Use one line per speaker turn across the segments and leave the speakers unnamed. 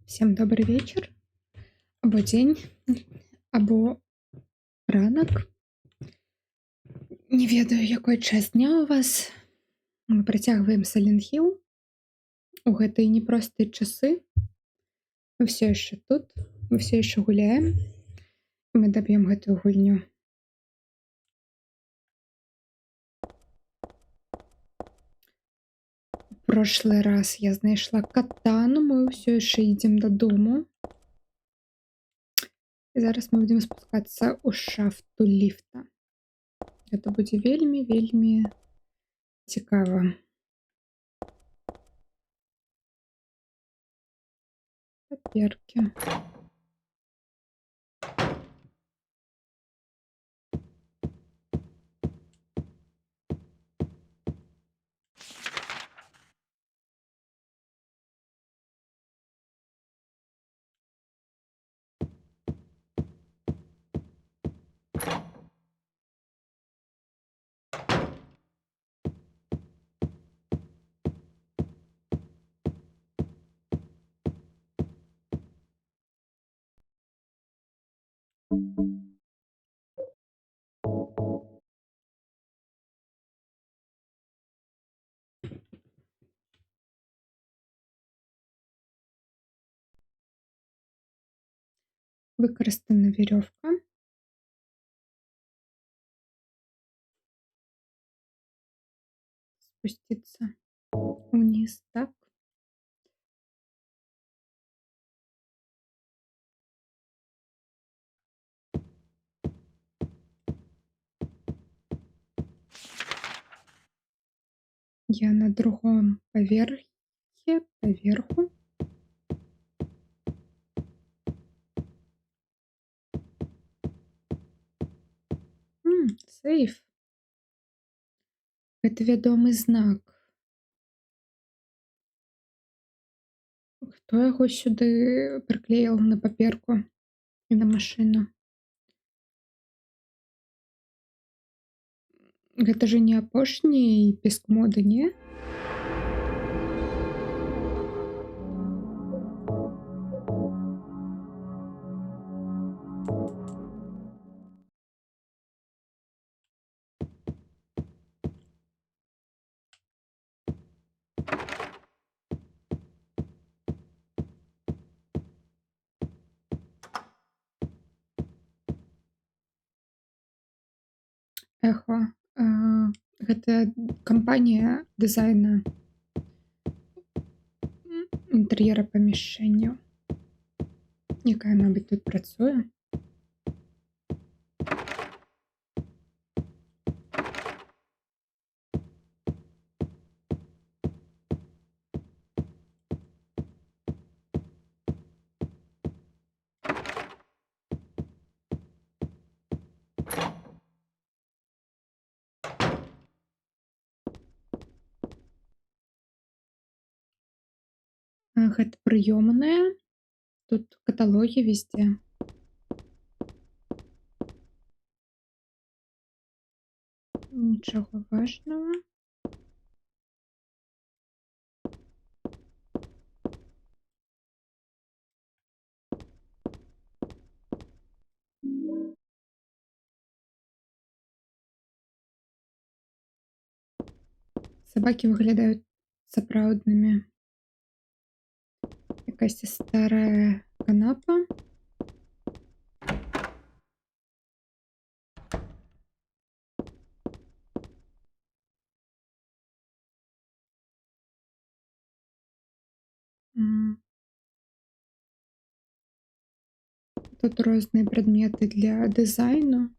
Всем добрый вечер, або дзень, або ранак. Не ведаю, якой час дня у вас. Мы працягваем Silent Hill у гэтыя непростыя часы. Мы все яшчэ тут, мы все яшчэ гуляем. Мы даб'ем гэтую гульню. Прошлый раз я знайшла катану, мы ўсё яшчэ ідзем дадому. Зараз мы будзем спускацца ў шафту ліфта. Гэта будзе вельмі цікава. Паперкі. Выкарыстана верёвка. Спуститься вниз, так. Я на другом поверху. Сейф. Гэта вядомы знак. Хто яго сюды прыклеіў на паперку і на машыну? Гэта же не апошні піск моды, не? Эхо. Гэта кампанія дызайна інтэр'ера памяшкання. Якая, мабыць, тут працуе. Гэта прыёмная. Тут каталогі везде. Нічога важнага. Сабакі выглядаюць сапраўднымі. Якаясь старая канапа. Тут розныя прадметы для дызайну.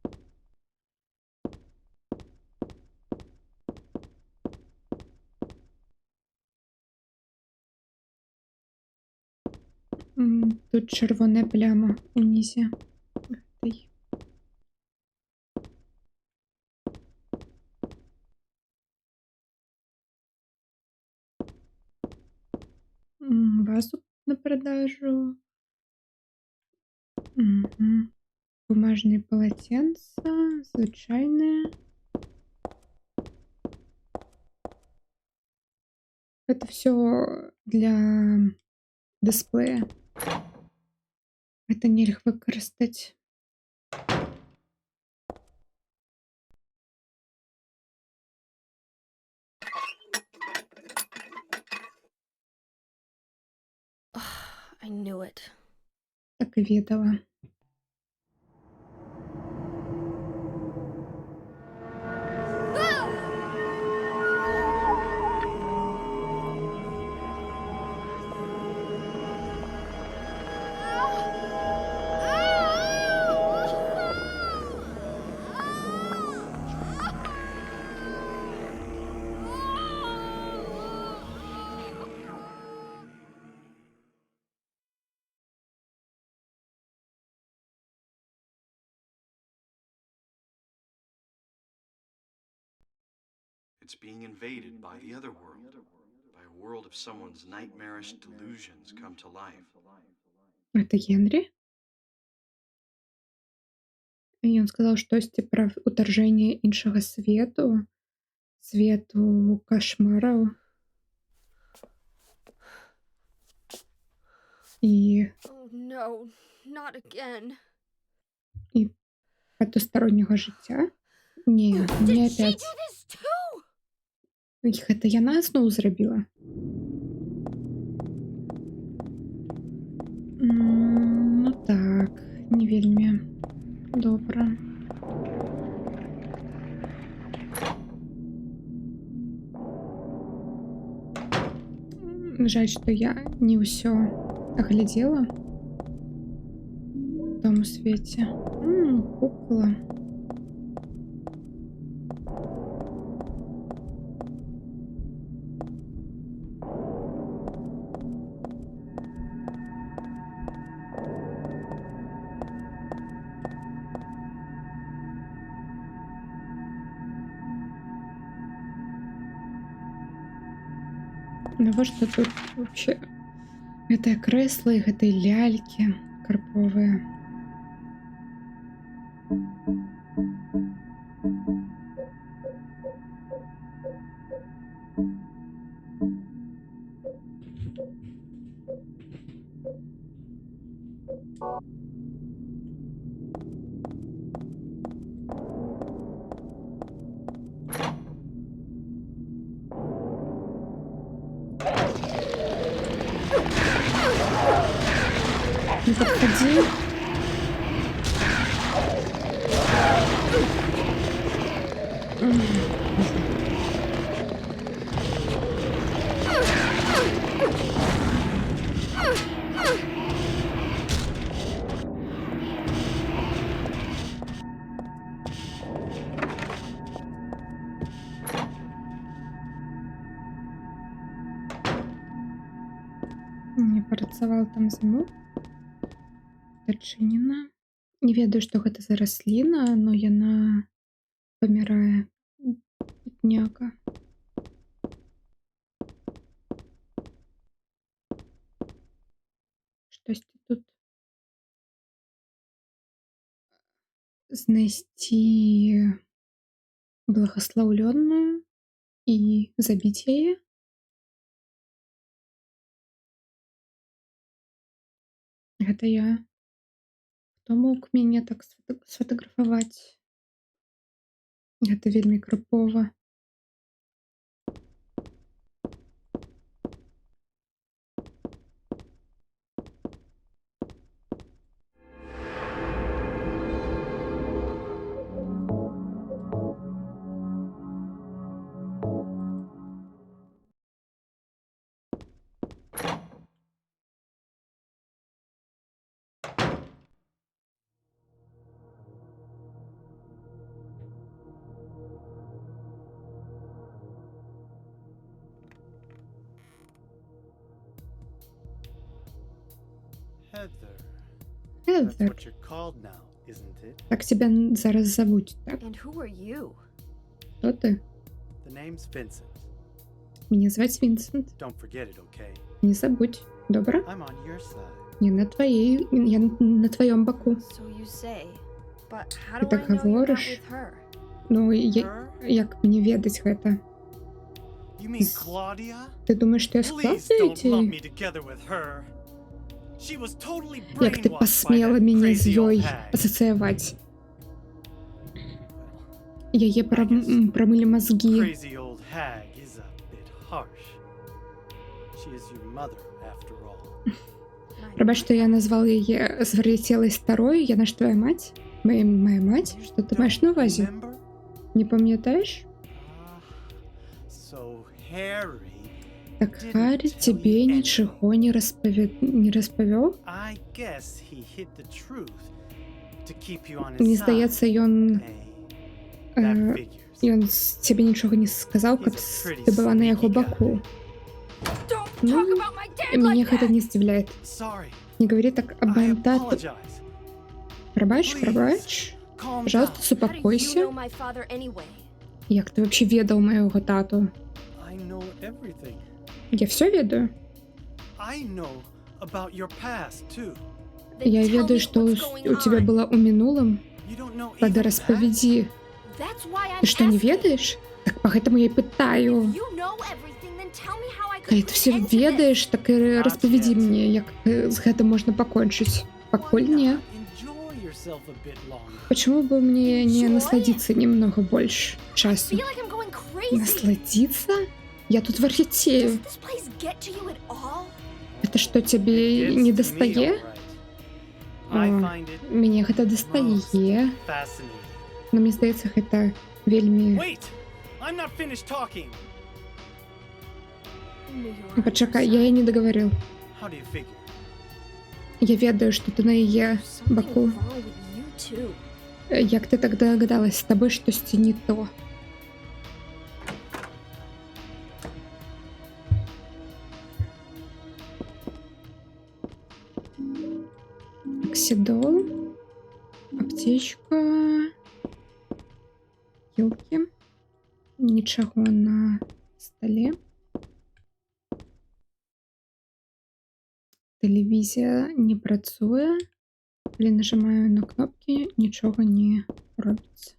Тут чырвоная пляма унізе. Вазу на продажу. Бумажные полотенца, звычайныя. Это все для дисплея. Гэта нельга выкарыстаць.
I knew it.
Так і ведала.
It's being invaded by the other world, by a world of someone's nightmarish delusions come to life.
Гэта Генрі? І ён сказаў штосьці пра ўтаржэнне іншага свету, свету кашмараў. І
Oh no, not again.
патусторонняга жыцця? Не, не
Did she
опять.
do this too?
Гэта яна зноў зрабіла? Ну так, не вельмі добра. Жаль, што я не ўсё аглядзела у тому свеце. Кукла. Навошта тут вообще гэтае крэсла і гэтай лялькі карповыя? Не подходи. Не працаваў там замок. Дачынена. Не ведаю, што гэта за расліна, но яна памірае. Бедняга. Штосьці тут знайсці благаслаўлённую і забіць яе. Гэта я. Хто мог мяне так сфотаграфаваць? Гэта вельмі крыпова.
Heather. That's
Heather.
what you're called now, isn't it?
Так тебя зараз завуць, так?
And who are you?
Хто ти?
The name's Vincent.
Мяне зваць Вінсент.
Don't forget it, okay?
Не забудь. Добра?
I'm on your side.
Я на твоей, я на твоём баку.
So you say. But how
Ты
do
так
I know you're not
говориш?
with her?
Ну,
Her?
як мне ведаць гэта?
You mean Claudia?
Ты думаешь, што я з
Please
Клаўдыяй
don't
ці?
lump me together with her. She was totally
Як ти
brainwashed by
посміла
that
мене з
crazy old
ёй
hag.
асоціювати? Яе промили мозги.
Crazy old hag is a bit harsh. She is your mother, after all.
Пробач, что я назвал ее звертелой старой. Я наш твоя мать? Моя мать? Что ты маешь на увазе?
Remember?
Не пам'ятаєш?
So Harry,
Так Харі тебе нічого не розповів?
I guess he hid the truth to keep you on his
Мені
side.
здається, ён
Hey, that
Е,
figures.
ён тебе нічого не сказав, каб ти була на його боку.
Don't
Ну,
talk about my dad
Меня
like
это
that.
не здивляет.
Sorry,
Не говори так об
I
моем тату.
apologize.
Пробач,
Please,
пробач.
calm
Пожалуйста,
down.
How do you
успокойся.
know my father anyway?
Як ти вообще ведав моєго тату?
I know everything.
Я все ведаю.
I know about your past too.
Then
Я
tell me
ведаю, что
what's going
у тебя
on.
было у минулым.
You don't know
Тогда
even that?
расповеди.
That's why I'm
Ты что, не
asking.
ведаешь? Так поэтому я и
If
пытаю.
you know everything, then tell me how I could
Калі ты все
put an end to this.
ведаеш, так і распавядзі мне, як з гэтым можна пакончыць. Пакуль
Why
не.
not enjoy yourself a bit longer?
Почему бы мне не
Enjoy?
насладиться немного больше
I
часу?
feel like I'm going crazy.
Насладиться? Я тут
Does
вархитею.
this place get to you at all?
Это что,
It
тебе
gets
не
to me,
достае?
all right. I
О,
find it
Мне гэта
most
дастае.
fascinating.
Но мне здаецца, гэта вельмі...
Wait! I'm not finished talking.
I knew you were on
Пачакай,
your
я
side.
і не договорил.
How do you figure?
Я ведаю, што ты на яе
There's something
баку.
wrong with you too.
Як ты так догадалась, з табой штосьці не то. Оксидол, аптечка, елки, нічого на столе. Тэлевізія не працуе. Калі нажимаю на кнопки, нічого не робіцца.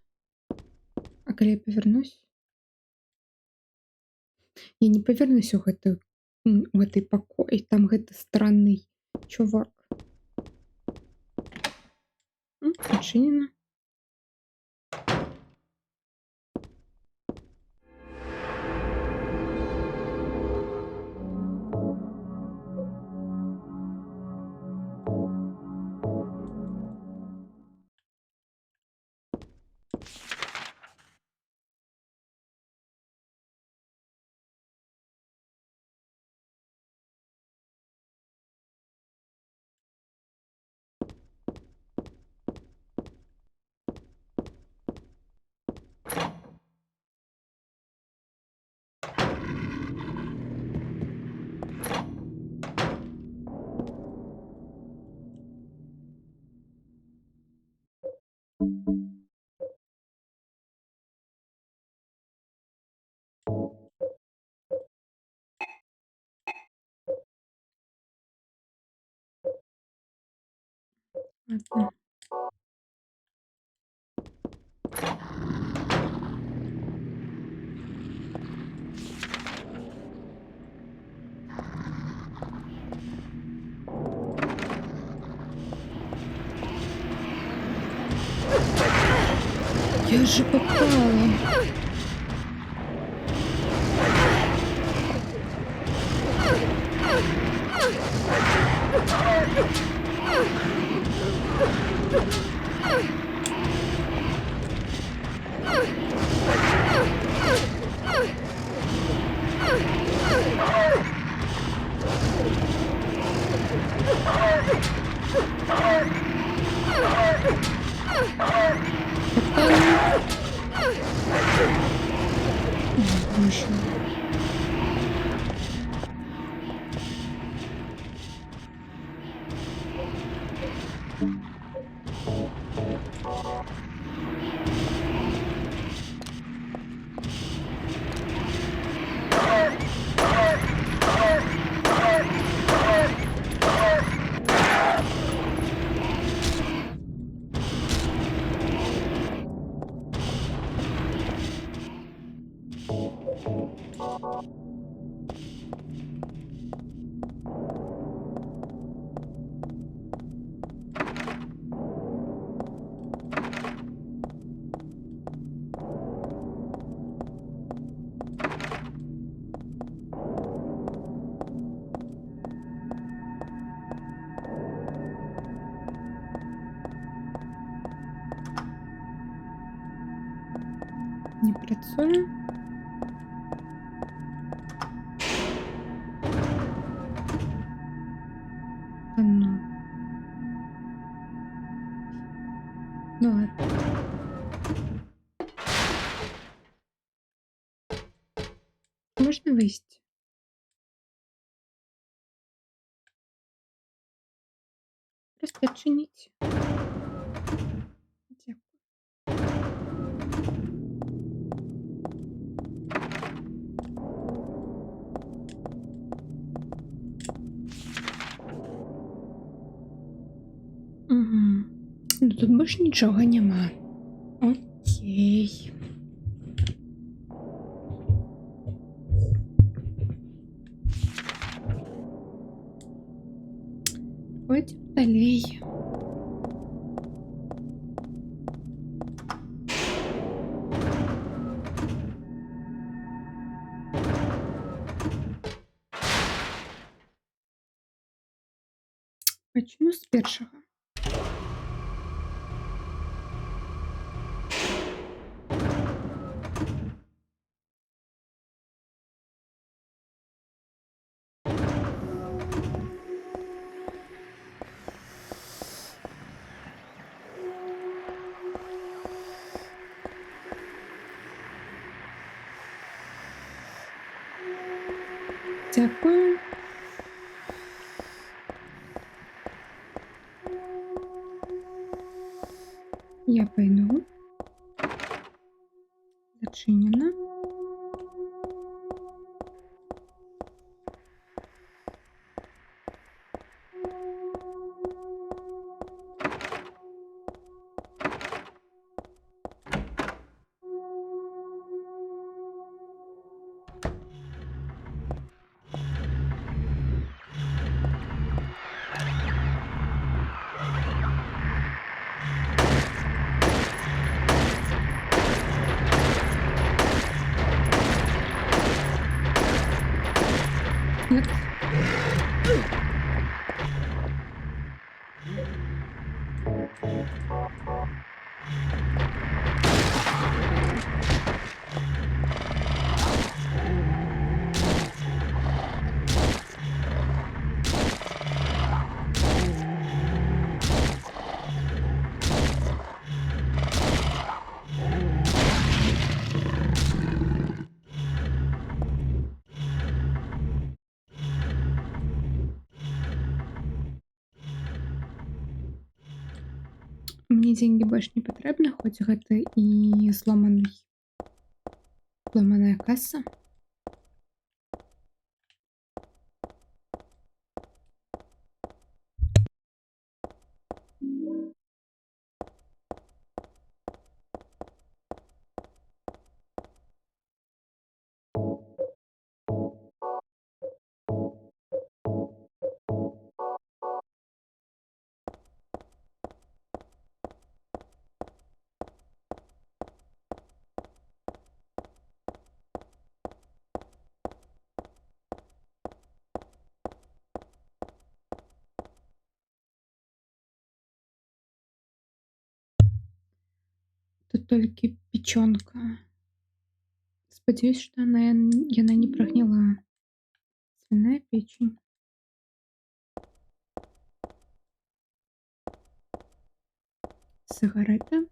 А калі я павернусь? Я не павернусь у гэты пакой. Там гэты странный чувак. Адчынена. Ладно. Я же попала. Попала. Ой, боже. Не працює. Та ну. Ну ладно. Можна вийти? Просто відчиніть. Дякую. Угу. Ну тут більше нічого нема. Окей. Пойдем далей. Почну з першого. Дякую. Я пойду. Зачинено. Нет. Мне деньги больше не патрэбны, хоць гэта і зломаная каса. Тут толькі печёнка. Спадзяюсь, што яна не прагніла. Свиная печень. Сигарети.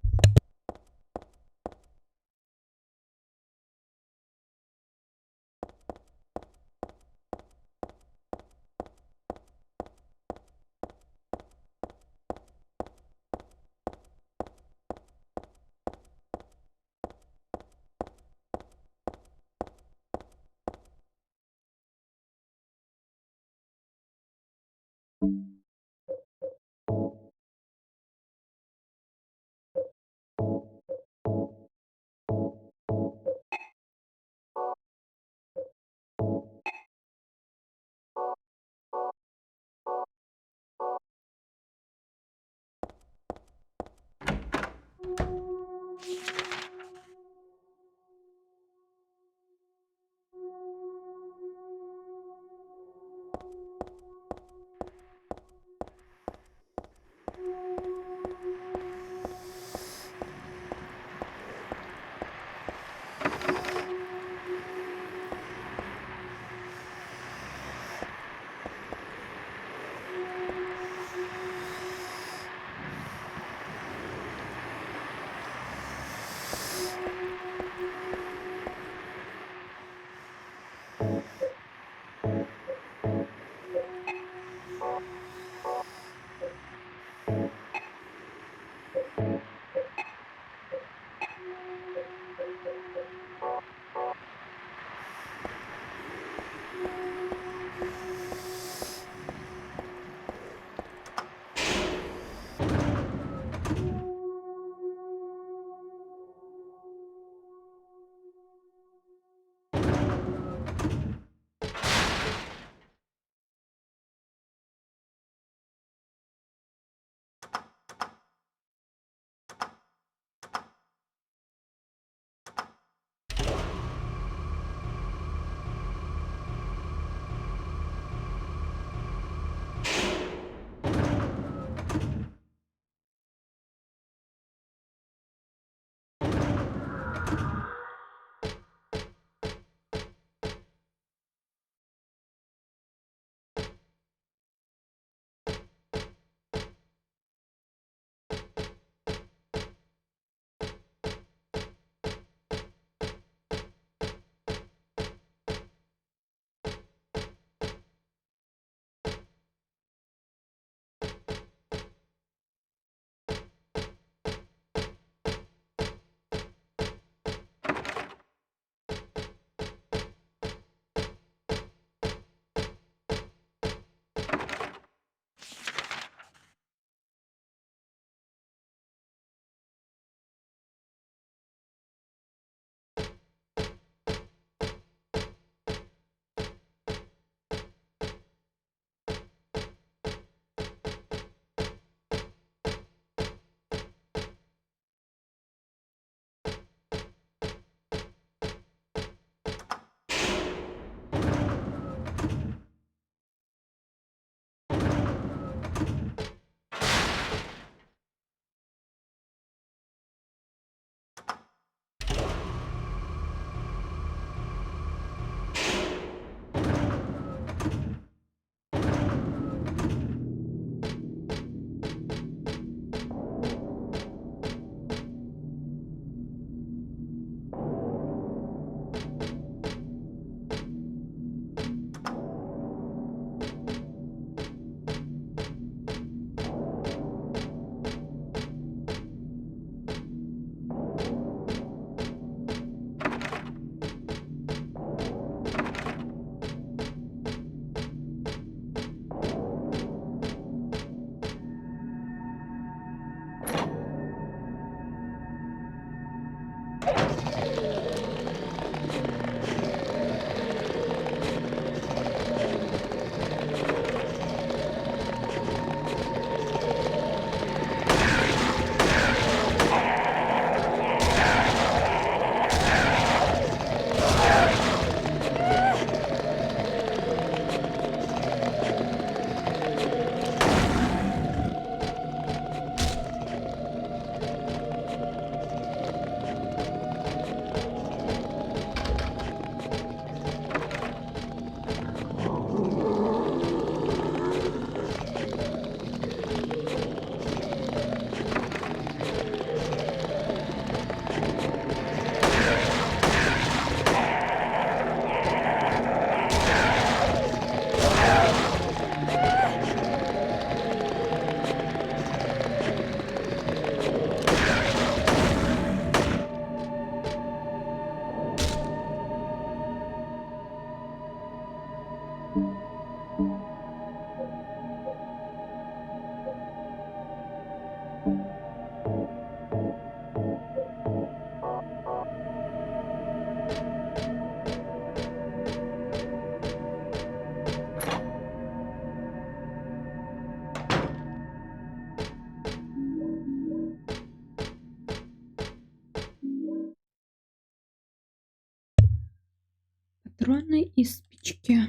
патроны и спички.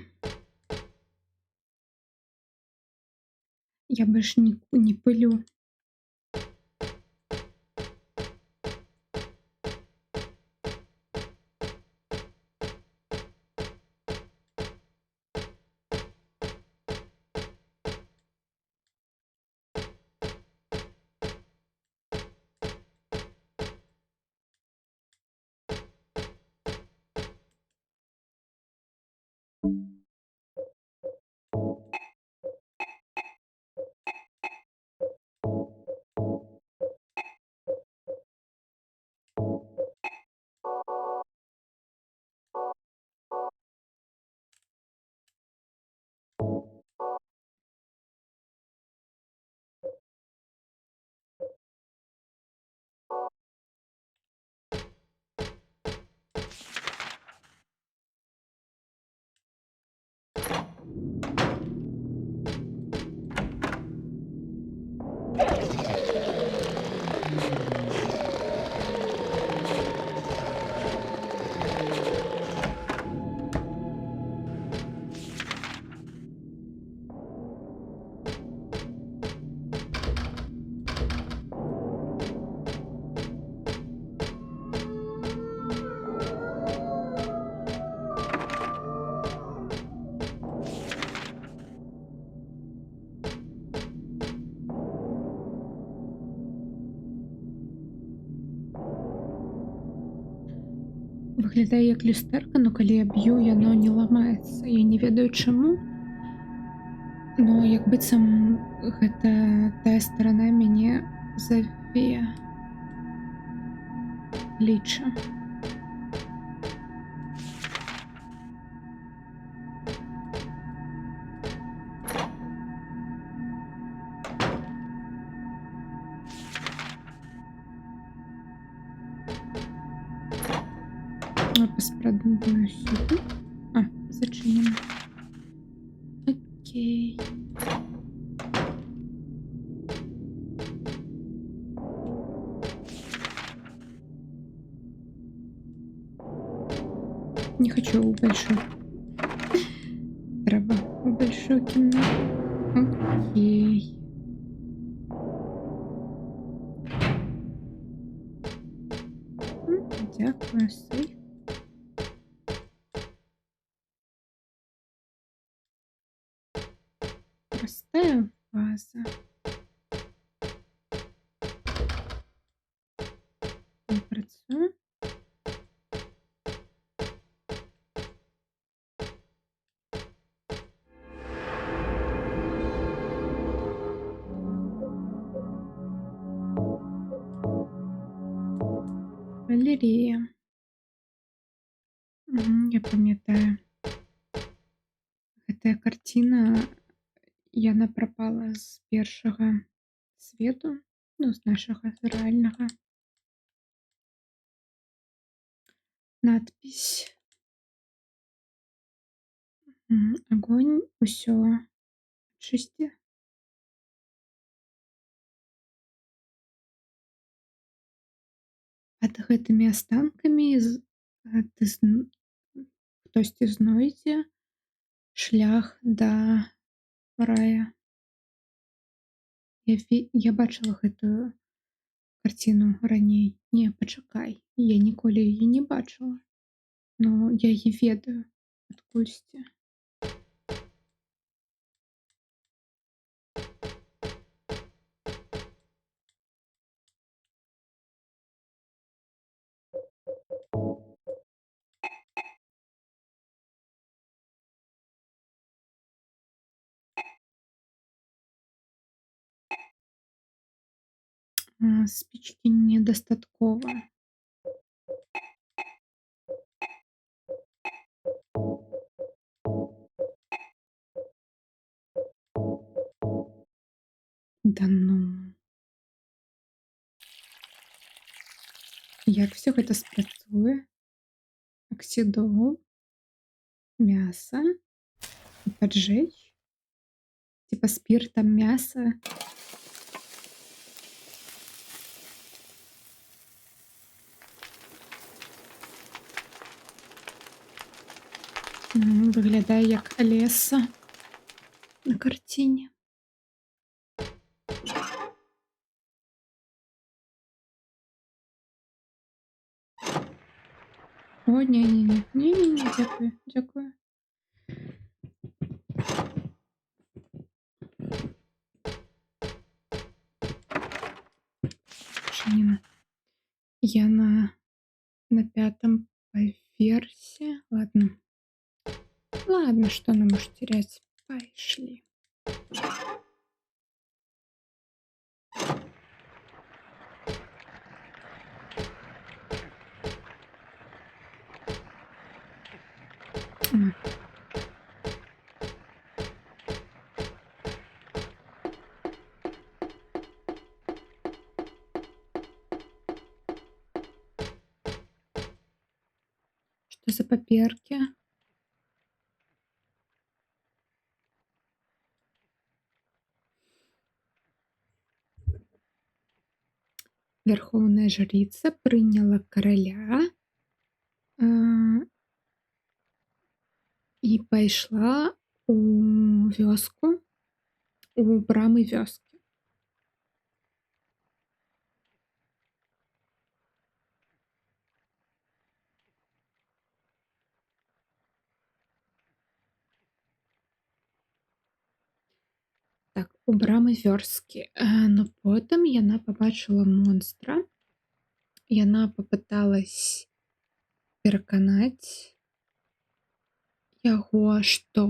Я больше не пылю. Выглядае як люстэрка, но калі я б'ю, яно не ламаецца. Я не ведаю чаму. Но як быццам гэта тая старана мяне заве. Ліча. Паспрабую сюды. Зачынена. Окей. Не хочу в большую. Трэба в большую кімнату. Окей. Дякую, сейф. Простая ваза. Не працює. Галерея. Я памятаю. Гэтая карціна, яна прапала з першага свету, ну, з нашага рэальнага. Надпіс. Агонь усё чысці. Пад гэтымі астанкамі хтосьці знойдзе шлях да рая. Я бачыла гэтую карціну раней. Не, пачакай, я ніколі яе не бачыла. Но я яе ведаю адкульсьці. Спічкі недастаткова. Да ну. Як всё гэта спрацуе? Аксідол, мяса і паджечь? Типа спіртам мяса. Выглядае як Алеса на карціне. О, не-не-не, не-не-не, дзякую, дзякую. Адчынена. Я на 5-м паверсе. Ладно. Ладно, что нам уж терять. Пайшлі. М. Што за паперкі? Верховная жрица прыняла караля, і пайшла у вёску, у брамы вёскі. Так, у брамы вёскі. Но потым яна пабачыла монстра. Яна папыталась пераканаць яго, што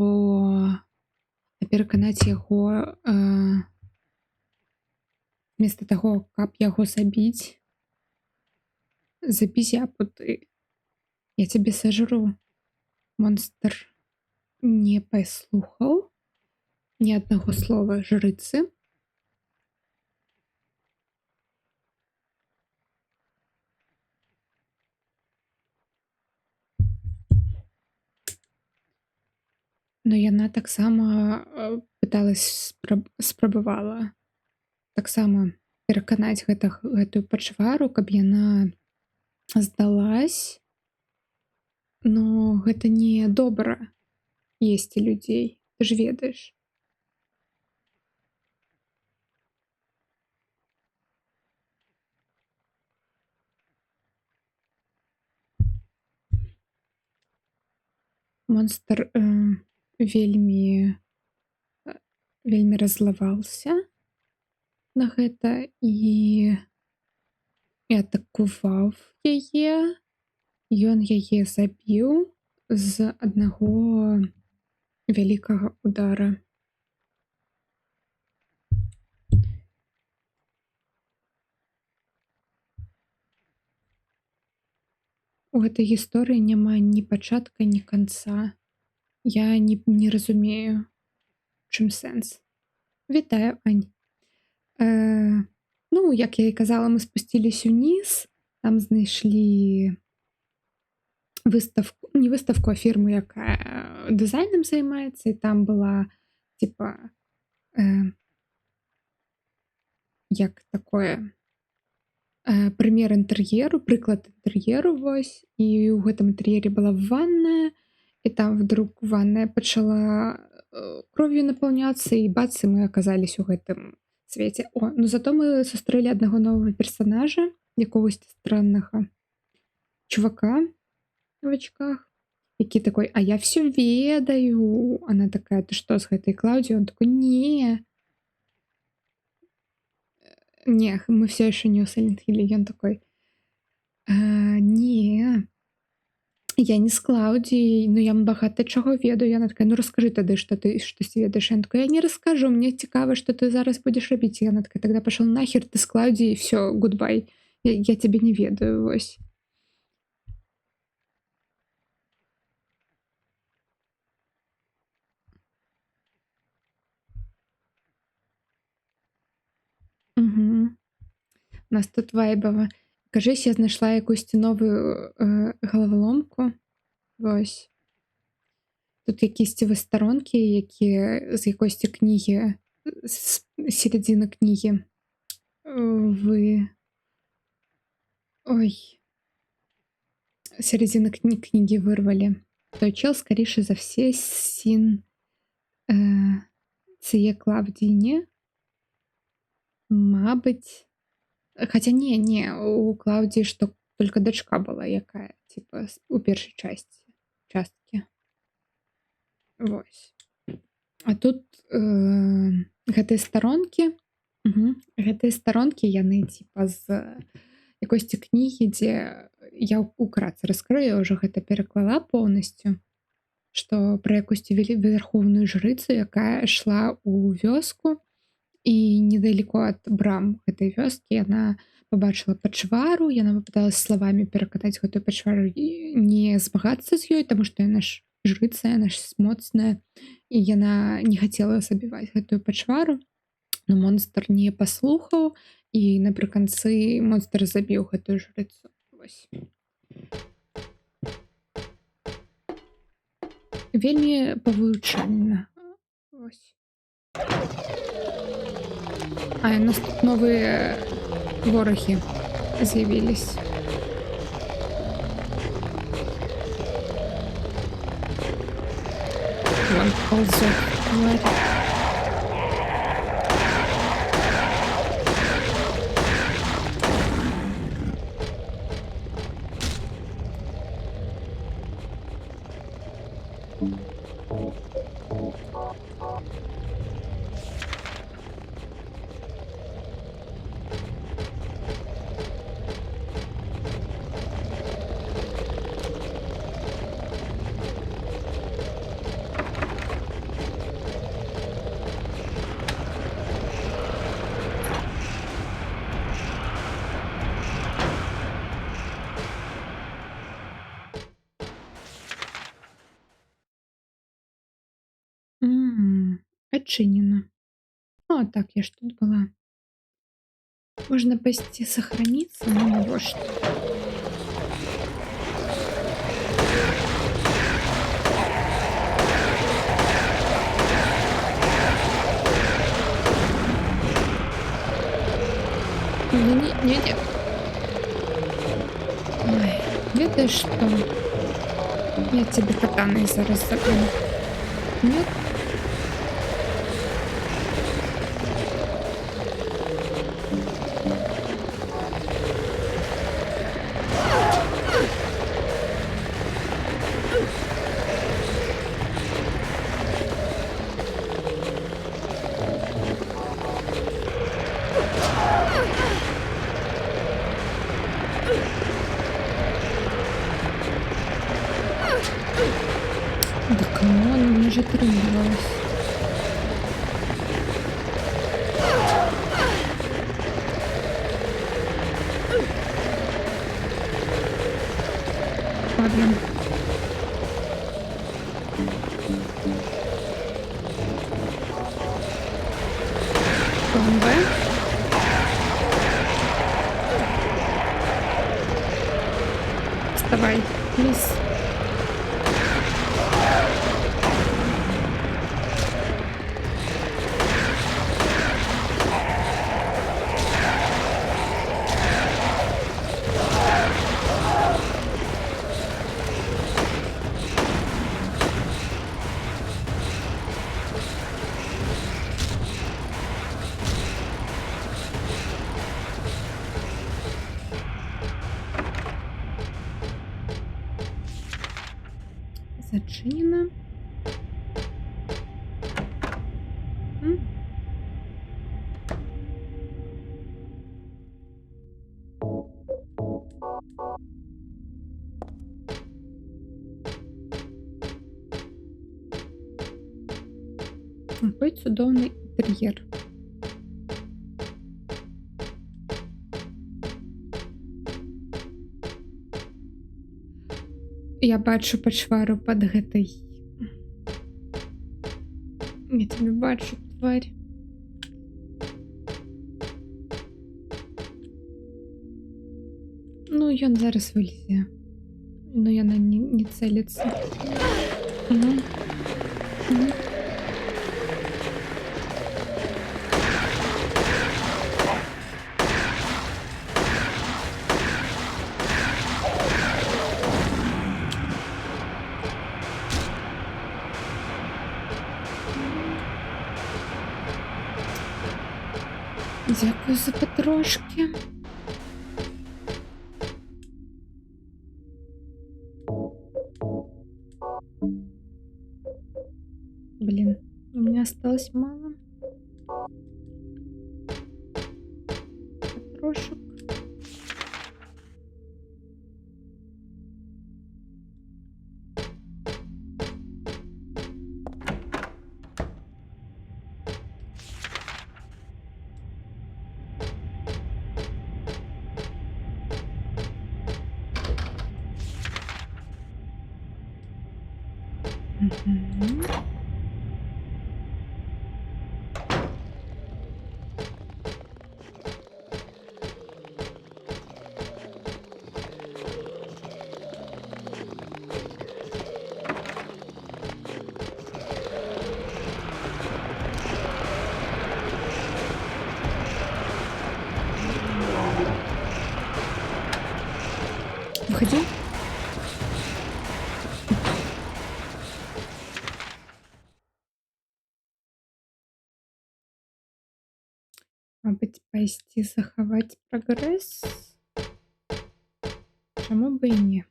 пераканаць яго, вместо таго, каб яго забіць, забізяпу ты, я цябе сажру. Монстр не паслухаў ні аднаго слова жрыцы. Но яна таксама спрабавала таксама пераканаць гэтую пачвару, каб яна здалась. Но гэта не добра есці людзей, ты ж ведаеш. Монстр вельмі раззлаваўся на гэта і атакуваў яе. Ён яе забіў з аднаго вялікага удара. У гэтай гісторыі няма ні пачатка, ні канца. Я не разумею, у чым сэнс. Вітаю, Ань. Ну, як я і казала, мы спусціліся ўніз, там знайшлі выставку, не выставку, а фірму, якая дызайнам займаецца, і там была типа як такое прымер інтэр'еру, прыклад інтэр'еру, вось, і ў гэтым інтэр'ере была ванная, і там вдруг ванная пачала кров'ю напаўняцца, і бац, і мы аказались у гэтым свеце. О, ну зато мы сустрэлі аднаго новага персанажа, якогось страннага чувака в очках, які такой: а я все ведаю. Она такая: ты что, с гэтай Клаўдіяй? Он такой: не, мы все еще не у Silent Hill. Ён такой: не, я не з Клаўдіяй, ну я багата чаго ведаю. Яна такая: ну раскажы тады, што ты штосьці ведаеш. Ён такой: я не раскажу, мне цікава, што ты зараз будзеш рабіць. Яна такая: тогда пашол нахер, ты з Клаўдіяй, все, гудбай, я цябе не ведаю, вось. Угу. У нас тут вайбава. Кажись, я знайшла якусь новую галаваломку. Вось. Тут якісь старонкі, якія з якосці кнігі, з середзіны кнігі середзіны кнігі вырвалі. той чел, скоріше за все, син цієї Клавдії, мабуть. Хоча ні, у Клавдії ж тільки дочка була, яка, типа, у першій частці. Ось. А тут гэтыя старонкі, яны, типа, з якосці кнігі, дзе я украдцы раскрою, ўжо гэта пераклала поўнасцю, што пра якусь верховную жрыцу, якая ішла ў вёску, і недалёка ад брам гэтай вёскі яна пабачыла пачвару, яна папыталася словамі перакатаць гэтую пачвару і не змагацца з ёй, таму што яна ж жрыца, яна ж моцная, і яна не хацела забіваць гэтую пачвару, но монстр не паслухаў, і напрыканцы монстр забіў гэтую жрыцу. Вось. Вельмі павывучальна. Вось. А, у нас тут новыя ворагі з'явілись. Вон ползет тварь. Отчинено. О, так, я ж тут была. Можно пойти сохраниться, но не во что. Не. Ой, ведаешь что? Я тебе катаной зараз заберу. Нет? Да камон, мне же тренировалась. Ладно. План Б. Вставай, плиз. Зачинено. Який цудовний інтер'єр. Я бачу пачвару пад гэтай. Я тебе бачу, тварь. Ну, ён зараз вылезе. Но яна не цэліцца. Дякую за потрошки. Блин, у меня осталось мало потрошек. Мгм. Выходи. Мабуть, пайсці захаваць прагрэс. Чаму бы і не?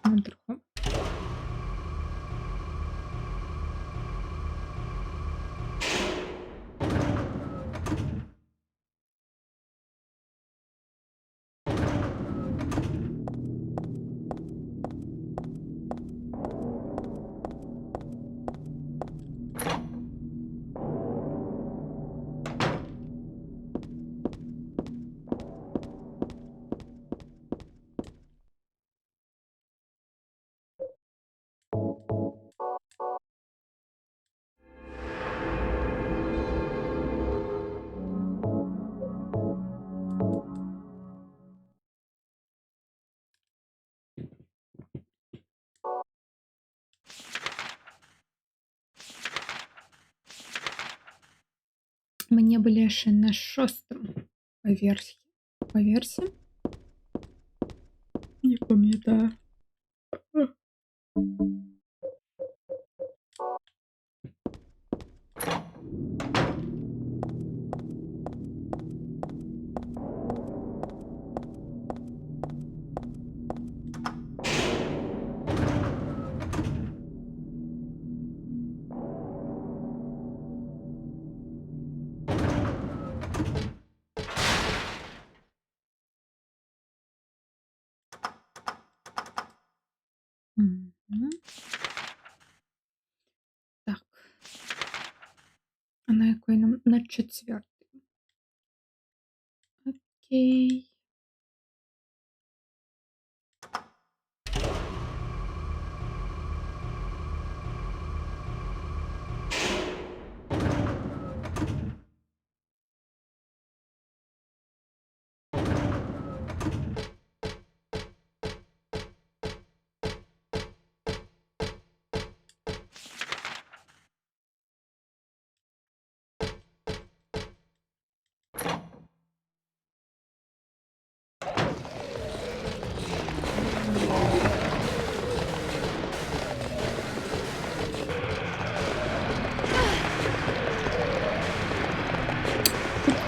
Так, на другом. Мне былі яшчэ на 6-м паверсе. Не памятаю. Мгм. Так. А на якой нам? На 4-й. Окей.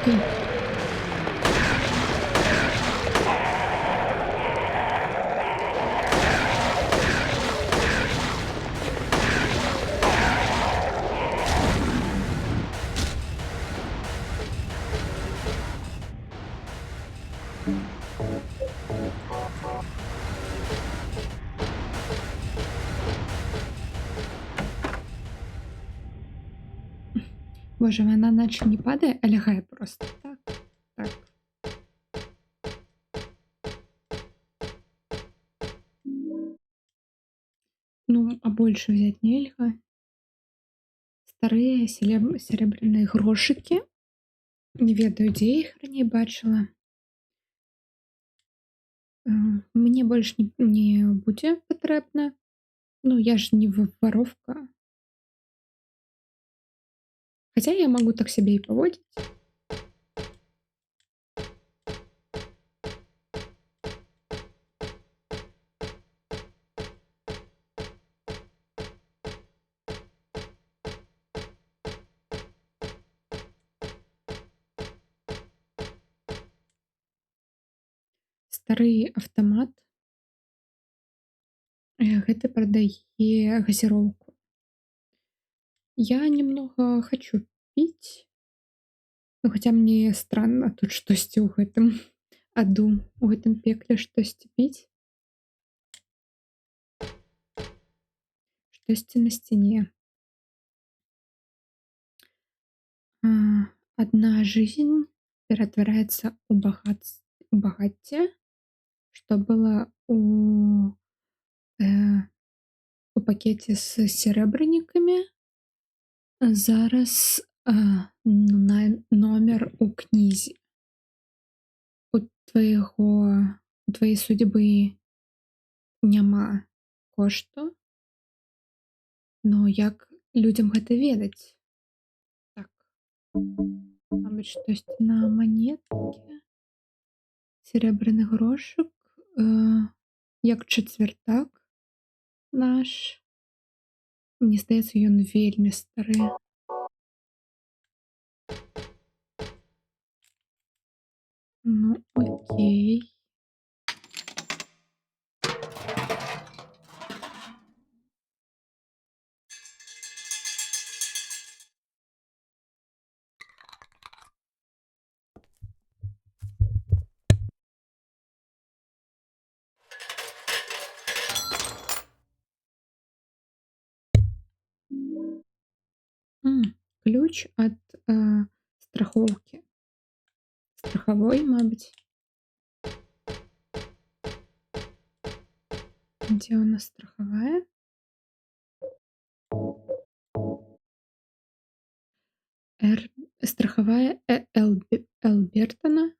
Окей. Боже, вона наче не падає, а лягає просто. Так, так. Ну, а больше взять нельга. Старые серебряные грошики. Не ведаю, дзе я іх раней бачыла. Мне больш не будзе патрэбна. Ну, я ж не воровка. Хотя я могу так себя и поводить. стары аўтамат. Гэты прадае газіроўку. Я немного хочу піць, хаця мне странна тут штосьці ў гэтым аду, у гэтым пекле штосьці піць. Штосьці на сцяне. Одна жизнь ператвараецца ў багацце, што было у пакеце з серэбранікамі. Зараз номер у кнізе. У тваёй судьбы няма кошту, но як людзям гэта ведаць? Так. Мабыць, штосьці на манеткі. Серэбраны грошык, як чацвяртак наш. Мне здаецца, ён вельмі стары. Ну, окей. Ключ ад страхоўкі. Страхавой, мабыць. Дзе ў нас страхавая? Страхавая Элбертона.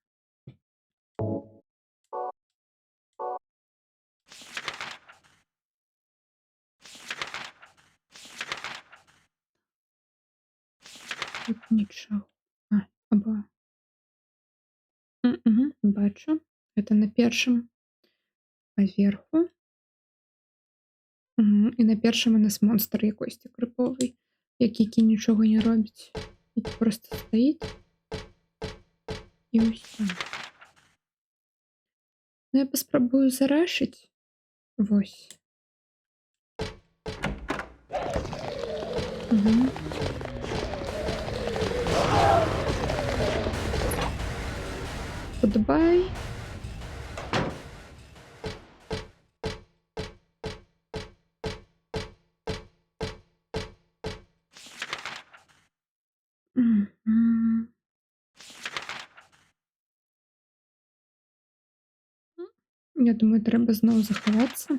Тут нічого. Або. Бачу. Гэта на першым паверху. І на першым у нас монстр якойсьці крыповый, які нічога не робіць. Які проста стаіць. І ўсё. Ну, я паспрабую зарашыць. Вось. Goodbye. Я думаю, трэба зноў захавацца.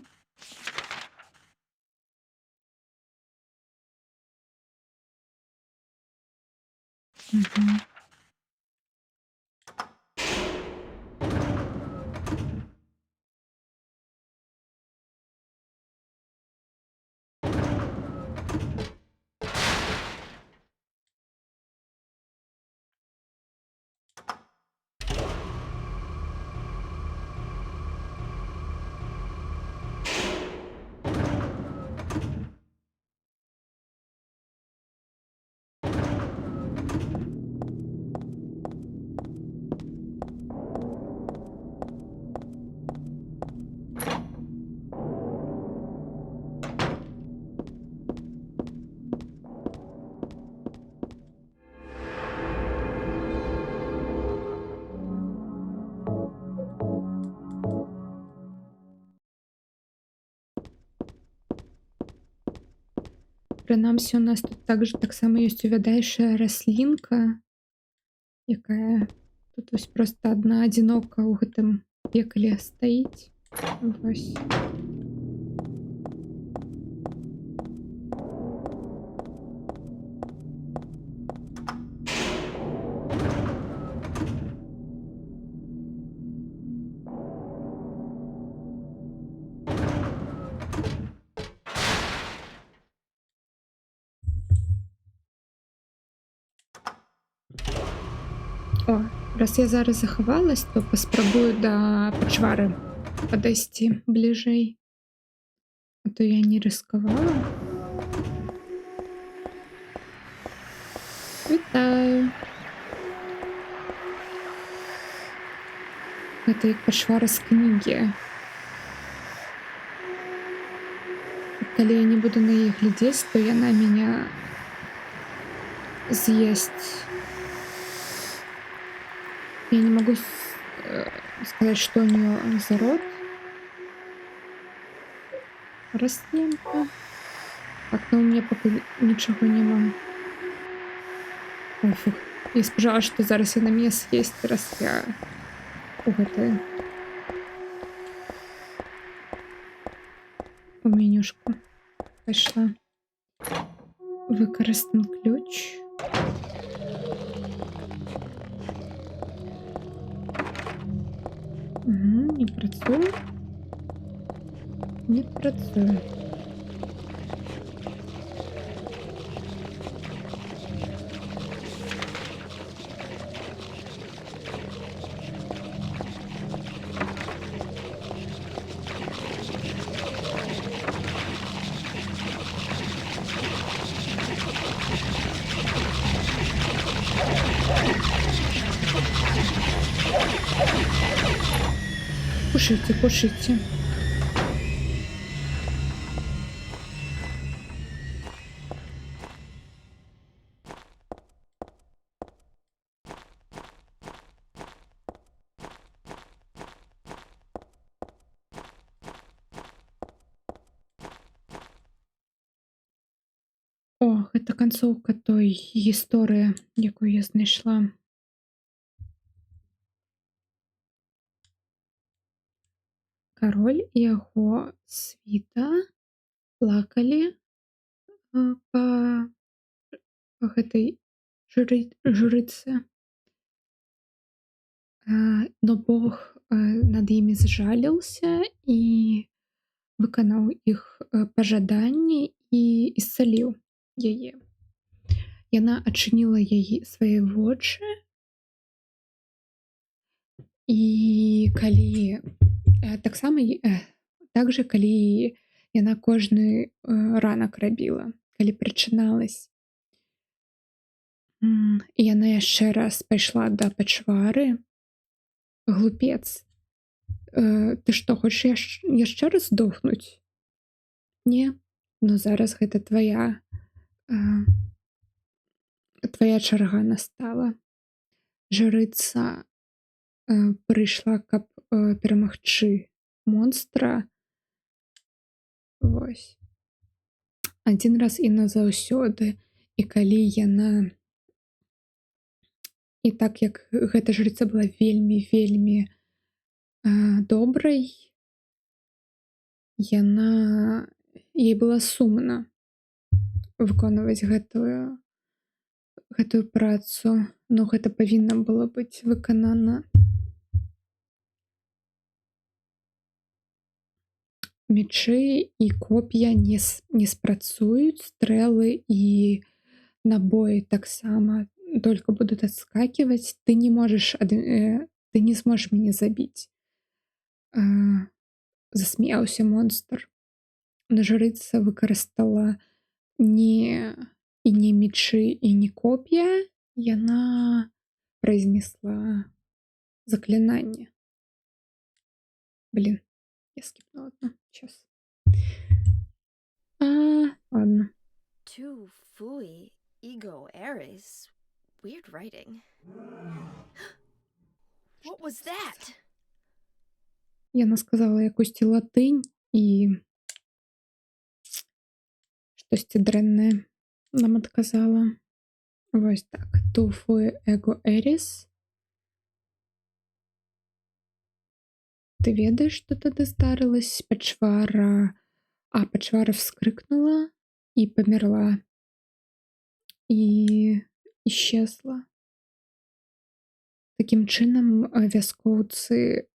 Прынамсі, у нас тут таксама ёсць увядайшая раслінка, якая тут вось проста адна адзінока ў гэтым пекле стаіць. Вось. О, раз я зараз захавалась, то паспрабую да пачвары падысці бліжэй. А то я не рыскавала. Вітаю. Гэта як пачвара з кнігі. Калі я не буду на яе глядзець, то яна мяне з'есць. Я не магу сказаць, што ў неё за род. Раслінка. Так, ну у меня пакуль нічога няма. Ой, фух. Я спажала, што зараз яна мяне з'есць, раз я у гэтае у менюшку пайшла. Выкарыстан ключ. Не працуе. Не працуе. Кушайте, кушайте. О, гэта канцоўка той гісторыі, якую я знайшла. Кароль і яго світа плакалі па гэтай жрыцы. Но Бог над імі зжаліўся і выканаў іх пажаданні і ісцаліў яе. Яна адчыніла свае вочы, і калі таксама так жа, калі яна кожны ранак рабіла, калі прачыналась. І яна яшчэ раз пайшла да пачвары. Глупец. Ты што, хочаш яшчэ раз здохнуць? Не, ну зараз гэта твая чарга настала. Жрыца прыйшла, каб перамагчы монстра. Вось. Адзін раз і назаўсёды. І калі яна... І так як гэта жрыца была вельмі добрай, ей было сумна выконваць гэтую працу, но гэта павінна было быць выканана. Мечы і коп'я не спрацуюць, стрэлы і набоі таксама только будут отскакивать. Ты не сможешь мяне забіць. Засмеяўся монстр. Но жрыца выкарыстала не мечы і не коп'я. Яна произнесла заклинание. Блин, я скипнула одно. Сейчас. Ладно.
Tu fui ego eris. Weird writing. What was that?
Яна сказала якусь латынь і штосьці дрэннае нам адказала. Вось так. Tu fui ego eris. Ты ведаеш, што тады здарылась? Пачвара вскрыкнула і памерла. І исчезла. Такім чынам вяскоўцы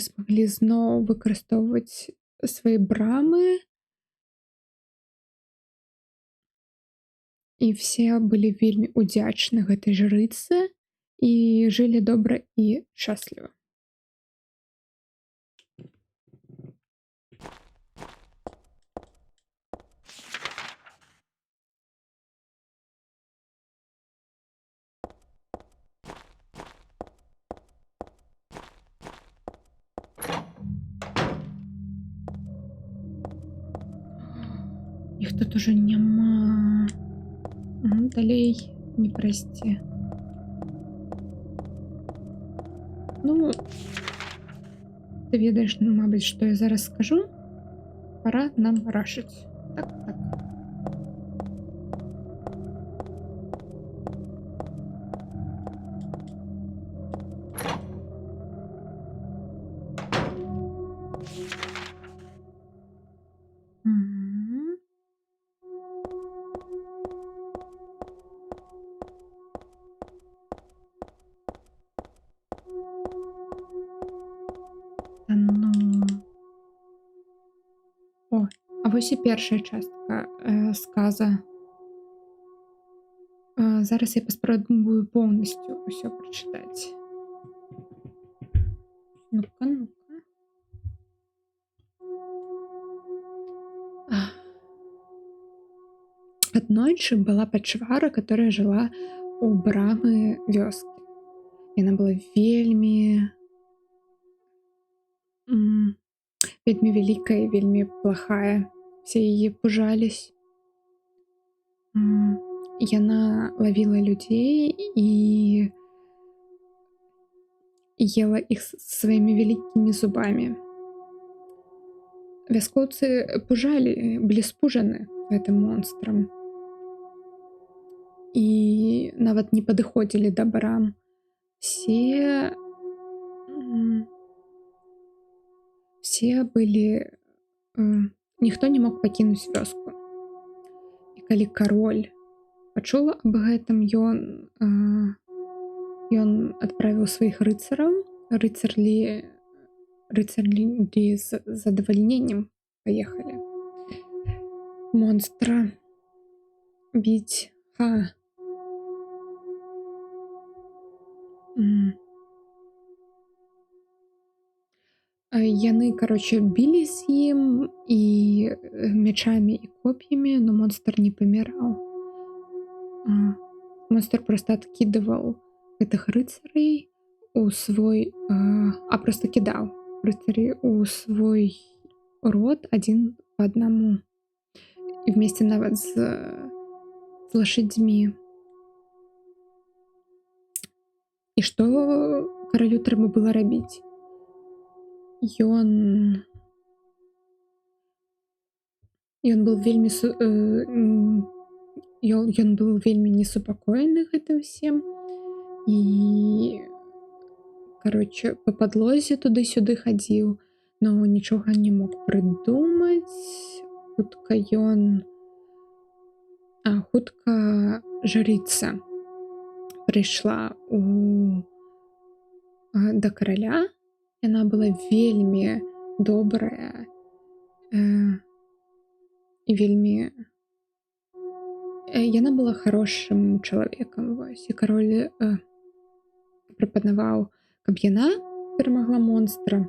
смаглі зноў выкарыстоўваць свае брамы, і все былі вельмі удзячны гэтай жрыцы і жылі добра і шчасліва. Іх тут ужо няма. Далей не прайсці. Ну, ты ведаеш, мабыць, што я зараз скажу? Пора нам рашыць. Так. Мгм. Та ну. О, а вось і першая частка сказа. Зараз я паспрабую поўнасцю ўсё прачытаць. Ну-ка. Аднойчы была пачвара, которая жыла у брамы вёскі. Яна была вельмі вялікая, вельмі плохая. Все яе пужались. Яна лавіла людзей і ела іх сваімі вялікімі зубамі. Вяскоўцы былі спужаны гэтым монстрам. І нават не падыходзілі да брам. Все былі... Ніхто не мог пакінуць вёску. І калі кароль пачуў аб гэтым, ён адправіў сваіх рыцараў. Рыцарлі з задавальненнем паехалі монстра біць. Яны, білі з ім і мячамі і коп'ямі, но монстр не паміраў. Монстр проста адкідываў гэтых рыцарэй у свой... проста кідаў рыцарей у свой рот адзін па аднаму. І вместе нават з лашадзьмі. І што каралю трэба было рабіць? Ён быў вельмі несупакоены гэтым всем. І па падлозе туды-сюды хадзіў, но нічога не мог прыдумаць. Хутка жрыца прыйшла да караля. Яна была вельмі добрая і вельмі... Яна была хорошым чалавекам. І кароль прапанаваў, каб яна перамагла монстра.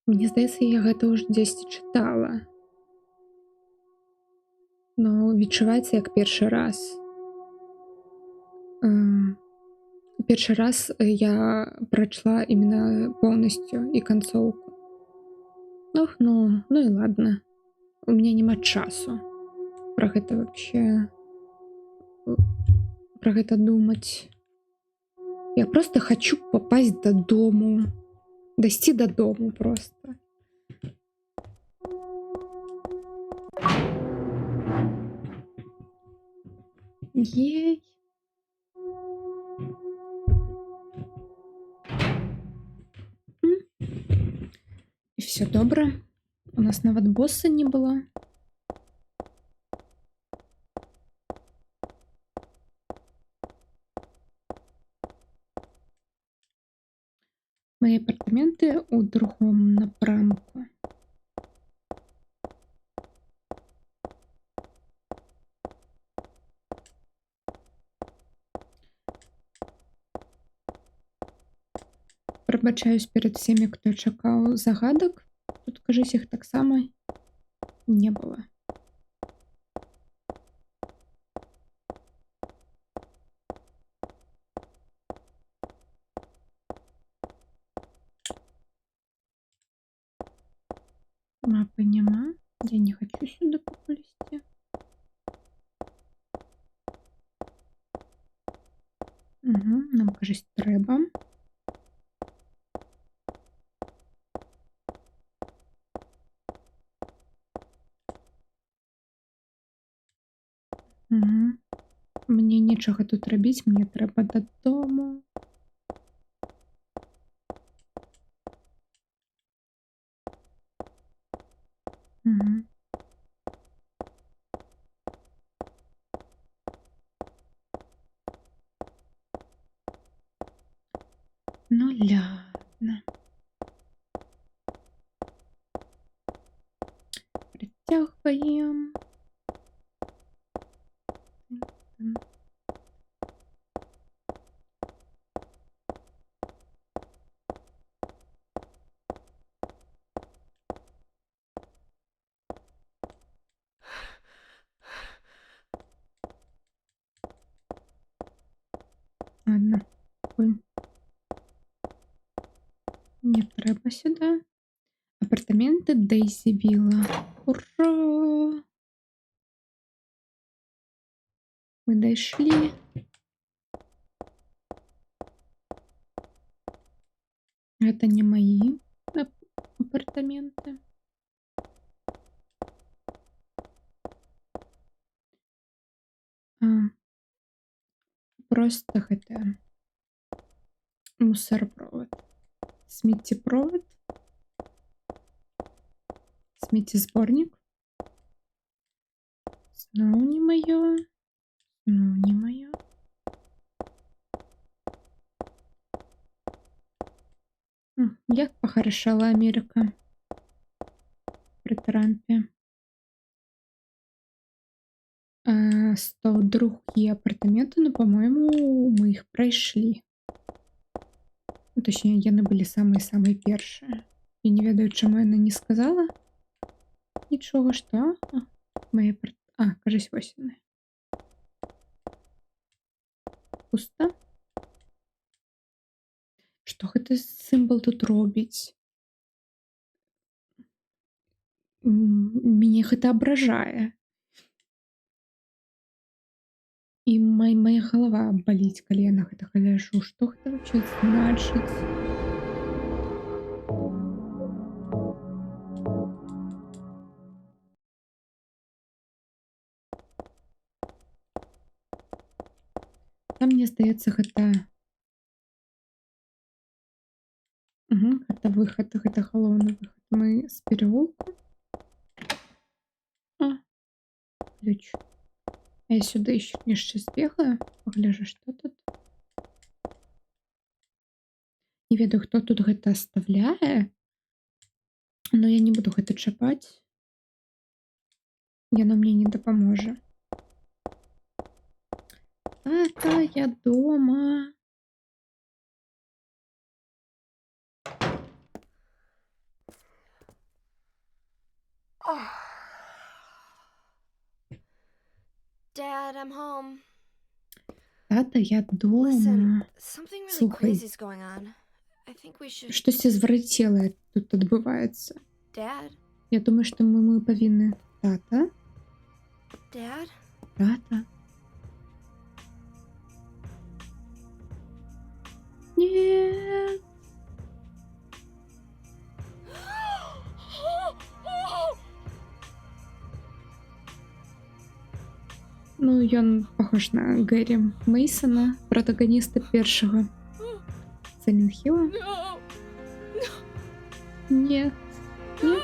Мне здаецца, я гэта ўжо дзесьці чытала. Но відчуваецца як першы раз. Першы раз я прачла именно поўнасцю і канцоўку. Ну і ладно. У меня няма часу про гэта вообще про гэта думаць. Я просто хочу попасть дадому. Дайсці дадому просто. Ей. І все добра. У нас нават босса не было. Мои апартаменты у другом напрамку. Прабачаюсь перед всеми, кто чакаў загадак. Тут, кажись, іх таксама не было. Мапы няма. Я не хочу сюда попасти. Нам, кажись, трэба. Мне нечага тут рабіць, мне трэба дадому. Ну ладно. Притягиваем. Ладно. Ой. Не трэба сюда. Апартаменты Дейзи Вилла. Ура! Мы дошли. Это не мои апартаменты. Просто гэта мусоропровод. Смеццепровод. Смеццесборник. Зноў не маё. Зноў не маё. Як пахарашала Америка при Трампе. 102 апартаменты, но, по-моему, мы их прайшлі. Ну, точнее, яны былі самыя-самыя першыя. Я не ведаю, чаму яна не сказала нічога, што мои кажись, вось яны. Пуста. Што гэты сімвал тут робіць? Мяне гэта абражае. І моя галава баліць, калі я на гэта гляджу. Што гэта вообще значыць? Там, мне здаецца, гэта... Гэта выхад, гэта галоўны выхад. Мы з переулку. Ключ. Я сюда яшчэ збегаю, пагляджу, што тут. Не ведаю, хто тут гэта аставляе, но я не буду гэта чапаць. Яно мне не дапаможа. Тата, я дома.
Dad, I'm home.
Тата, я дома.
Listen, something really
Слухай.
crazy's going on. I think we should...
Штосьці звар'целае тут адбываецца.
Dad?
Я думаю, што мы павінны... Тата?
Dad?
Тата? Нет. Ну, ён похож на Гэри Мейсона, протагоніста першага Silent Hill.
No!
Нет. Нет.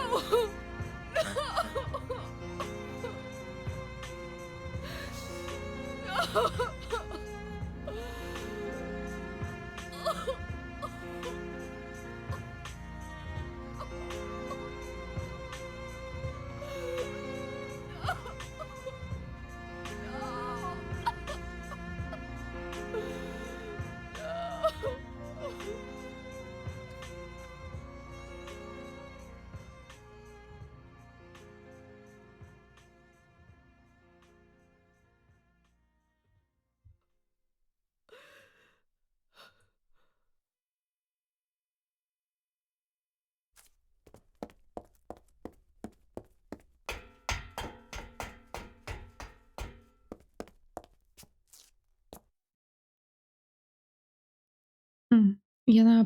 Яна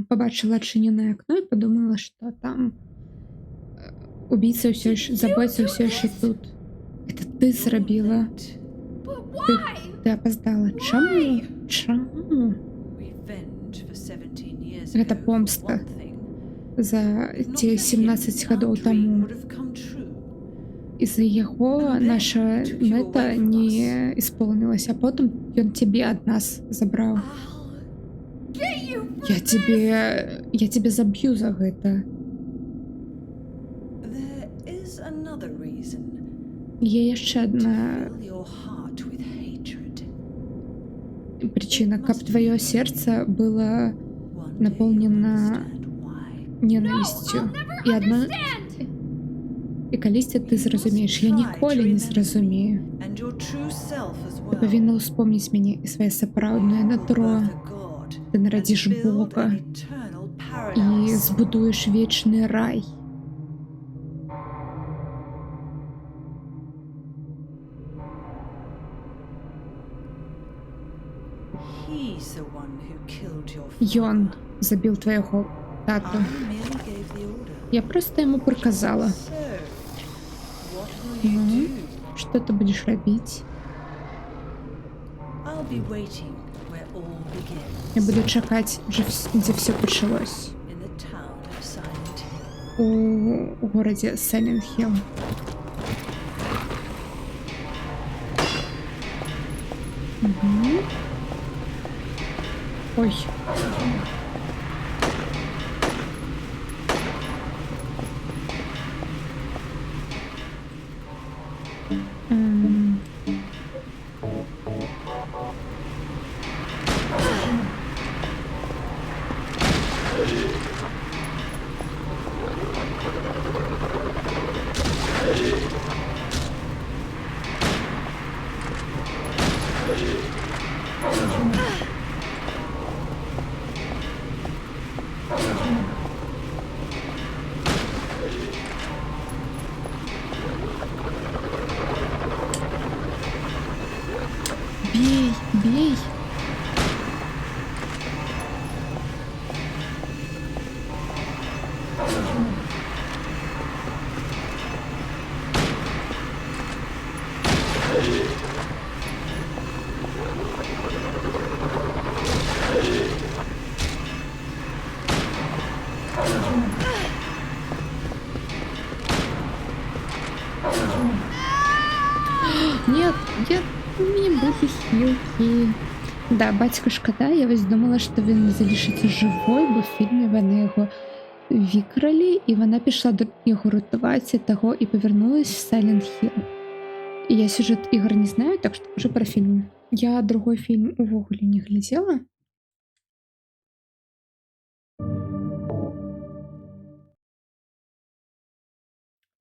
побачила адчыненае акно і падумала, што там убийца ўсё яшчэ, забойца ўсё яшчэ тут. Это ты зрабіла.
But why?
Ты опоздала. Чаму? Чаму?
Revenge for 17 years
Гэта
ago
помста
was one thing.
за
If not
ці
for him,
17 гадоў
our dream
таму.
would have come true.
Из-за яго наша мэта не исполнилась, а потым ён цябе ад нас забраў.
I'll get you for
Я тебе заб'ю за гэта.
There is another reason.
Є яшчэ адна
Fill your heart with hatred.
причина, каб твоё сердце было
One day you'll
наполнено
understand why.
ненавісцю. І адно і калісьці ты зразумееш, я ніколі не зразумею.
And your true self as
Ты
well.
павінна ўспомніць мяне і сваё сапраўднае нутро.
Birth of God,
Ты нарадзіш
and build
Бога
an eternal
і
paradise.
збудуеш вечны рай.
He's the one who killed your
Ён
father.
забіў твайго тату.
I merely gave the order.
Я просто яму прыказала.
So, what will you
Ну,
do?
што ты будзеш рабіць?
I'll be waiting where all
Я
begins.
буду чакаць, дзе ўсё пачалось.
In the town of Silent Hill.
У горадзе Silent Hill. Мгм. Ой. М. Бей, бей. Нет, я не буду хілки. Да, батько шкода, я вось думала, що він залишиться живой, бо в фільмі вони його викрали, і вона пішла до його рятувати того і повернулась в Silent Hill. І я сюжет ігор не знаю, так що вже про фільм. Я другой фільм увогуле не глядела.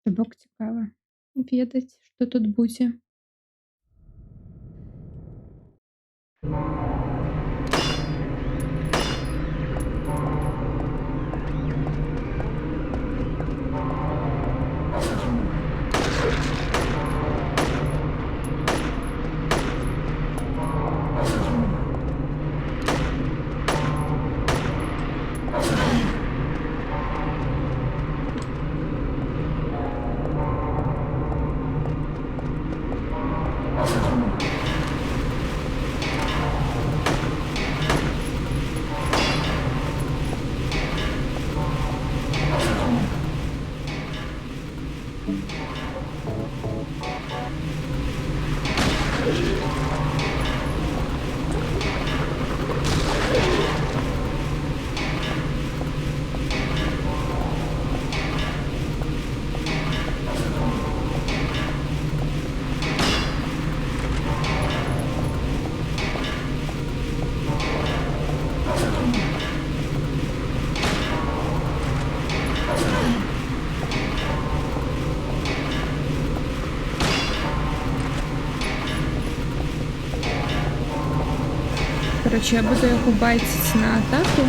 То бок цікава ведаць, што тут будзе. Короче, я буду його байтить на атаку.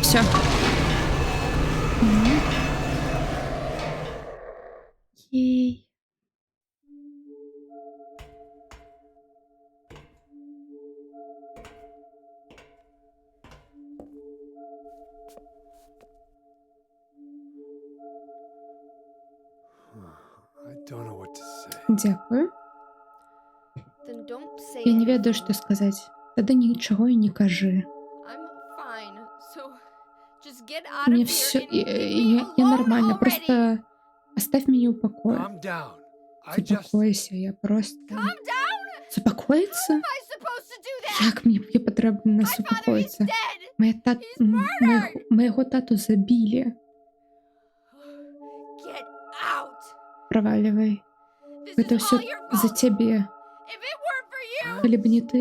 Все. Ей.
I don't know what to say.
Дякую.
Then don't say
Я не ведаю,
anything.
што сказаць. Тады нічого і не кажы.
I'm fine. So just get out
Мне
of
все,
here and leave me
я
alone
нормально,
already.
просто оставь меня в покое.
Calm down. I just.
Успокойся, я просто...
Calm down.
Заспокоїться?
Am I supposed to do that?
Як мені потрібно
My father is
заспокоїться?
dead.
Моего тату забили.
Get out.
Проваливай.
This
Это
is
все
all your
за
fault.
тебе.
If it weren't for you,
Коли б не ти,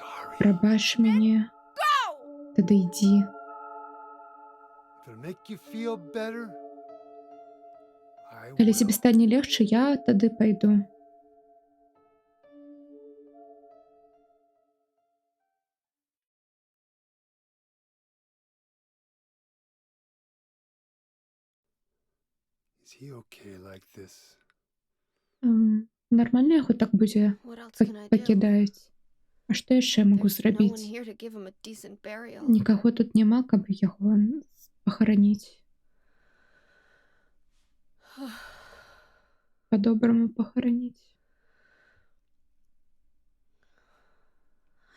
Sorry.
пробач мене.
go.
Тоді йди.
If it'll make you feel better, I
Коли
will.
тебе стане легче, я тоді пойду.
Is he okay like this?
Нормально його так буде
What else can I do?
покидати? А що я ще можу
There's no one
зробити?
here to give him a decent burial.
Нікого тут нема, каб його похоронити. По-доброму похоронити.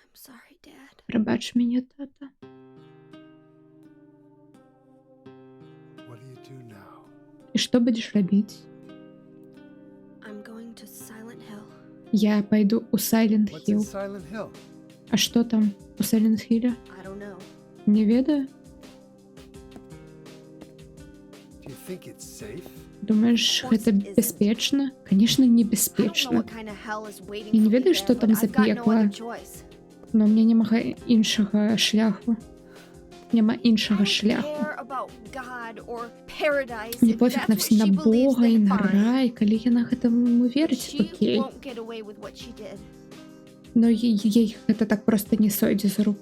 I'm sorry, Dad.
Пробач мене, тата.
What do you do now?
І що будеш робити?
I'm going to Silent Hill.
Я пойду у Silent
What's in
Hill.
Silent Hill?
А що там у Silent Hill?
I don't know.
Не ведаю.
Do you think it's safe?
Думаєш,
Of course
гэта
it isn't.
бяспечна? Конечно, не
I don't know
бяспечна.
what kind of hell is waiting
Я не
for me
ведаю,
there,
што там
but
за
I've got no
пекло.
other choice.
Но мне нема іншага шляху. Няма
I
іншага
don't
шляху.
care about God or paradise
Мне
if
пофіг
that's
на
what
всі на
she believes,
Бога і
then
на
fine.
рай. Калі яна гэтаму верыць,
She
окей.
won't get away with what she did.
Но ей гэта так проста не сойдзе з рук.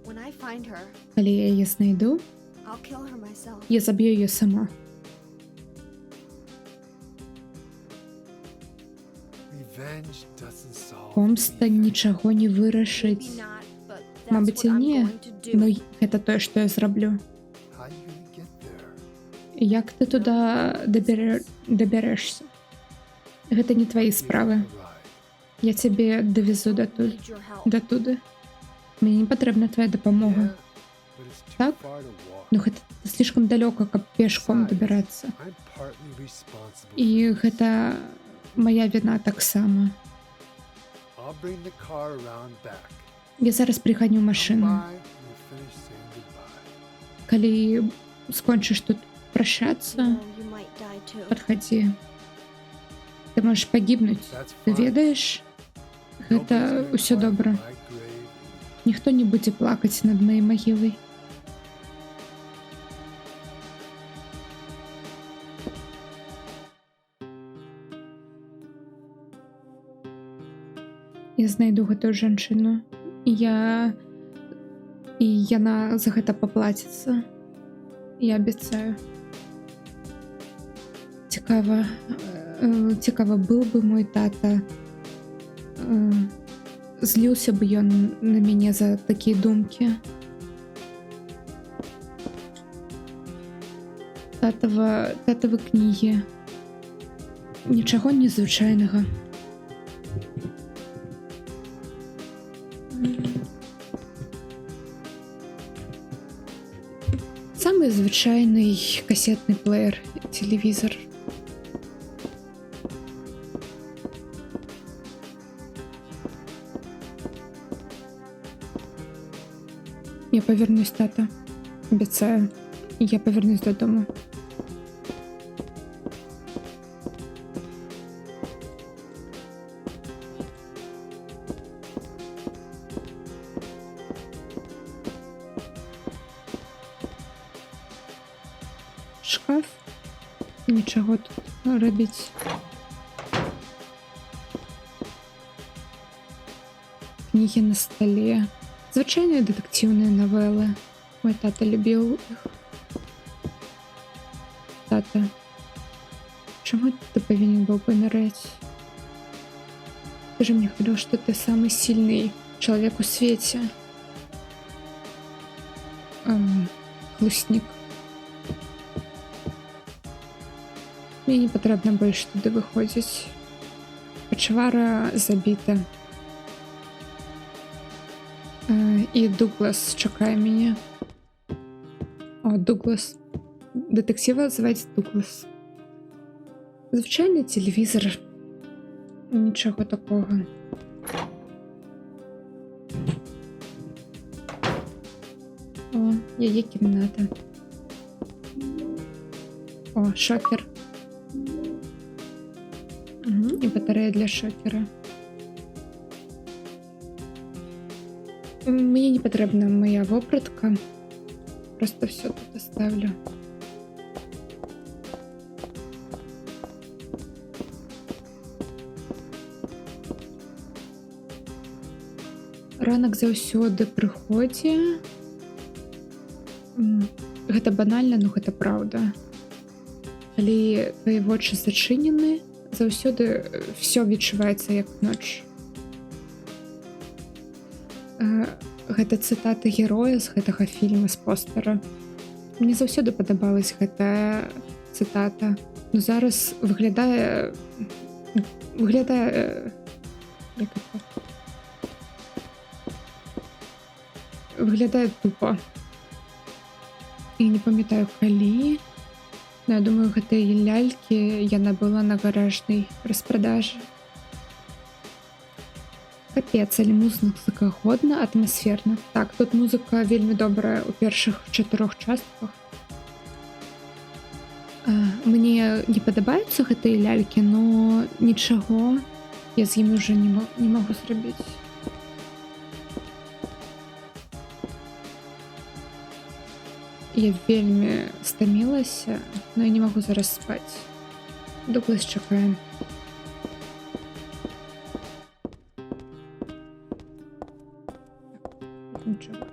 When I find her,
Калі я яе знайду,
I'll kill her myself.
я заб'ю яе сама.
Revenge doesn't solve
Помста
anything.
нічого не вирашить.
Maybe not, but that's
Мабыць, і
what I'm
не,
going to do.
но гэта тое, што я зраблю.
How are you gonna get there?
Як ты туди доберешся? Гэта не твои
Give
справы.
it a ride.
Я цябе давезу датуль.
Need your help.
Датуды. Мне не патрэбна твоя дапамога.
Yeah, but it's too
Так?
far to walk.
Ну гэта слишком далёка, каб пешком дабірацца.
I'm partly responsible.
І гэта моя віна таксама.
I'll bring the car around back.
Я зараз прыганю
Come
машыну.
by when you finish saying goodbye.
Калі скончыш тут прощацца,
You know, you might die too.
падхадзі. Ты можаш пагібнуць.
That's
Ты
fine.
ведаеш?
Nobody's
Гэта
gonna
ўсё
climb
добра.
my grave.
Ніхто не будзе плакаць над маёй магілай. Я знайду гэтую жанчыну. І яна за гэта паплаціцца. Я абяцаю. Цікава, быў бы мой тата. Зліўся б ён на мяне за такія думкі. Татавы кнігі. Нічаго незвычайнага. Самый звычайны касетны плеер, телевізор. Я повернусь, тата. Обіцяю. Я повернусь додому. Шкаф. Нічого тут робить. Книги на столе. Звычайныя дэтэктыўныя навелы. Мой тата любіў іх. Тата, чаму ты павінен быў памірэць? Ты же мне говорил, что ты самый сильный человек у свете. Хлустник. Мне не патрэбна больш туды выходзіць. Пачвара забіта. І Дуглас чакае мяне. О, Дуглас. Дэтэктыва зваць Дуглас. Звычайны тэлевізор. Нічого такого. О, яе кімната. О, шокер. І батарея для шокера. Мне не патрэбна моя вопратка. Просто все тут оставлю. Ранак заўсёды прыходзе. Гэта банальна, но гэта праўда. Калі твои вочы зачынены, заўсёды все відчуваецца як ноч. Гэта цытата героя з гэтага фільма, з постера. Мне заўсёды падабалась гэтая цытата, но зараз выглядае як это? Выглядае тупо. І не памятаю калі. Но я думаю, гэтай лялькі яна была на гаражнай распрадажы. Капец, але музыка годна, атмасферна. Так, тут музыка вельмі добрая ў першых 4 частках. Мне не падабаюцца гэтыя лялькі, но нічаго я з імі ўжо не магу зрабіць. Я вельмі стамілася, но я не магу зараз спаць. Дуглас чакае. Нічого.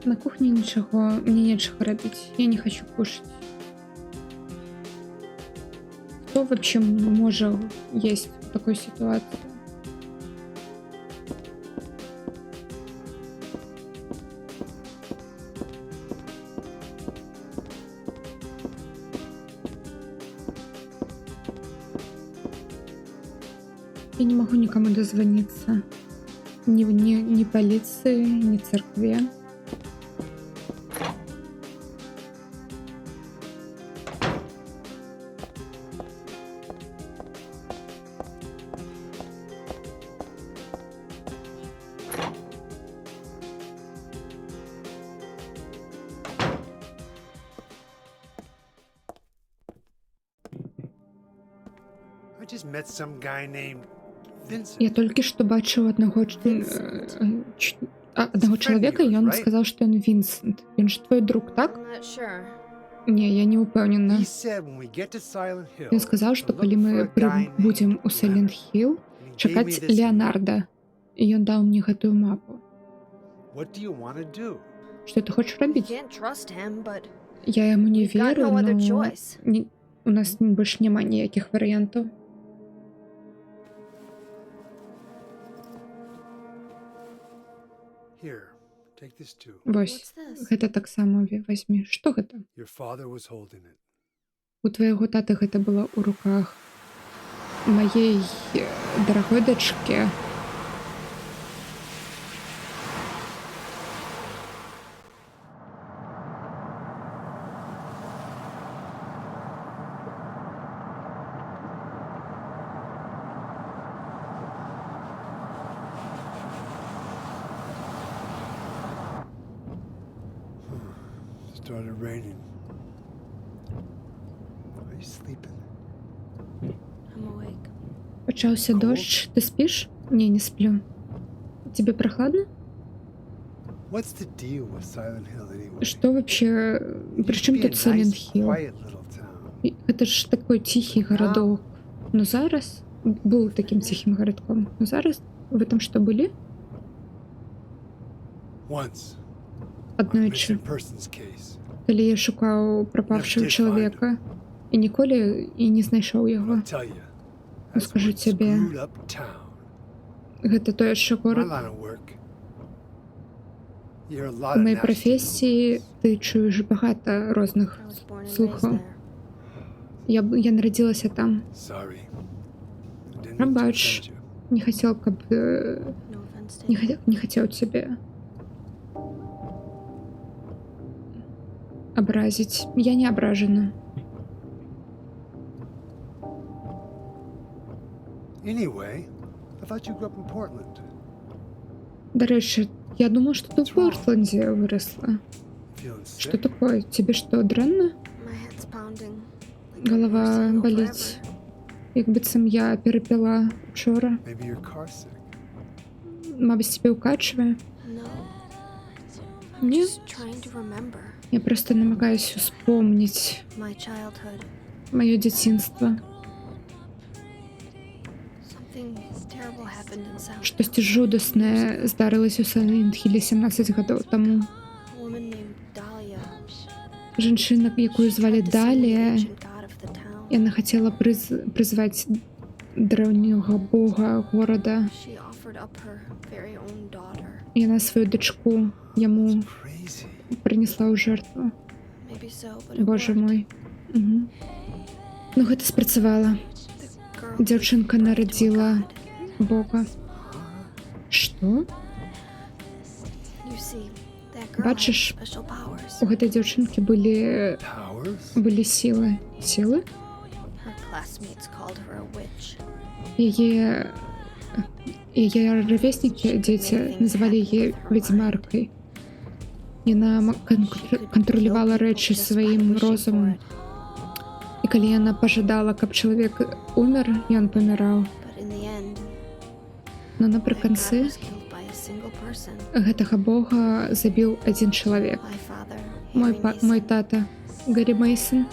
На кухне ничего, мне нечего робить, я не хочу кушать. Кто вообще может есть в такой ситуации? Я не могу никому дозвониться. Ни полиции, ни церкви.
I just met some guy named Vincent.
Я толькі што бачыў аднаго чалавека, і ён сказаў, што ён Вінсент. Ён ж твой друг, так?
I'm not sure.
Не, я не упэўнена.
He said when we get to Silent Hill,
Ён сказаў, што
to
калі
look
мы
for a guy
прыбудзем
named
у Silent Hill,
And he gave me
чакаць
this
Леонарда. І ён даў мне гэтую мапу.
What do you want to do?
Што ты хочаш
We
рабіць?
can't trust him, but
Я яму не
we've got
веру,
no other
но
choice.
у нас больш няма ніякіх варыянтаў.
Here, take this too.
Вось,
What's this?
гэта таксама вазьмі. Што гэта?
Your father was holding it.
У твайго таты гэта было ў руках маей дарагой дачкі.
Started raining. Are you sleeping?
I'm awake.
Пачаўся дождж. Ты спіш? Не, не сплю. Тебе прохладно?
What's the deal with Silent Hill anyway?
Что вообще... При чем
Be a
тут Silent
nice,
Hill?
quiet little town.
Это ж такой тихий городок. Но зараз був таким тихим городком. Но зараз ви там що були?
Once,
Однойчы,
missing persons case.
калі я шукаў прапавшого
Never did
чалавека і ніколі і не знайшоў яго.
I'll tell you.
Ну, скажу
one
тебе.
screwed up town.
Гэта тое, що
My
горад.
line of work. You hear a lot
У
of
моїй
nasty
професії
things.
ти чуєш багато різних
I was born and raised
слухаў.
there.
Я народилася там.
Sorry. I didn't mean to
Пробач.
offend you.
Не хотел, каб...
No offense taken.
Не хотел тебе образить. Я не ображена.
Anyway, I thought you grew up in Portland.
До речі, я думала, що ти в Портленді виросла.
Feeling
Що
sick?
таке? Тебе що, дренно?
My head's pounding. Like I've
Голова
been sick
болить.
forever.
Якби цим я перепила вчора.
Maybe your car's sick.
Мабуть, тебе укачує.
No. I'm
Ні?
just trying to remember
Я просто намагаюсь вспомнить
my childhood.
моє дитинство.
Something terrible happened in South.
Щось жудасне здарилось у Сайлент-Хілі 17 років тому.
A woman named Dahlia.
Жінка, яку
She
звали
tried to summon the
Далія,
ancient god of the town.
і вона хотіла призвати древнього бога города.
She offered up her very own daughter.
І вона свою дочку йому
Crazy.
принесла у жертву.
Maybe so, but it
Боже
worked.
мой. Угу. Ну, гэта спрацавала.
The girl
Дзяўчынка
gave birth to a
народзіла
god.
Бога. Што?
You see, that girl had
Бачиш,
special powers.
у гэтай дзяўчынкі былі сілы. Сілы?
Her classmates called her a witch.
Яе ровеснікі, дзеці, называлі яе ведзьмаркай. Яна кантролявала рэчы сваім розумам. І калі яна пажадала, каб чалавек умер, ён паміраў.
But in the end,
Но
that god
напрыканцы
was killed by a single person.
гэтага бога забіў адзін чалавек.
My father,
Мой,
Harry Mason.
мой тата, Гаррі Мейсон.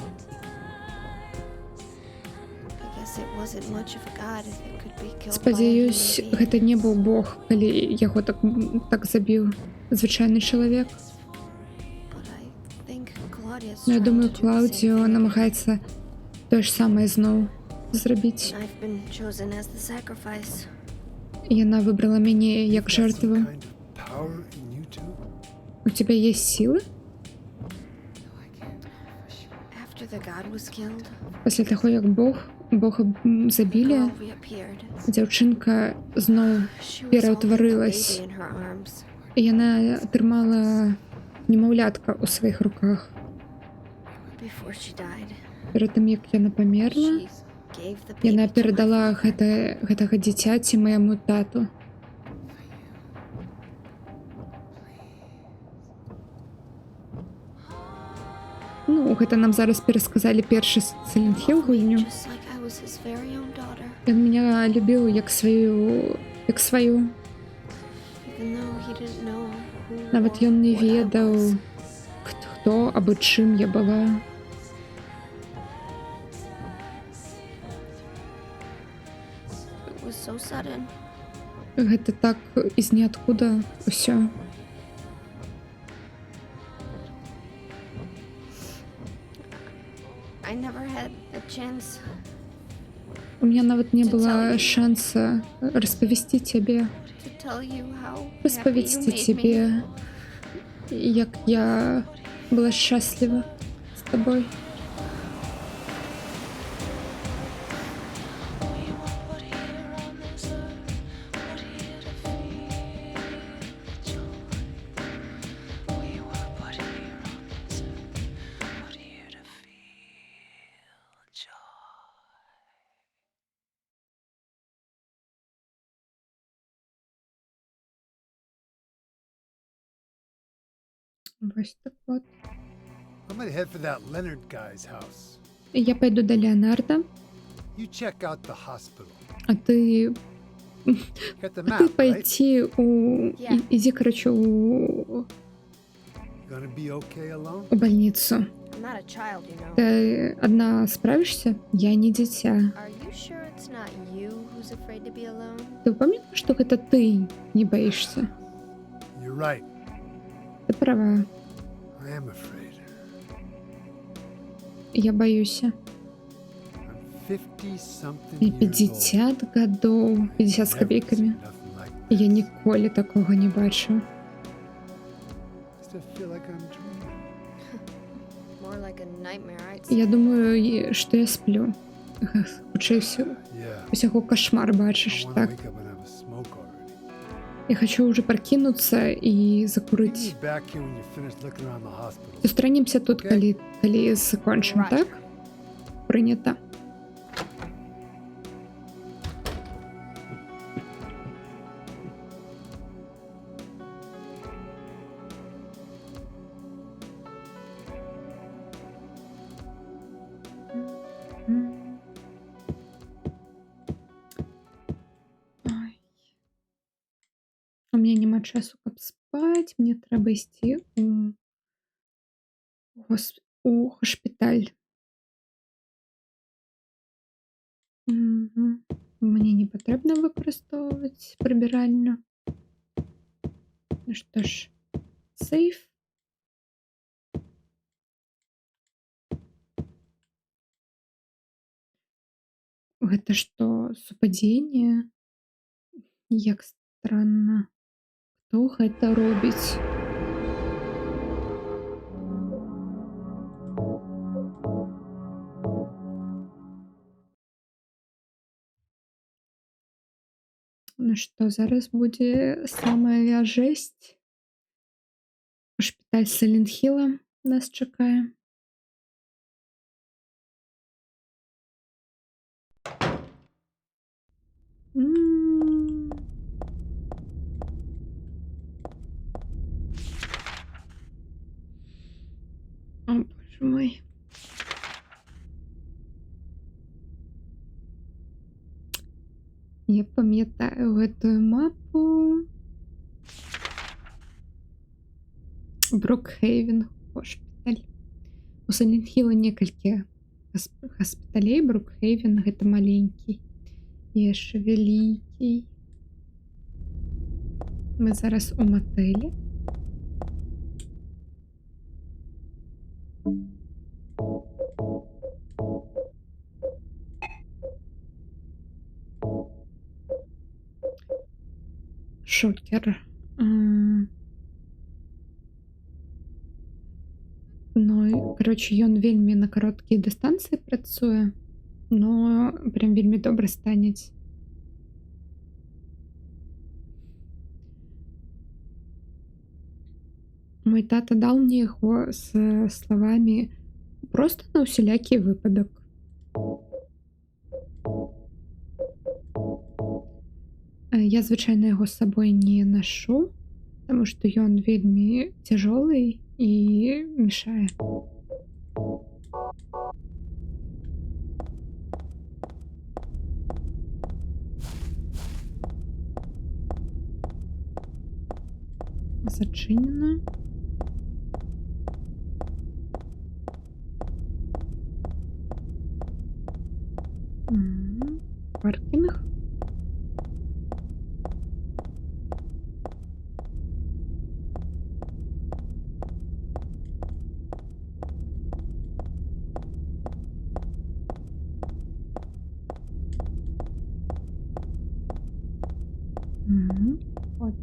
I guess it wasn't much of a god if it could be killed by a
Спадзяюсь,
human being.
гэта не быў бог, калі яго так забіў звычайны чалавек.
But I think Claudia's
Но я
trying
думаю,
to do the same
Клаудіо
thing.
намагаецца тое ж самае зноў зрабіць.
And I've been chosen as the sacrifice.
Яна выбрала мяне як жертву. У тебя есть силы?
After the god was killed,
Пасля таго, як Бога забілі,
girl reappeared.
дзяўчынка зноў
She was holding a
пераўтварылась.
baby in her arms.
І яна трымала немаўлятка ў сваіх руках.
Before she died,
Перад тым, як яна памерла,
she gave the baby
яна
to my
перадала
father.
гэтага дзіцяці майму тату. Ну, гэта нам зараз перасказалі першы Silent Hill гульню.
Just like I was his very own daughter,
Ён мяне любіў як сваю.
even though he didn't know who
Нават
or
ён не
what I
ведаў,
was.
хто або чым я была.
It was so sudden.
Гэта так з ніадкуда ўсё.
I never had a chance
У меня нават не было шанса распавесці цябе,
to tell you how happy you
распавесці
made me.
цябе, як я была шчасліва з табой. Вось так вот.
I'm gonna head for that Leonard guy's house.
Я пайду да Леонарда,
You check out the hospital.
а ты
Got the
А
map,
ты
right?
пойти у...
Yeah.
Иди, короче, у
Gonna be okay alone?
больницу.
I'm not a child, you know.
Ты одна справишься? Я не дитя.
Are you sure it's not you who's afraid to be alone?
Ты упомнила, что это ты не боишься?
You're right.
Ты права.
I am afraid.
Я боюсь.
I'm 50-something
Мне
years old.
50 гадоў, 50 з
Never
копейкамі.
seen nothing like
І я
this.
ніколі такога не бачыў.
Still feel like I'm dreaming.
More like a nightmare, I'd say.
Я думаю, што я сплю. Хутчэй
Yeah.
усяго кашмар
I
бачыш,
wanna
так?
wake up and have a smoke already.
Я хочу уже пракінуцца і
Meet
закурыць.
me back here when you finish looking around the hospital.
Сустрэнемся тут, калі закончым,
Right.
так? Прынята. Ай. У меня няма часу, каб спаць. Мне трэба ісці у хашпіталь. Мгм. Мне не патрэбна выкарыстоўваць прыбіральню. Ну што ж, сейф. Гэта што, супадзенне? Як странна. Хто гэта робіць? Ну што, зараз будзе самая жэсць. Шпіталь Сайлент-Хіла нас чакае. М. О, боже мой. Я памятаю гэтую мапу. Брукхейвен хоспіталь. У Сайлент-Хіла некалькі хаспіталей. Брукхейвен гэта маленькі. І яшчэ вялікі. Мы зараз у матэлі. Шокер. Ну, короче, ён вельмі на кароткія дыстанцыі працуе, но прям вельмі добра станець. Мой тата даў мне яго з словамі проста на ўсялякі выпадак. Я звычайна яго з сабой не нашу, таму што ён вельмі цяжолы і мешае. Зачынена. Паркінг. От.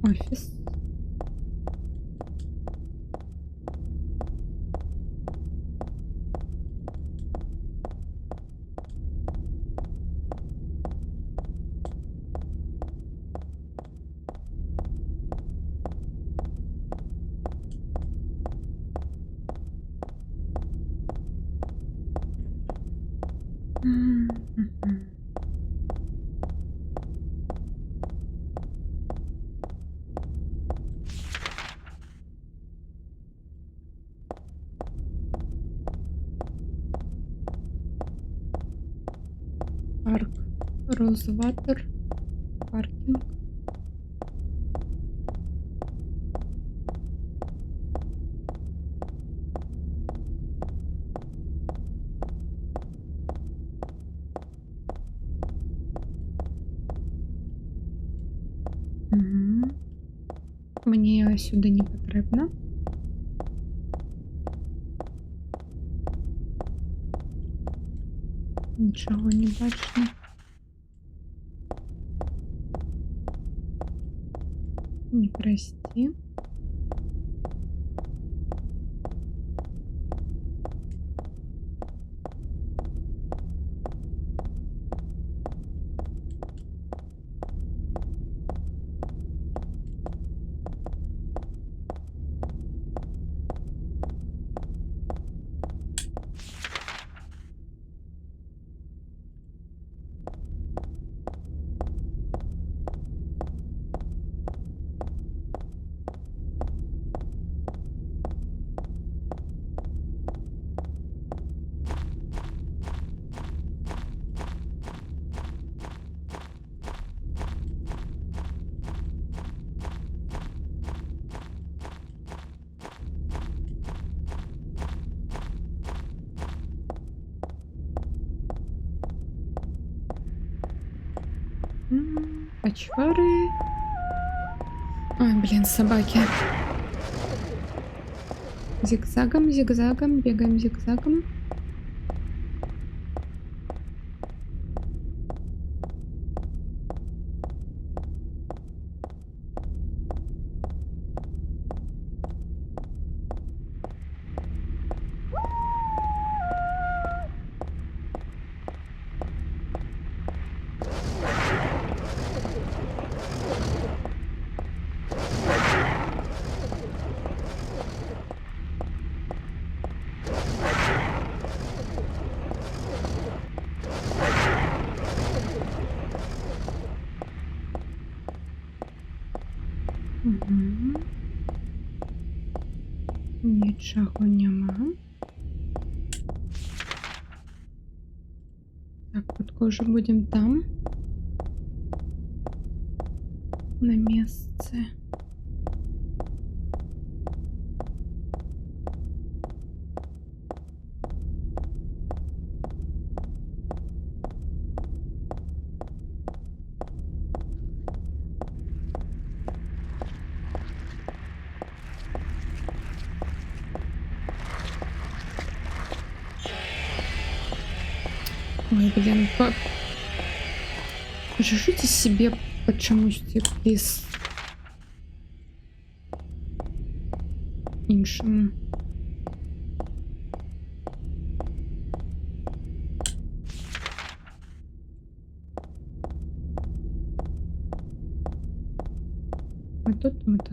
Офіс. Розватер. Паркінг. Угу. Мені сюди не потрібно. Нічого не бачно. Не прости. Почвары. Ой, блин, собаки. Зигзагом, зигзагом, бегаем зигзагом. Угу. Нічого нема. Так, хутко уже будем там. На месте. Ой, блин, пожишите себе почомусь, плиз. Іншому. Ми тут, ми тут.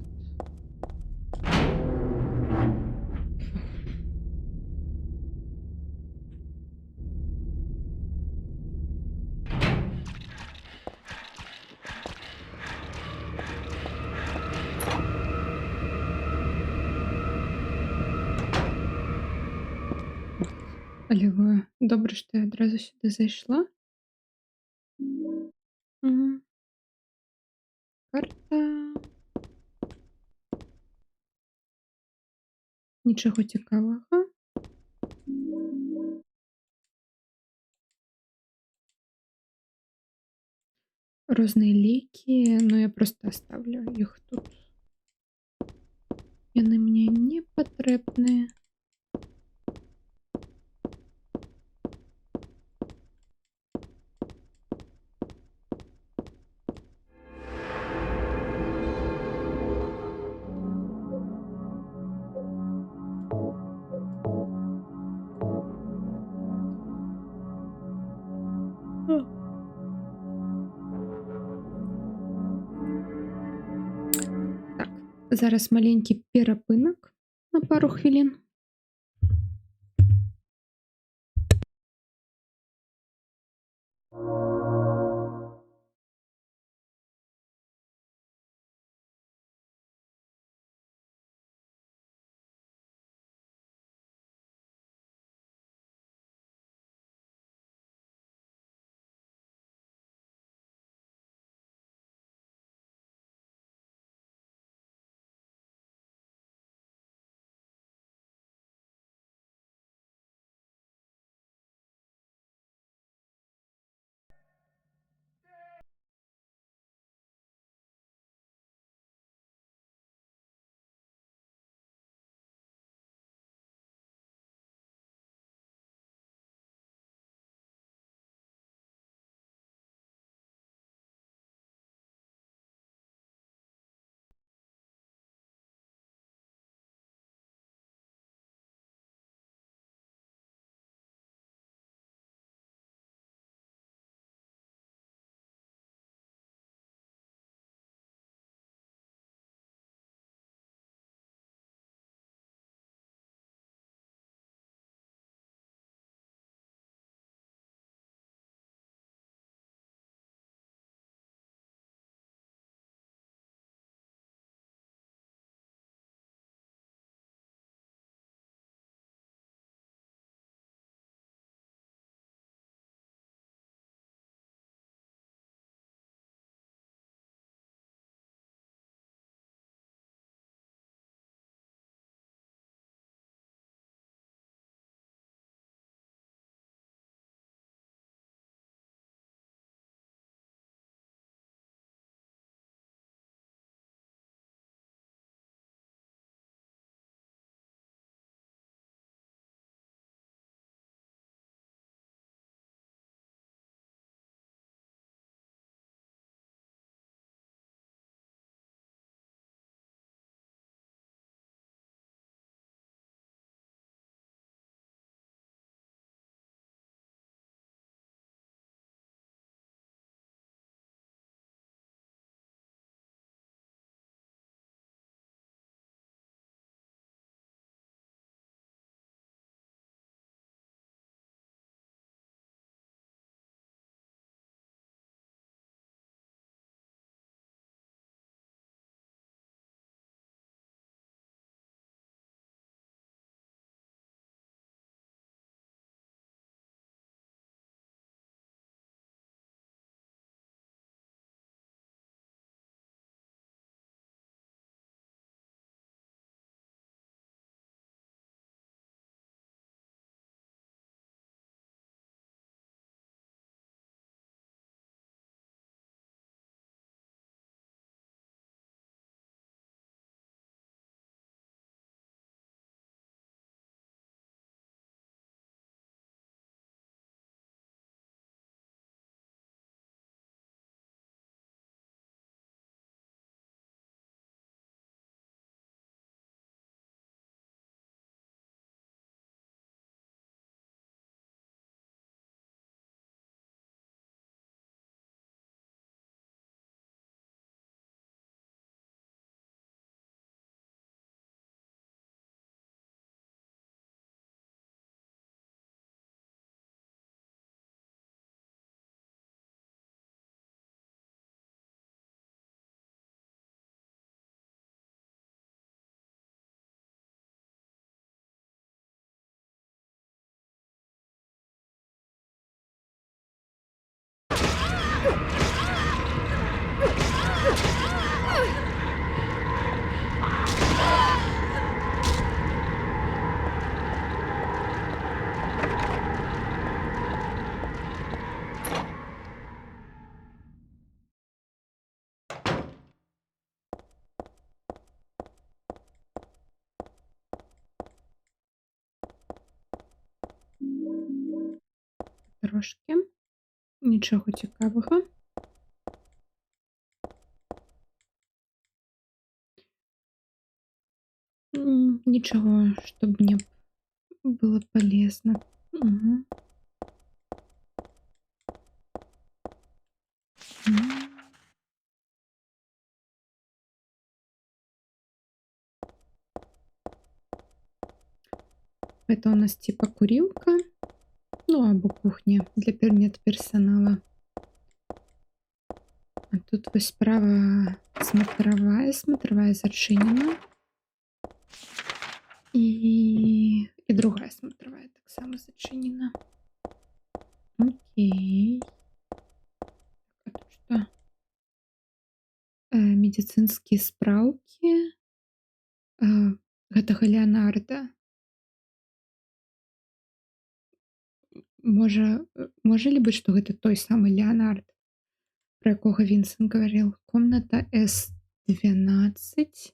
Але добре, що я одразу сюди зайшла. Угу. Карта. Нічого цікавого. Розные ліки, но я просто оставлю їх тут. Вони мені не потрібні. Так, зараз маленький перепинок на пару хвилин. дорожкі. Нічога цікавага. Нічого, што мне было полезно. Мгм. М. Это у нас типа курилка, ну, або кухня для медперсонала. А тут вось справа смотровая зачынена. І другая смотровая таксама зачынена. Окей. А тут што? Медыцынскія спраўкі. Гэтага Леанарда. Можа ли быць, што гэта той самы Леанард, про якога Вінсент гаварыў? Комната С12.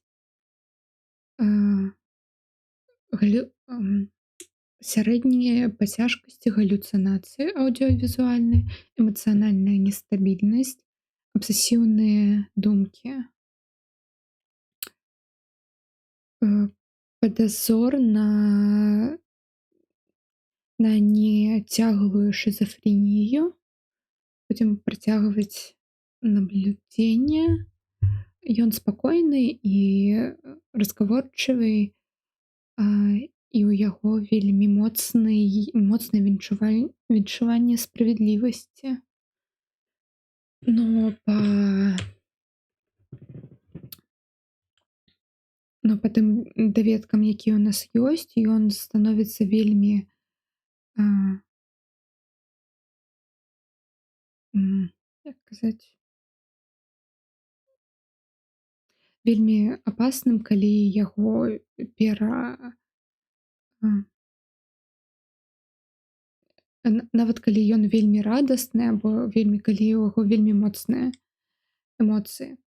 Сярэднія па цяжкасці галюцынацыі аўдыёвізуальнай, эмацыянальная нестабільнасць, абсесіўныя думкі. Падазор на нецяглую шизофренію. Будем працягваць наблюдение. Ён спакойны і разгаворчывы, і ў яго вельмі моцнае віншаванне справядлівасці. Но па тым даведкам, якія ў нас ёсць, ён становіцца вельмі як казаць, вельмі апасным, калі яго нават калі ён вельмі радасны, або калі ў яго вельмі моцныя эмоцыі.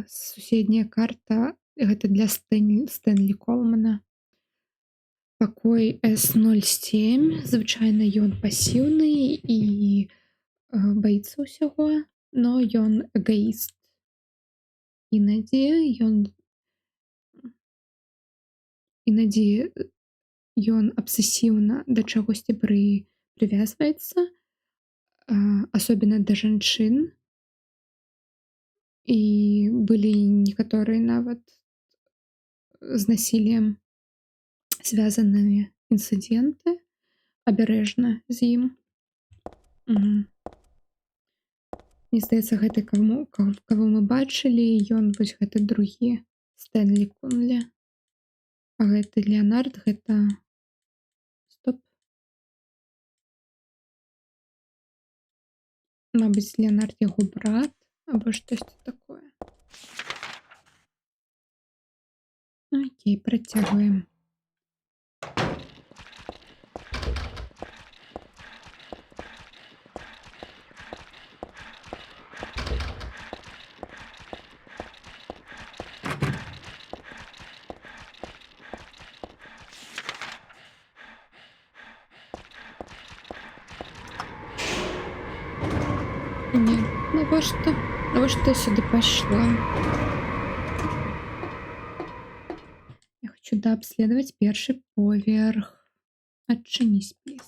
Суседняя карта гэта для Стэнлі Колмана. Пакой С07. Звычайна ён пасіўны і баіцца ўсяго, но ён эгаіст. Інадзі ён абсесіўна да чагосьці прывязваецца, асобна да жанчын. І былі некаторыя нават з насіллем звязаныя інцыдэнты, абярэжна з ім. Мне здаецца, гэты, каго мы бачылі, ён вось гэты другі Стэнлі Конлі. А гэты Леанард, гэта... Стоп. Мабыць, Леанард яго брат, або штосьці такое. Окей, працягваем. Не, навошта я сюды пайшла? Я хочу даабследаваць першы поверх. Адчыніць, пліз.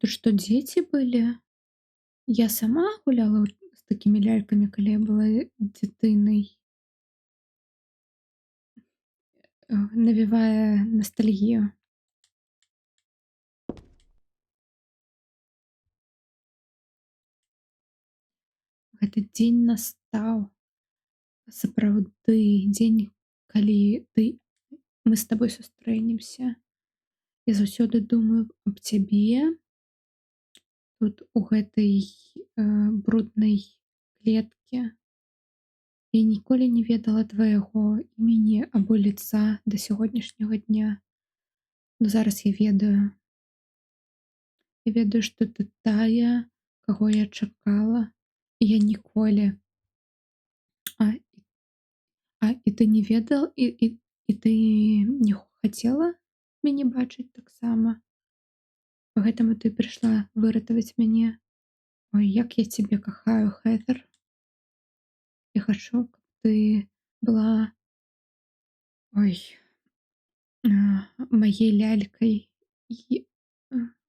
Тут што, дзеці былі? Я сама гуляла з такімі лялькамі, калі я была дзяцінай. Навевае ностальгію. Гэты дзень настаў. Сапраўды, дзень, калі мы з табой сустрэнемся. Я заўсёды думаю аб цябе тут у гэтай бруднай клеткі. Я ніколі не ведала твайго імені або ліца да сягонняшняга дня. Но зараз я ведаю. Я ведаю, што ты тая, каго я чакала. І я ніколі. І ты не ведал, і ты не хацела мяне бачыць таксама. Гэтаму ты прыйшла выратаваць мяне. Ой, як я цябе кахаю, Хэзер. Я хачу, каб ты была маёй лялькай і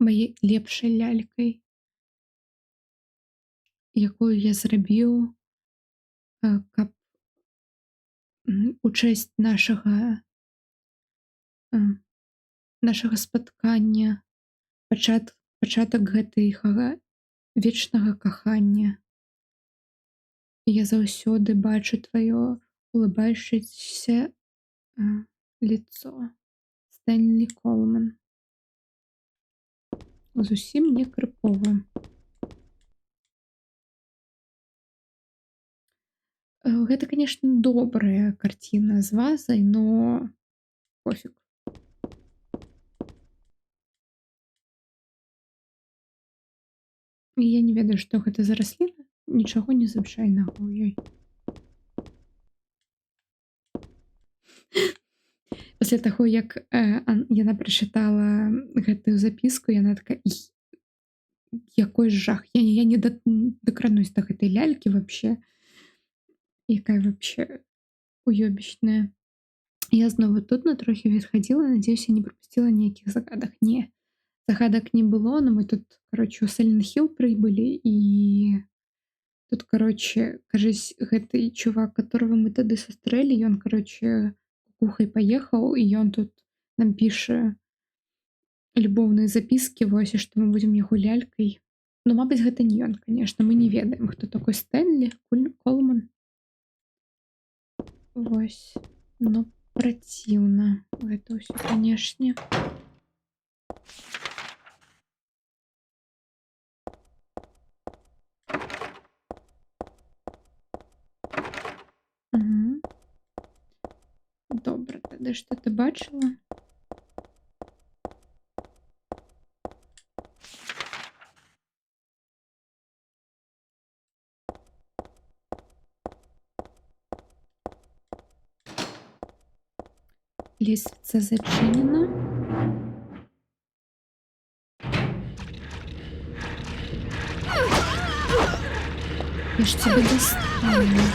маёй лепшай лялькай, якую я зрабіў, каб у чэсць нашага спаткання, пачатак гэтага вечнага кахання. Я заўсёды бачу тваё улыбающееся лицо. Стэнлі Колман. Зусім не крыповы. Гэта, конечно, добрая карціна з вазай, но пофіг. Я не ведаю, што гэта за расліна. Нічого незвычайнага ў ёй. Пасля таго, як яна прачытала гэтую запіску, яна такая: якой жах, я не дакранусь да гэтай лялькі вообще. Якая вообще уёбічная. Я знову тут на трохі відхадзіла, надеюсь, я не прапусціла ніякіх загадак. Не, загадак не было, но мы тут, короче, у Сайлент Хіл прыбылі, і тут, короче, кажись, гэты чувак, которого мы тады сустрэлі, ён, короче, кукухай паехаў, і ён тут нам піша любоўныя запіскі, вось, і што мы будзем яго лялькай. Ну, мабыць, гэта не ён, конечно, мы не ведаем, хто такой Стэнлі Колман. Вось, но праціўна гэта ўсё, канешне. Добра, тады што ты бачыла? Лесвіца зачынена. Я ж тебе достану.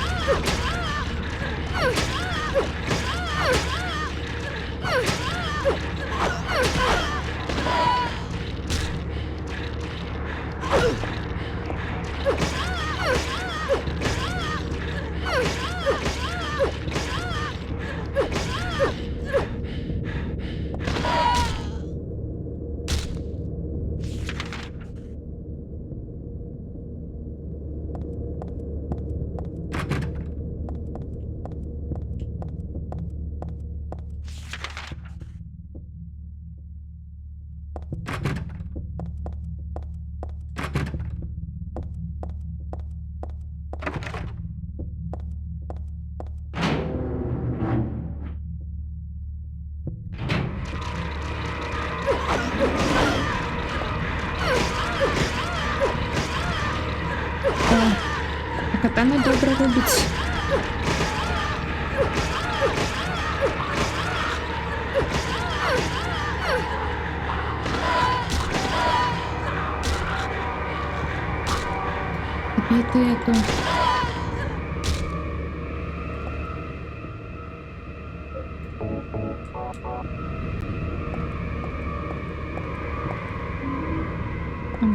Катана добра робіць. Біти эту.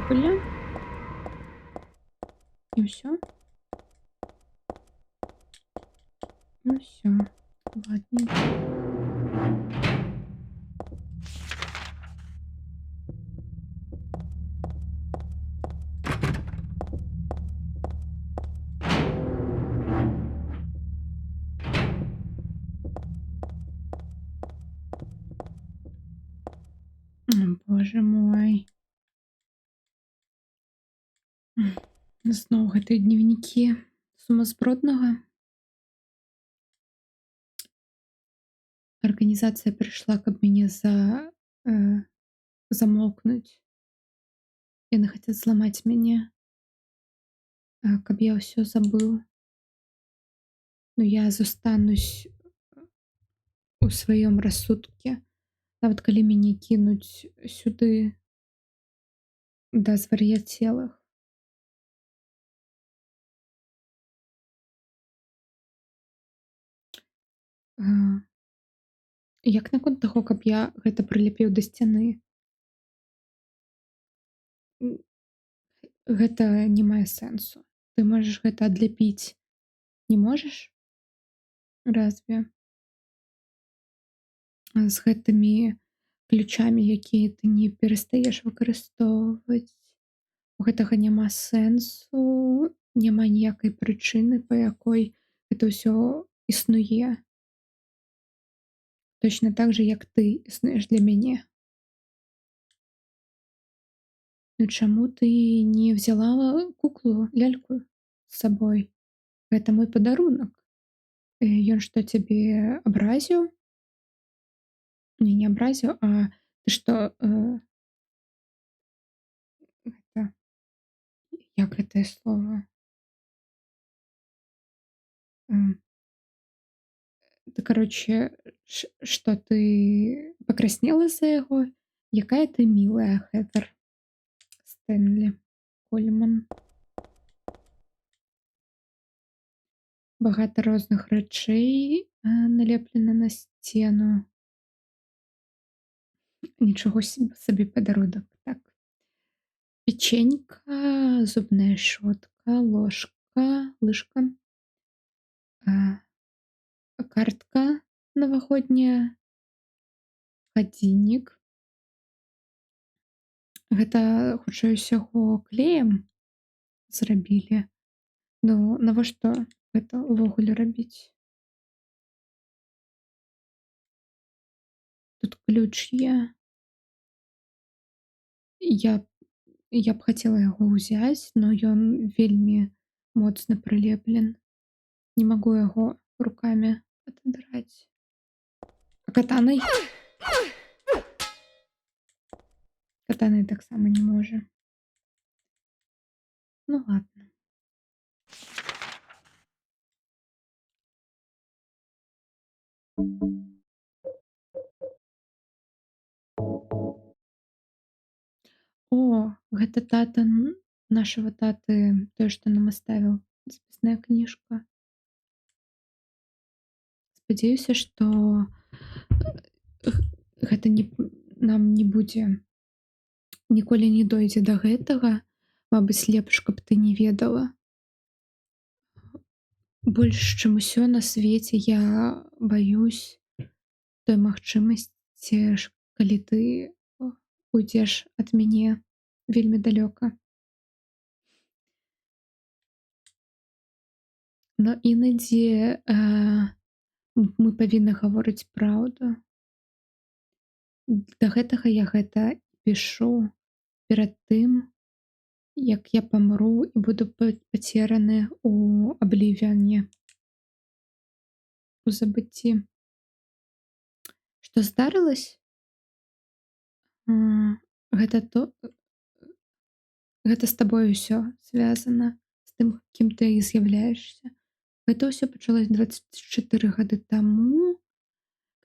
вуголля. І ўсё. Ну ўсё. Ладненько. Боже мой. Зноў гэтыя дневнікі сумасброднага. Арганізацыя прыйшла, каб мяне замокнуць. Яны хацяць зламаць мяне, каб я ўсё забыў. Ну я застанусь у сваём рассудкі, нават калі мяне кінуць сюды да звар'яцелых. Як наконт таго, каб я гэта прылепіў да сцяны? Гэта не мае сэнсу. Ты можаш гэта адляпіць. Не можаш? Разве? З гэтымі ключамі, якія ты не перастаеш выкарыстоўваць. У гэтага няма сэнсу, няма ніякай прычыны, па якой гэта ўсё існуе. Точна так жа, як ты існуеш для мяне. Ну чаму ты не взяла куклу, ляльку з сабой? Гэта мой падарунак. Ён што, цябе абразіў? Не абразіў, а ты што, гэта, як гэтае слова? Ты, короче, што ты пакраснела з-за яго? Якая ты мілая, Хэзер Стэнлі Кольман. Багата розных рэчэй налеплена на сцену. Нічого сабе падарунак. Так. Печенька, зубная щотка, ложка, лыжка, картка навагодняя, гадзіннік. Гэта, хутчэй усяго, клеем зрабілі. Ну, навошта гэта ўвогуле рабіць? Тут ключ є. Я б хацела яго ўзяць, но ён вельмі моцна прылеплен. Не магу яго рукамі ададраць. А катанай? Катанай таксама не можа. Ну ладно. О, гэта тата нашага таты, той, што нам аставіў, запісная кніжка. Спадзяюся, што гэта нам не будзе, ніколі не дойдзе да гэтага. Мабыць, лепш, каб ты не ведала. Больш, чым усё на свеце, я баюсь той магчымасці, калі ты уйдзеш ад мяне вельмі далёка. Но інадзі мы павінны гаворыць праўду. Да гэтага я гэта пішу перад тым, як я памру і буду пацераны ў аблівіоне, у забыцці. Што здарылася? Гэта з табой усё звязана, з тым, кім ты з'яўляешся. Гэта ўсё пачалося 24 гады таму,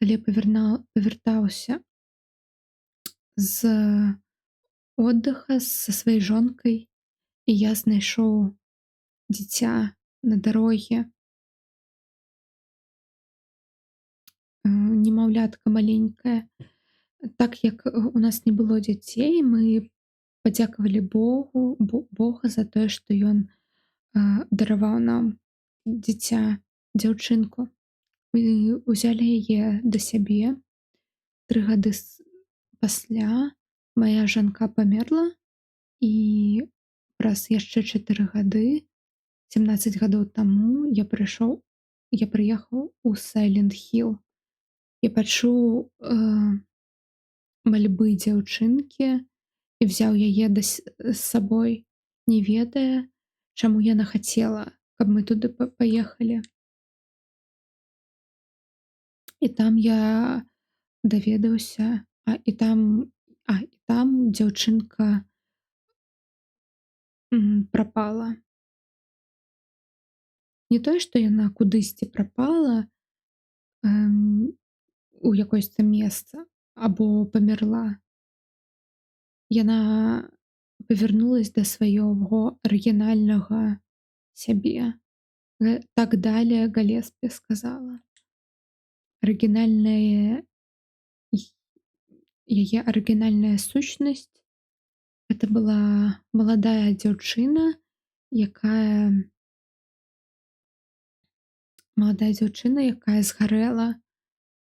калі я павяртаўся з отдыха са сваёй жонкай, і я знайшоў дзіця на дарозе. Немаўлятка маленькае. Так як у нас не было дзяцей, мы падзякавалі Бога за тое, што ён дараваў нам дзіця, дзяўчынку. Мы ўзялі яе да сябе. 3 гады пасля мая жанка памерла, і праз яшчэ 4 гады, 17 гадоў таму, я прыехаў у Silent Hill. Я пачуў мальбы дзяўчынкі і взяў яе з сабой, не ведае, чаму яна хацела, каб мы туды паехалі. І там я даведаўся, і там дзяўчынка прапала. Не тое, што яна кудысьці прапала у якосьці месца або памерла. Яна павярнулась да свайго арыгінальнага сябе. Так далее Галеспі сказала. Яе арыгінальная сучнасць — гэта была маладая дзяўчына, якая згарэла,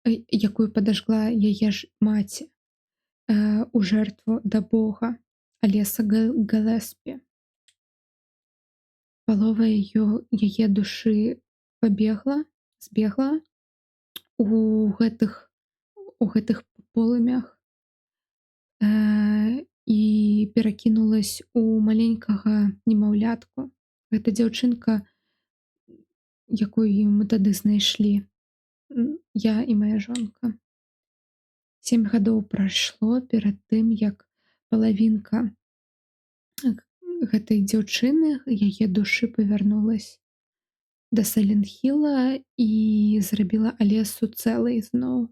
якую падажгла яе ж маці у жертву да Бога Алеса Галеспі. Палова яе душы збегла у гэтых полымях і перакінулась у маленькага немаўлятку. Гэта дзяўчынка, якую мы тады знайшлі, я і мая жонка. 7 гадоў прайшло перад тым, як палавінка гэтай дзяўчыны, яе душы павярнулась да Silent Hill і зрабіла Алесу цэлай зноў.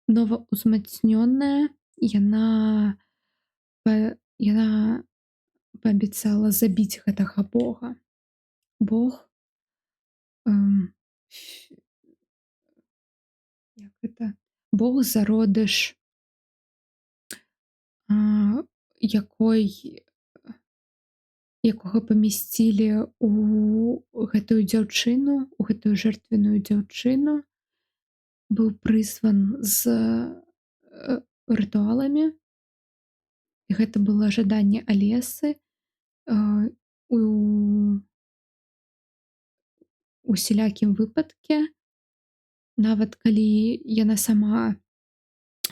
Нова узмацнёная, яна паабяцала забіць гэтага Бога. Бог зародыш, якога памясцілі у гэтую дзяўчыну, у гэтую жертвенную дзяўчыну, быў прызван з рытуаламі. Гэта было жаданне Алесы у усялякім выпадке, нават калі яна сама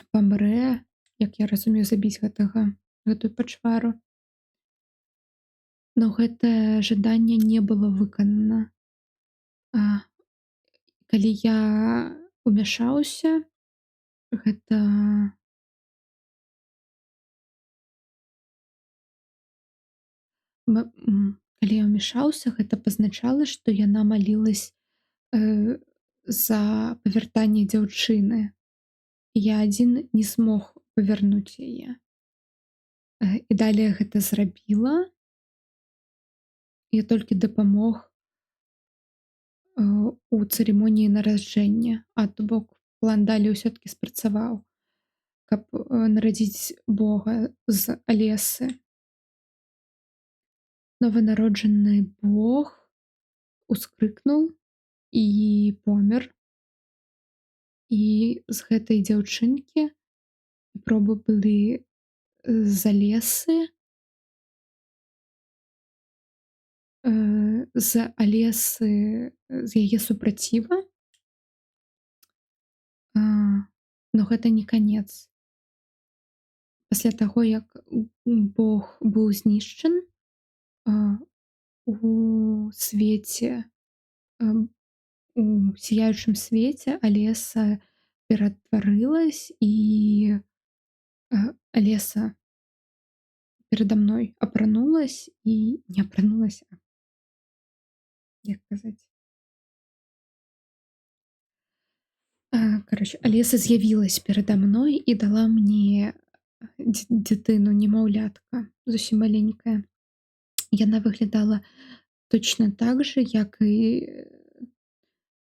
памрэ, як я разумею, забіць гэтую пачвару. Но гэтае жаданне не было выканана. Калі я умяшаўся, гэта пазначала, што яна малілась за павяртанне дзяўчыны. Я адзін не змог павярнуць яе. І далей гэта зрабіла. Я толькі дапамог у цырымоніі нараджэння, то бок план далей ўсё-такі спрацаваў, каб нарадзіць Бога з Алесы. Нованароджаны Бог ускрыкнуў і помер. І з гэтай дзяўчынкі пробы былі з Алесы, з яе супраціва. Но гэта не канец. Пасля таго, як Бог быў знішчаны у свеце, у сіяючым свеце, Алеса ператварылась, і Алеса перада мной апранулась і не апранулася. Як казаць? Алеса з'явілась перада мной і дала мне дзітыну, немаўлятка, зусім маленькая. Яна выглядала точна так жа, як і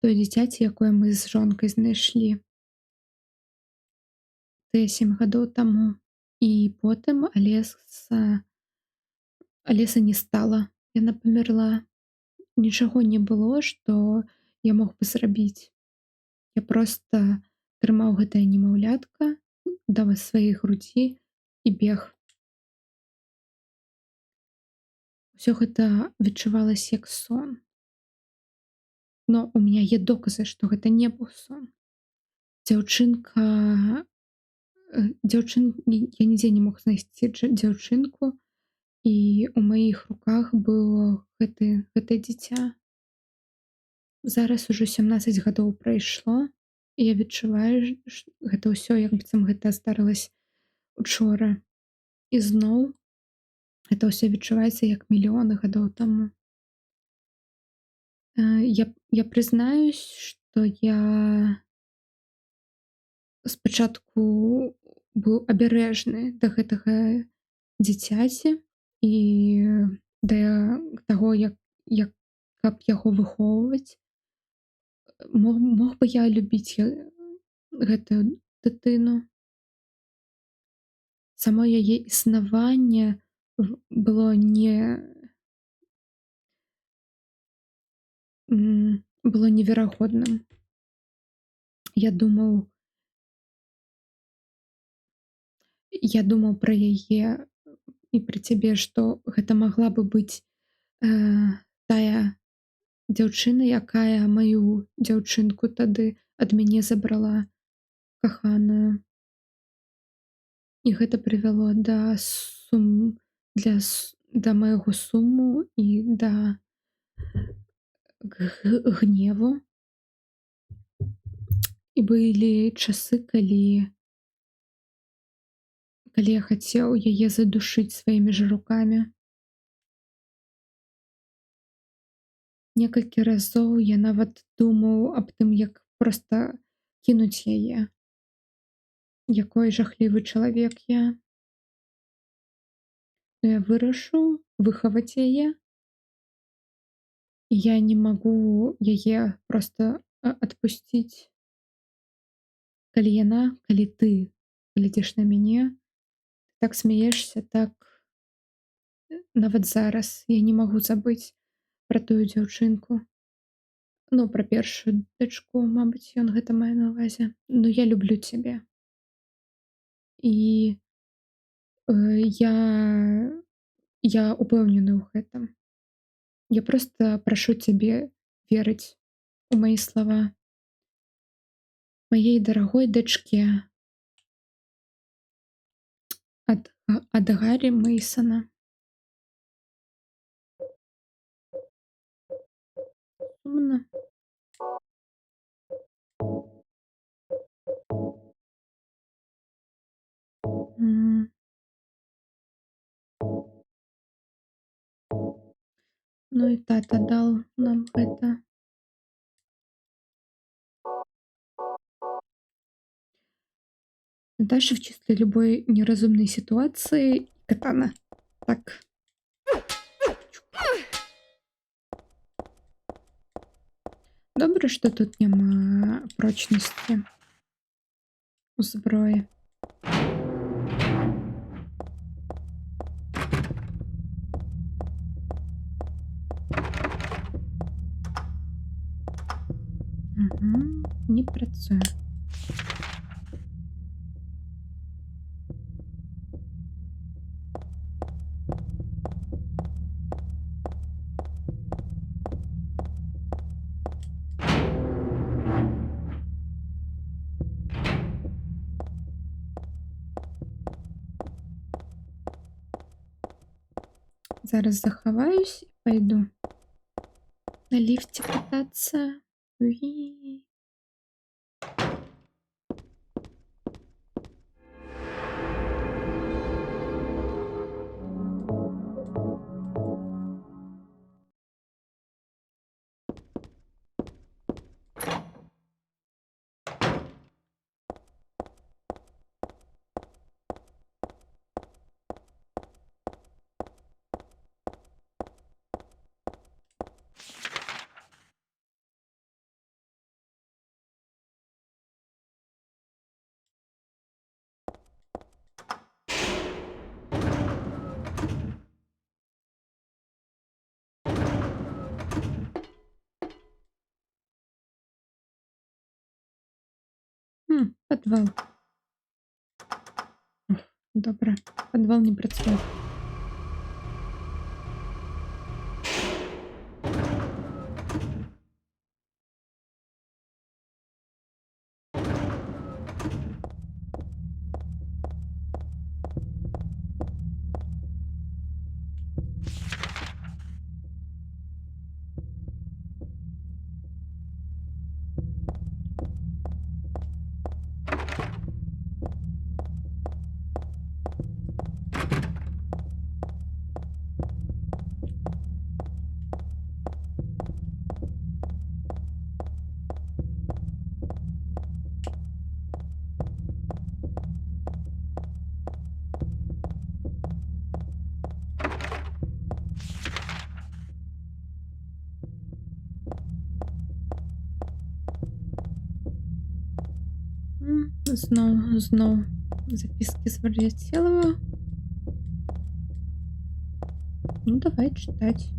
тое дзіцяці, якое мы з жонкай знайшлі. тыя 7 гадоў таму. І потым Алеса не стала. Яна памерла. Нічаго не было, што я мог бы зрабіць. Я проста трымаў гэтае немаўлятка да сваёй грудзі і бег. Усё гэта адчувалася як сон. Но у меня є доказы, што гэта не быў сон. Дзяўчынка я нідзе не мог знайсці дзяўчынку, і ў маіх руках было гэтае дзіця. Зараз ужо 17 гадоў прайшло, і я адчуваю, гэта ўсё як быццам гэта здарылася учора. І зноў гэта ўсё адчуваецца як мільёны гадоў таму. Я прызнаюсь, што я спачатку быў абярэжны да гэтага дзіцяці і да таго, каб яго выхоўваць. Мог бы я любіць гэтую дытыну. Само яе існаванне было неверагодным. Я думаў пра яе і пра цябе, што гэта магла бы быць тая дзяўчына, якая маю дзяўчынку тады ад мяне забрала, каханую. І гэта прывяло да майго суму і да гневу. І былі часы, калі я хацеў яе задушыць сваімі ж рукамі. Некалькі разоў я нават думаў аб тым, як проста кінуць яе. Якой жахлівы чалавек я. Но я вырашыў выхаваць яе. Я не магу яе проста адпусціць. Калі ты глядзіш на мяне, так смяешся, так нават зараз я не магу забыць пра тую дзяўчынку. Ну, пра першую дачку, мабыць, ён гэта мае на ўвазе. Ну, я люблю цябе. І я упэўнены ў гэтым. Я проста прашу цябе верыць у мае слова. Маей дарагой дачке ад Гаррі Мэйсана. Сумна. Ну і тата даў нам гэта. Даша в числе любой неразумной ситуации катана. Так. Добре, што тут няма прочнасці у зброі. Не працуе. Зараз захаваюсь і пойду на ліфте кататься. Уи. Падвал. Добра. Падвал не працуе. Зноў запіскі Свар'яцелава. Ну, давай чытаць.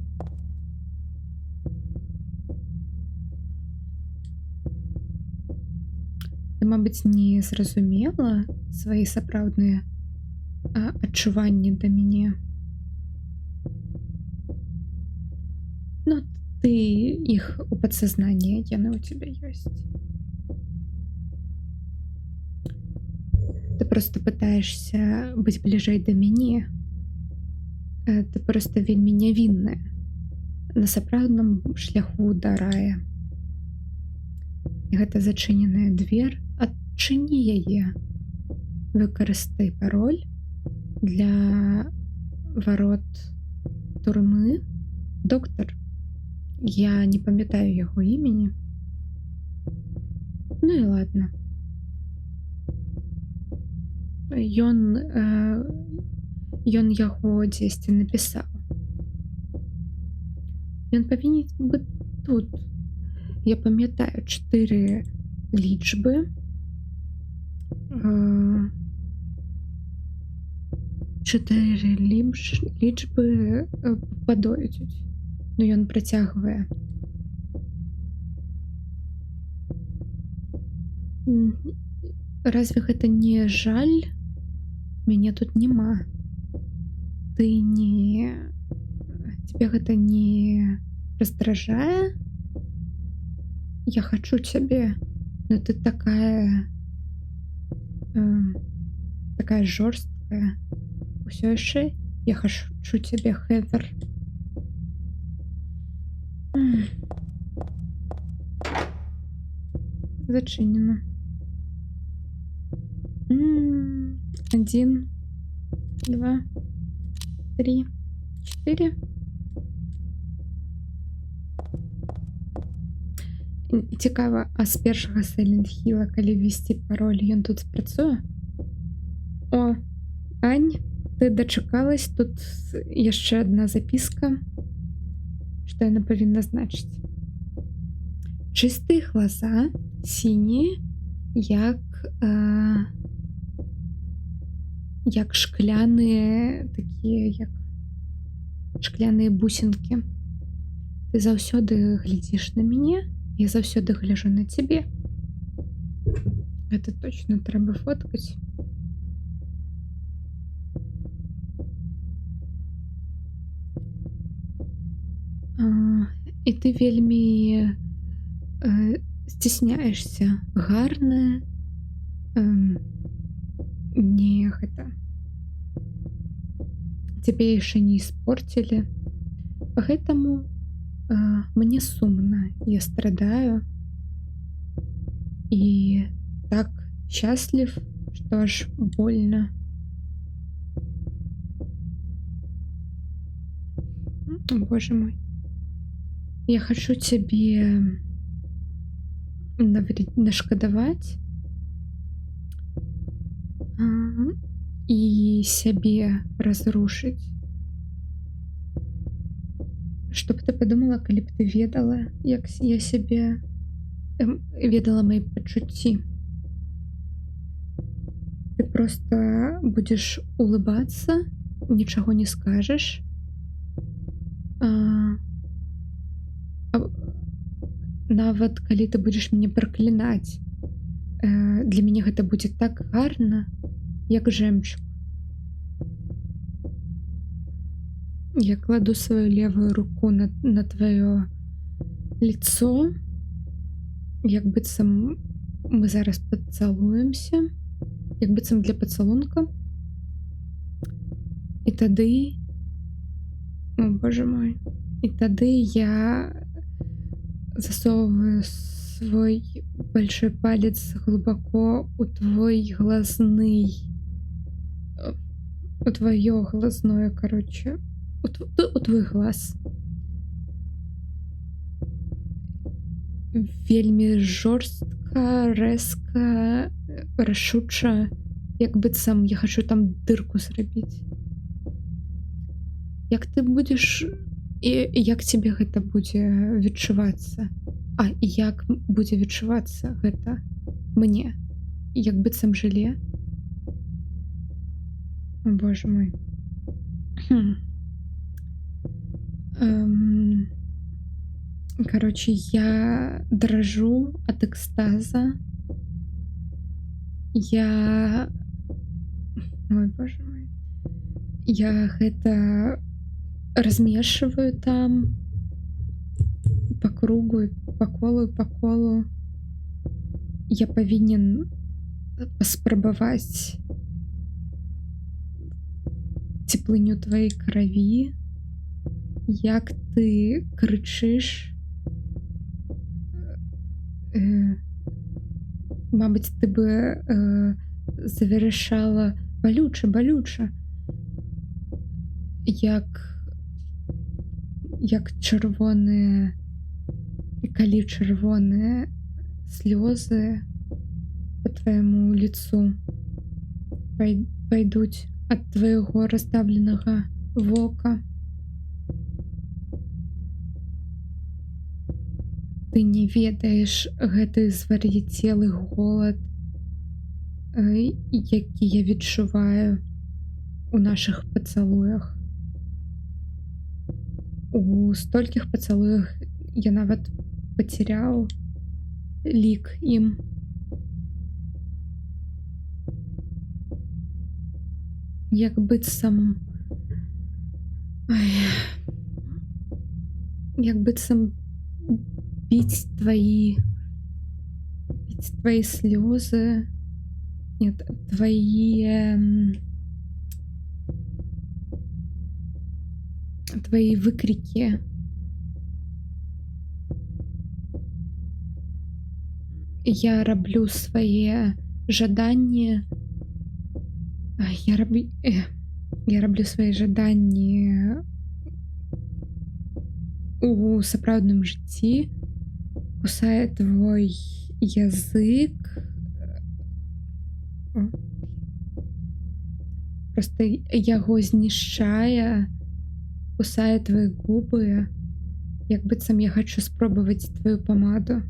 Ты, мабыць, не зразумела свае сапраўдныя адчуванні да мяне. Ну, ты іх у падсазнанні, яны ў цябе ёсць. Ты просто пытаешься быць бліжэй да мяне. Ты просто вельмі нявінная на сапраўдным шляху да рая. І гэта зачыненая двер, адчыні яе. Выкарыстай пароль для варот турмы. Доктар, я не памятаю яго імені. Ну і ладно. Ён яго дзесьці напісаў. Ён павінен быць тут. Я памятаю 4 лічбы. 4 лічбы падойдуць. Ну ён працягвае. Разве гэта не жаль? Мяне тут няма. Ты не... Тебе гэта не раздражае? Я хочу цябе, но ты такая жорсткая. Усё яшчэ я хочу цябе, Хедер. Зачынена. 1, 2, 3, 4. Цікава, а з першага Silent Hill, калі ввесці пароль, ён тут спрацуе? О, Ань, ты дачакалась, тут яшчэ адна запіска. Што яна павінна значыць? Чыстыя глаза, сінія, як шкляныя, такія, як шкляныя бусінкі. Ты заўсёды глядзіш на мяне, я заўсёды гляжу на цябе. Гэта точно трэба фоткаць. І ты вельмі сцісняешся. Гарная. Не гэта. Цябе яшчэ не испортили. Поэтому мне сумно. Я страдаю. И так счастлив, что аж больно. Боже мой. Я хочу тебе нашкадаваць і сябе разрушыць. Што б ты подумала, калі б ты ведала, як я сябе ведала мои пачуцці. Ты просто будешь улыбаться, нічого не скажешь. Нават калі ты будешь мяне праклінаць, для мяне гэта будзе так гарна, як жэмчуг. Я кладу сваю левую руку на твоё лицо, як быццам мы зараз пацалуемся, як быццам для пацалунка. І тады, о боже мой, і тады я засовываю свой большой палец глубоко у твой глазный, у твоё глазное, короче, у твой глаз. Вельмі жорстка, рэзка, рашуча, як быццам я хачу там дырку зрабіць. Як ты будзеш і як цябе гэта будзе відчувацца? І як будзе відчувацца гэта мне? Як быццам жыле? О боже мой. Короче, я дрожу от экстаза. Ой, боже мой. Я гэта размешиваю там по кругу, по колу. Я павінен паспрабаваць цеплыню твоей крові, як ты крычыш. Мабыць, ты бы завершала балюча, як чырвоныя, калі чырвоныя слёзы по твоему лицу пойдуць ад твайго расставленага вока. Ты не ведаеш гэты звар'яцелы голад, які я відчуваю у нашых пацалуях. У столькіх пацалуях я нават паціряў лік ім. Як быццам піць твои слёзы, нет, твои выкрики. Я раблю свае жаданні. Я раблю свае жаданні у сапраўдным жыцці, кусае твой язык. Просто яго знішчае, кусае твои губы, як быццам я хачу спробаваць твою памаду.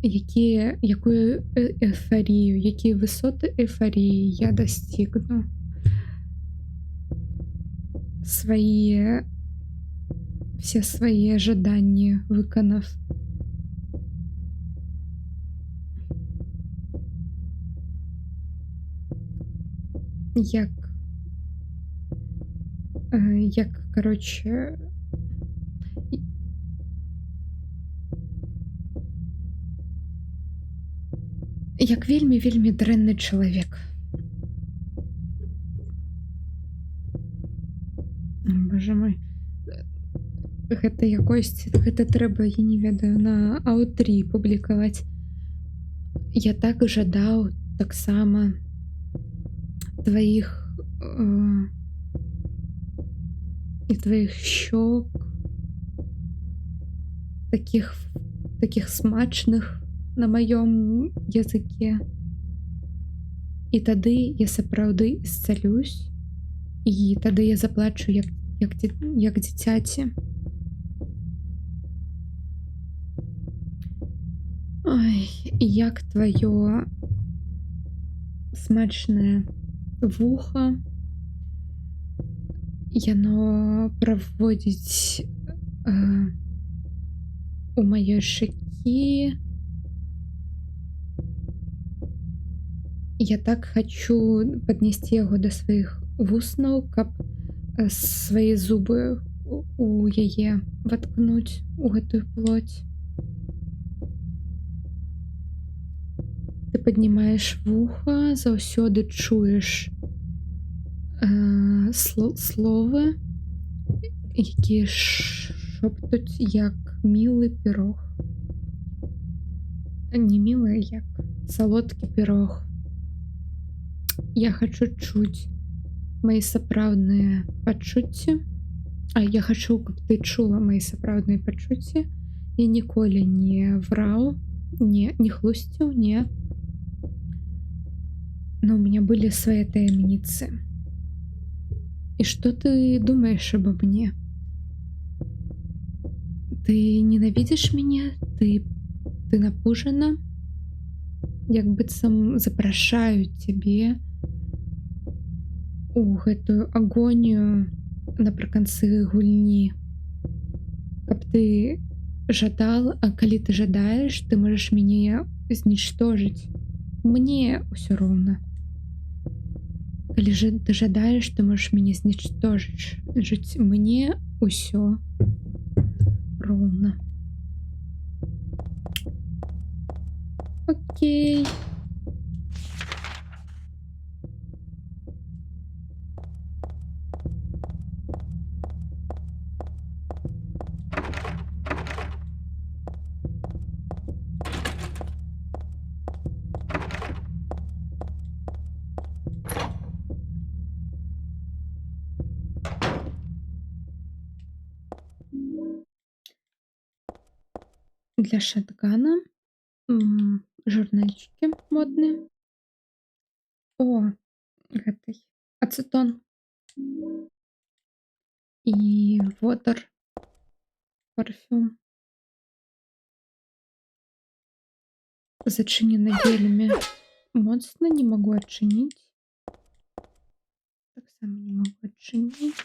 Якую эйфарію, якія высоты эйфаріі я дасцігну, все свае жаданні выканав. Короче, як вельмі дрэнны чалавек. Боже мой, гэта трэба, я не ведаю, на А3 публікаваць. Я так жадаў таксама твоих щёк, таких смачных на маём языке. І тады я сапраўды исцелюсь, і тады я заплачу як дзіцяці. Ой, і як твоё смачнае вуха, яно праводзіць у маёй шыкі які я так хочу паднесці яго да сваіх вуснаў, каб свае зубы у яе ваткнуць у гэтую плоть. Ты паднімаеш вуха, заўсёды чуеш словы, якія шоптуць як мілы пірог. Не мілы, як салодкі пірог. Я хочу чуць мои сапраўдныя пачуцці, а я хочу, каб ты чула мои сапраўдныя пачуцці. Я ніколі не враў, не хлусціў, не. Но у меня были свои таямницы. И что ты думаешь обо мне? Ты ненавидишь меня? Ты напужана? Як быццам запрашаю цябе у гэтую агонію напрыканцы гульні. Каб ты жадал, а калі ты жадаеш, ты можаш мяне знічтожыць. Мне ўсё роўна. Калі ты жадаеш, ты можаш мяне знічтожыць. Мне ўсё роўна. Окей. Для шатгана журнальчики модные. О, гэтай ацетон і водар, парфюм. Зачынена вельмі моцна, не могу адчыніць. Таксама не могу адчыніць.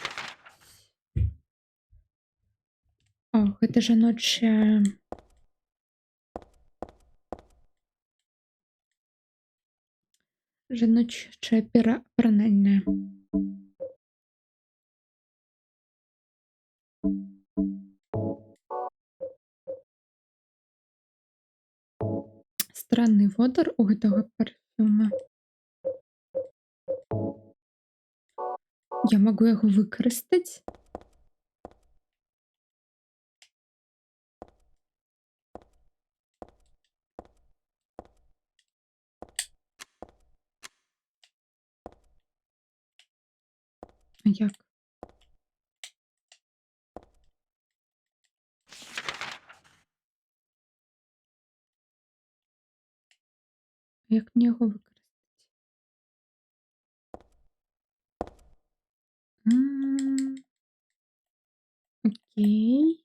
О, гэта жаночая пранальная. Странный водар у гэтага парфюма. Я могу яго выкарыстаць. Як? Як мне яго выкарыстаць? Окей.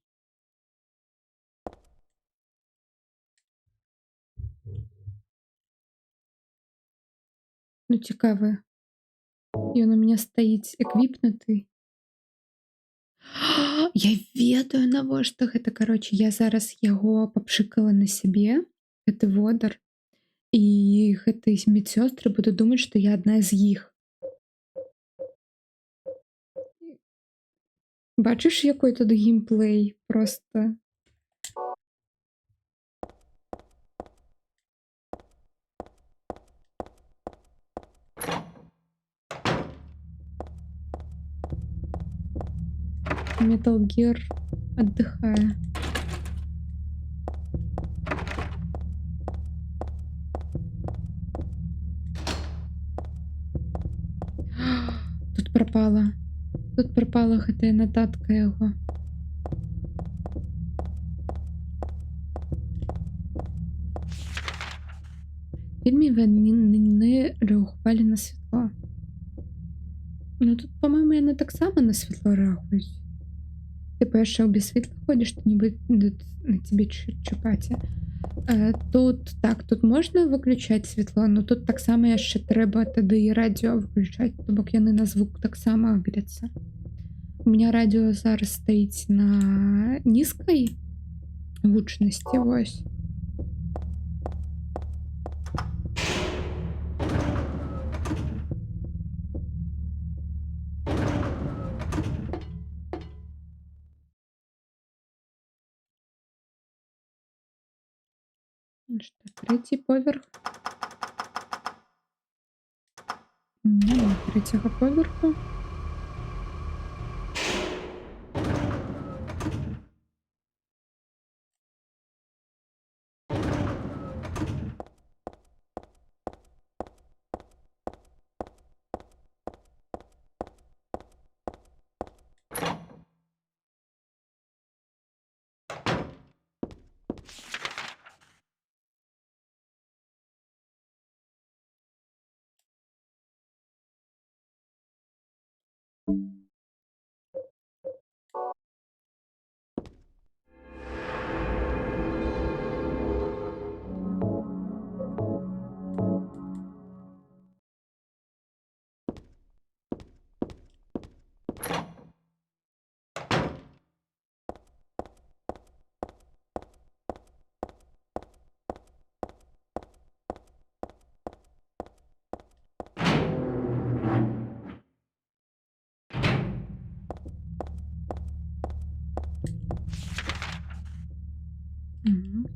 Ну, цікава. Ён у меня стаіць эквіпнуты. Я ведаю, навошта гэта. Кароче, я зараз яго папшыкала на сябе, гэты водар, і гэтыя медсёстры будуць думаць, што я адна з іх. Бачыш, якой тут геймплей просто. Metal Gear отдыхая. Тут пропала. Тут пропала гэтая нататка яго. Вельмі яны рэагувалі на святло. Ну тут, по-моему, яны таксама на святло рэагуюць. Ты яшчэ ў без світла ходзіш, то не будуць на цябе чапаць. Тут так, тут можна выключаць святло, но тут таксама яшчэ трэба тады і радыё выключаць, то бок яны на звук таксама агряцца. У меня радыё зараз стаіць на нізкай гучнасці, вось. Що, третій поверх? Нема третього поверху.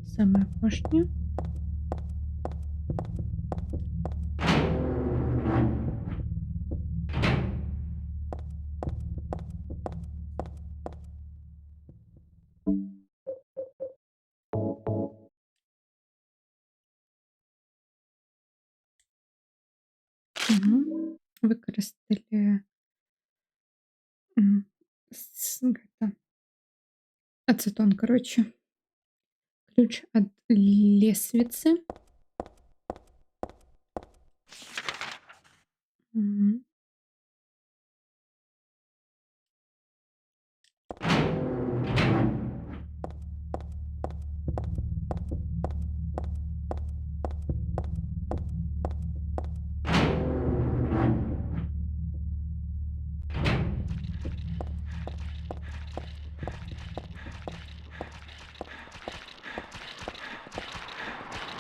Саме опошнє. Використали это, ацетон, короче. Ключ от лесвицы. Мгм.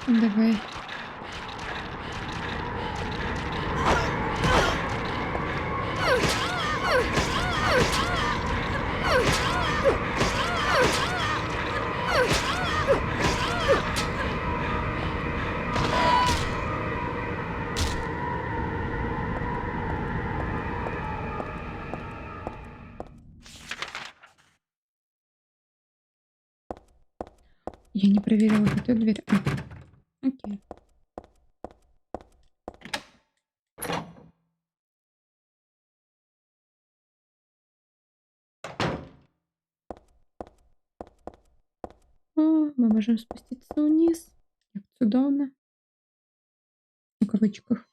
Давай. Я не проверила эту дверь. Окей. Мы можем спуститься вниз. Як цудовно. У кавычках.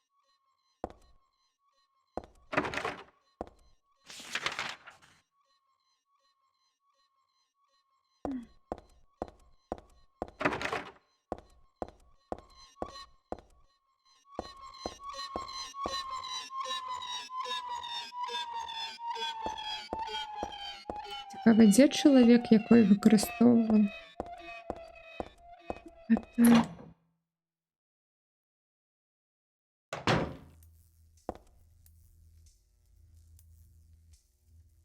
Цікаво, де чоловік, який використовував це?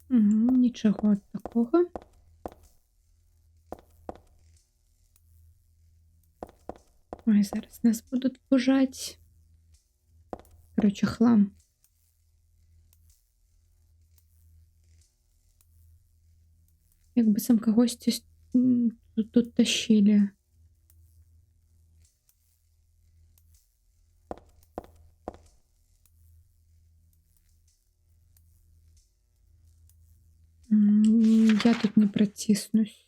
Нічого такого. Ой, зараз нас будуть пужать. Короче, хлам. Якби сам когось тут тащили. Я тут не протиснусь.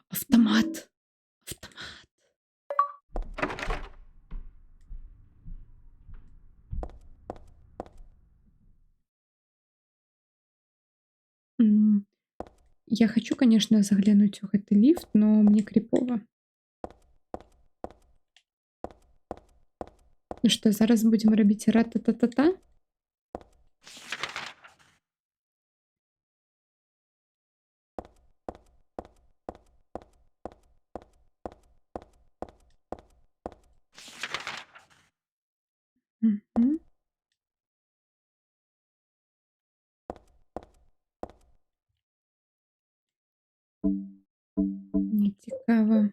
Автомат. Автомат. Я хочу, конечно, заглянуть у гэты ліфт, но мне кріпова. Ну што, зараз будзем рабіць ра-та-та-та-та? Мгм. Мне цікава.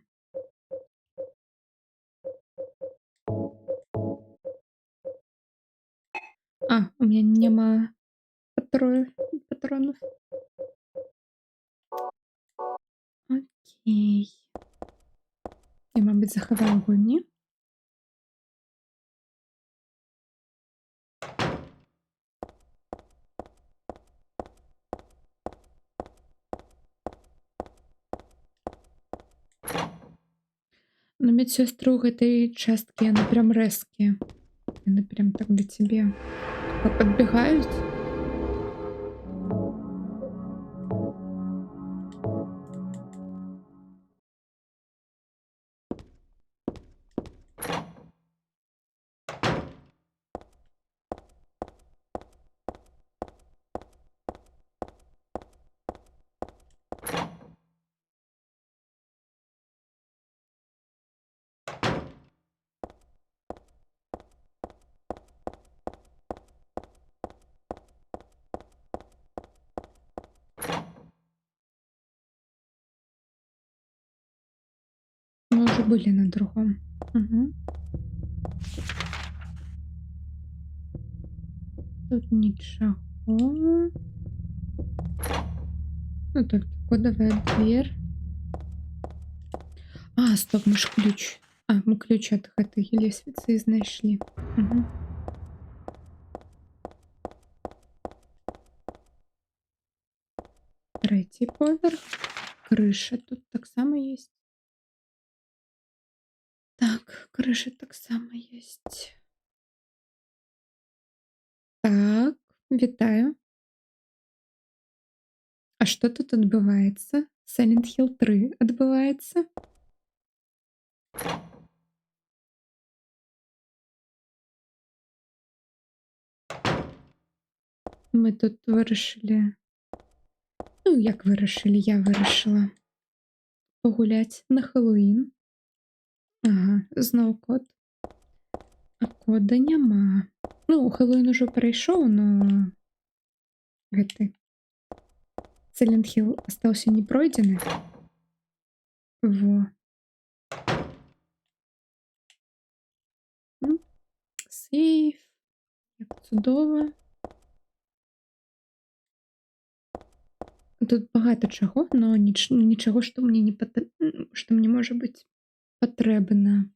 У меня няма патронов. Окей. Я, мабыць, захаваю гульні. Но медсёстры ў гэтай часткі, яны прям рэзкія. Яны прям так да цябе падбягаюць. Мы ўжо былі на другом. Мгм. Тут нічаго. Ну, толькі кодавая дверь. Стоп, мы ж ключ. Мы ключ ад гэтай лесвіцы знайшлі. Мгм. Трэці поверх. Крыша тут таксама ёсць. Так, крыша таксама ёсць. Так, вітаю. А што тут адбываецца? Silent Hill 3 адбываецца? Мы тут вырашылі. Ну, як вырашылі, я вырашыла пагуляць на Хэллоуін. Зноў код. А кода няма. Ну, Хэллоуін ужо прайшоў, но гэты Silent Hill астаўся не пройдзены. Во. Сейф. Як цудова. Тут багата чаго, но нічаго, што мне можа быць патрэбна.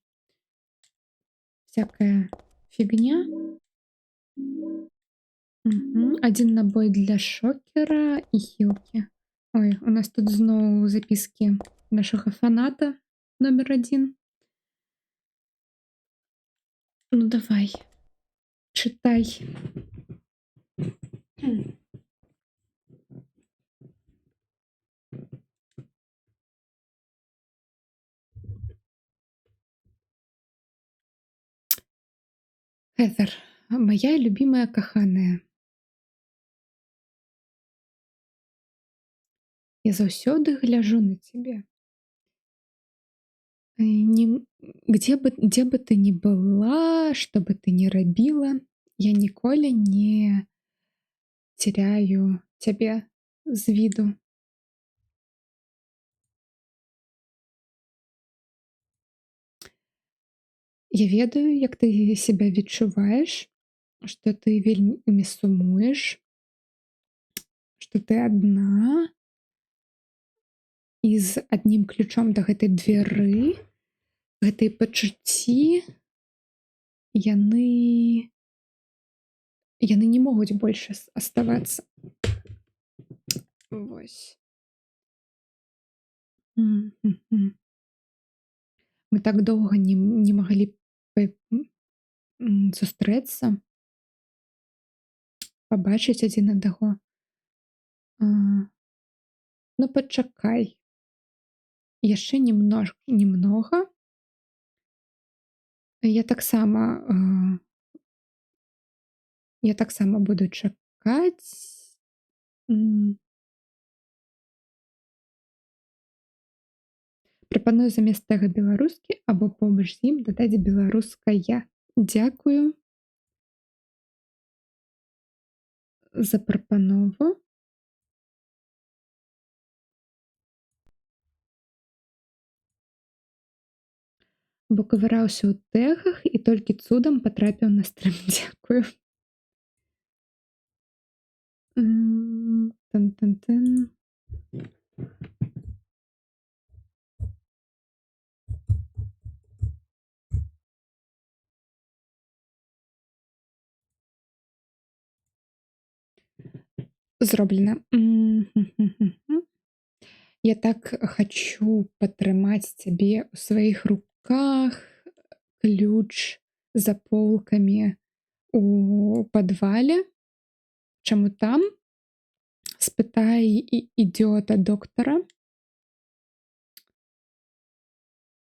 Всякая фігня. Один набой для шокера і хілкі. Ой, у нас тут зноў запіскі нашага фаната номер 1. Ну давай, чытай. Хезер, моя любимая каханая. Я заўсёды гляжу на цябе. Где бы ты ни была, что бы ты ни рабіла, я ніколі не теряю цябе з віду. Я ведаю, як ты себя відчуваеш, што ты вельмі сумуеш, што ты адна і з адным ключом да гэтай дверы, гэтай пачуцці, яны не могуць больш аставацца. Вось. Мы так доўга не маглі сустрэцца, пабачыць адзін аднаго. Ну пачакай. Яшчэ немнога. Я таксама, я таксама буду чакаць. М. Прапаную замест тэга беларускі або побач з ім дадаць беларуская. Дзякую за прапанову. Бо кавыраўся ў тэгах і толькі цудам патрапіў на стрым. Дзякую. Тын-тын-тын. Зроблена. Я так хачу патрымаць цябе ў сваіх руках, ключ за полкамі у падвале. Чаму там? Спытай ідзёта доктара.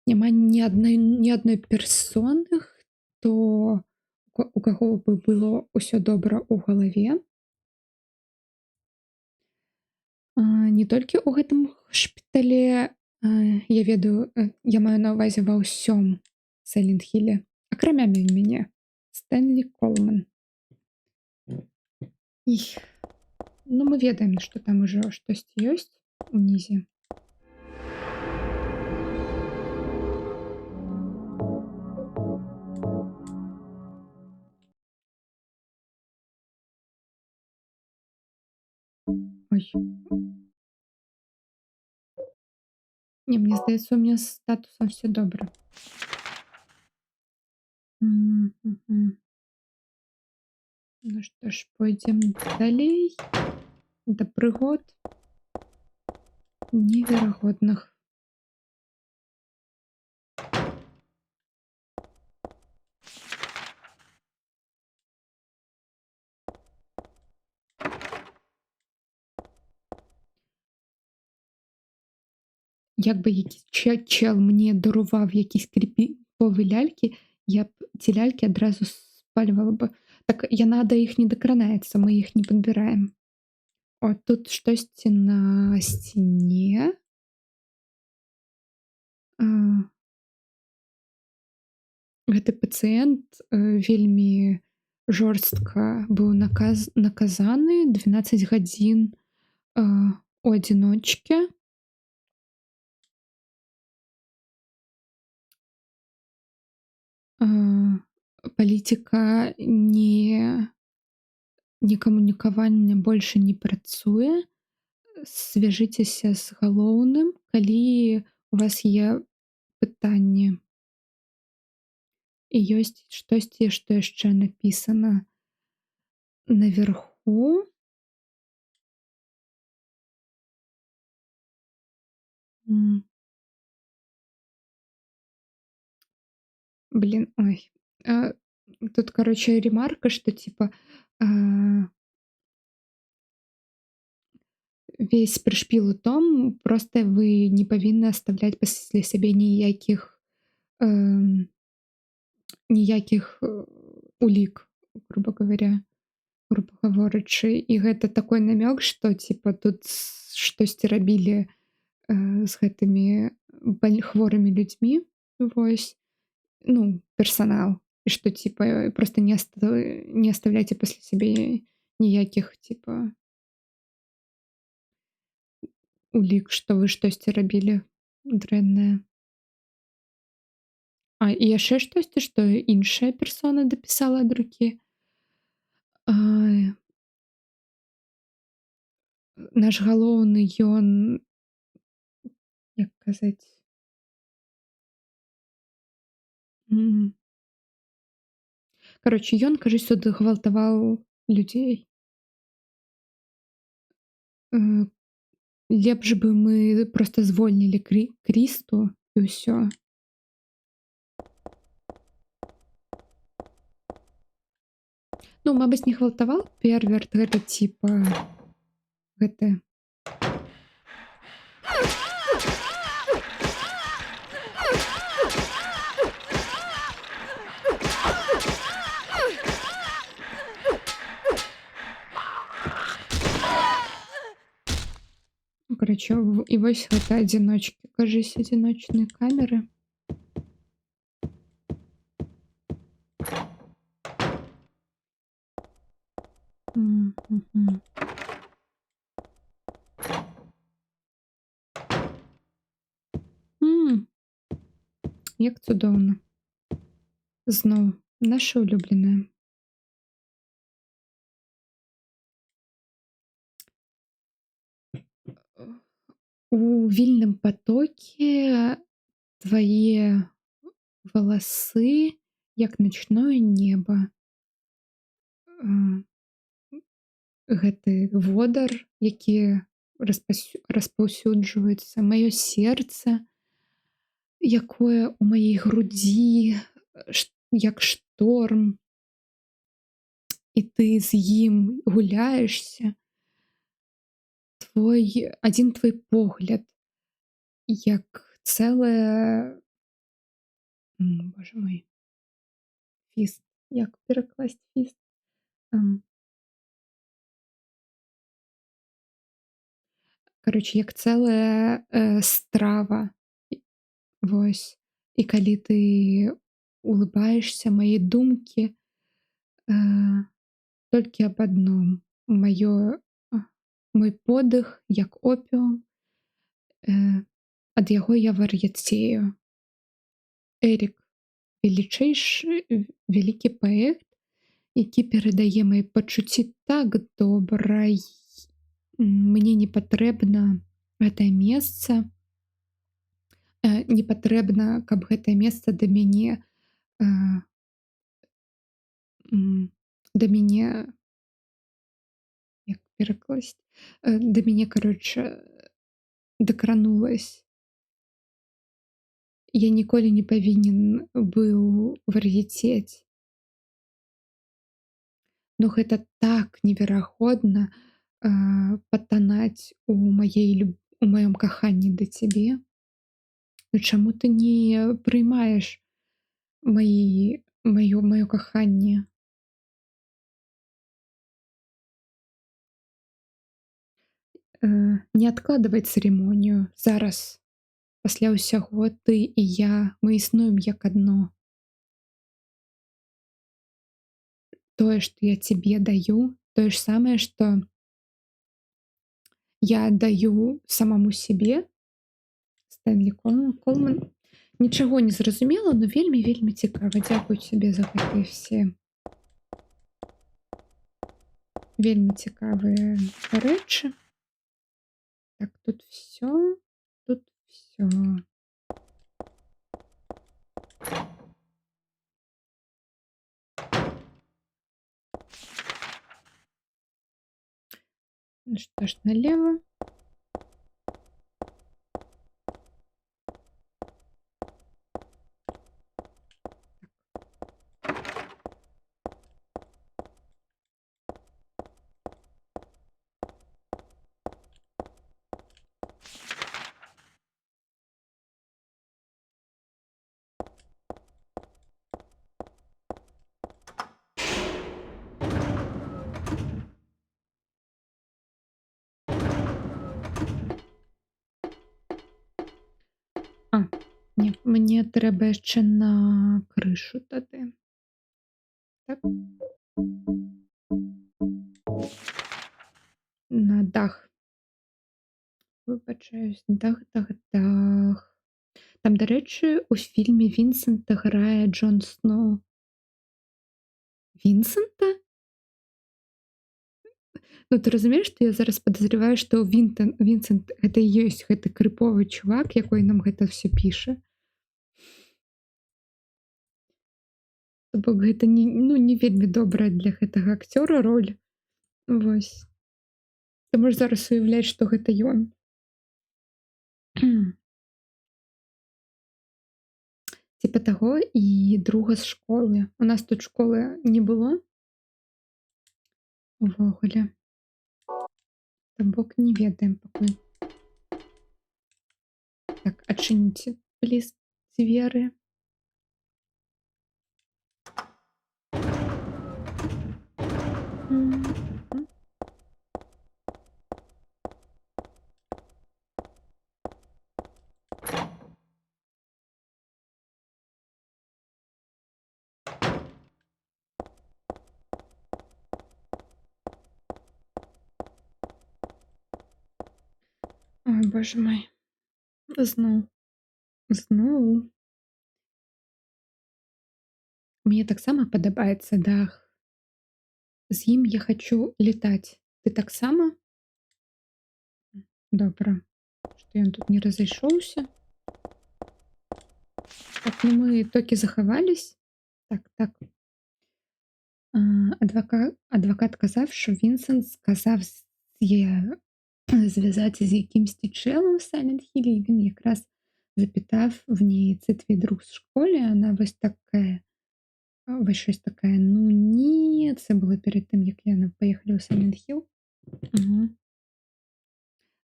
Няма ні адной персоны, хто у каго бы было ўсё добра ў галаве. Не толькі ў гэтым шпіталі, я ведаю, я маю на ўвазе ва ўсём Сайлент-Хіле, акрамя мяне, Стэнлі Колман. Ну мы ведаем, што там ужо штосьці ёсць унізе. Ой. Не, мне здаецца, у меня з статусам все добра. Ну што ж, пойдзем далей да прыгод неверагодных. Як би якийсь чел мені дарував якісь кріпіві ляльки, я б ці ляльки одразу спалювала б. Так яна до їх не докранається, ми їх не підбираємо. О, тут штосьці на стіні. Гэты пацыент вельмі жорстка быў наказаны 12 гадзін у адзіночке. Палітыка некамунікавання больше не працуе. Звяжыцеся з галоўным, калі у вас є пытанні. І ёсць штосьці, што яшчэ напісана наверху. Блин, ой. Тут, короче, ремарка, что типа весь прышпіл у том, просто вы не павінны аставляць пасля сябе ніякіх улік, грубо гаворачы. І гэта такой намёк, што типа тут штосьці рабілі з гэтымі хворымі людзьмі, вось, ну, персанал. І што типа просто не оставляйте пасля сябе ніякіх типа улік, што вы штосьці рабілі дрэннае. І яшчэ штосьці, што іншая персона дапісала ад рукі. Наш галоўны, ён, як казаць, короче, ён, кажуць, тут гвалтаваў людзей. Лепш бы мы просто звольнілі Крісту і ўсё. Ну, мабыць, не гвалтаваў, перверт, гэта типа гэта Кораче, і вось гэта адзіночкі, кажись, адзіночныя камеры. Мгм. Як цудоўна. Зноў наша улюбленая. У вільным патоке твае валасы, як начное неба. Гэты водар, які распаўсюджваецца, маё сэрца, якое ў маёй грудзі, як шторм, і ты з ім гуляешся. Адзін твой погляд, як цэлая, боже мой, фіст. Як перакласць фіст? Кароче, як цэлая страва. Вось. І калі ты улыбаешься, мае думкі толькі аб адном. Мой подых, як опіум, ад яго я вар'яцею. Эрік велічэйшы, вялікі паэт, які перадае мае пачуцці так добра. Мне не патрэбна гэтае месца. Не патрэбна, каб гэтае месца да мяне як перакласць, да мяне, кароче, дакранулась. Я ніколі не павінен быў вар'яцець. Ну гэта так неверагодна патанаць у маём каханні да цябе. Ну чаму ты не прыймаеш маё каханне? Не адкладвай цырымонію. Зараз, пасля ўсяго, ты і я, мы існуем як адно. Тое, што я цябе даю, тое ж самае, што я даю самому сябе. Стэнлі Колман. Нічаго не зразумела, но вельмі цікава. Дзякую цябе за гэтыя все вельмі цікавыя рэчы. Так, тут все. Ну что ж, налево. Не, мне трэба яшчэ на крышу тады. Так. На дах. Выбачаюсь, дах. Там, дарэчы, у фільме Вінсента грае Джон Сноу. Вінсента? Ну ты разумееш, што я зараз падазряваю, што Вінсент гэта і ёсць гэты крыповы чувак, якой нам гэта ўсё піша. То бок гэта не вельмі добрая для гэтага акцёра роль. Вось. Ты можаш зараз уяўляць, што гэта ён. Типа таго, і друга з школы. У нас тут школы не было. Увогуле. То бок не ведаем пакуль. Так, адчыніце, пліз, дзверы. Ой, боже мой. Зноў. Мне таксама падабаецца дах. З ім я хачу летаць. Ты таксама? Добра, што ён тут не разышоўся. Так, ну мы толькі захавались. Так. Адвокат казав, що Вінсент сказав зв'язатися з якимсь челом в Сайлент-Хілі, і він якраз запитав в ній: це твій друг з школи? А вона щось таке: ну ні, це було перед тим, як я поїхала у Сайлент-Хіл. Угу.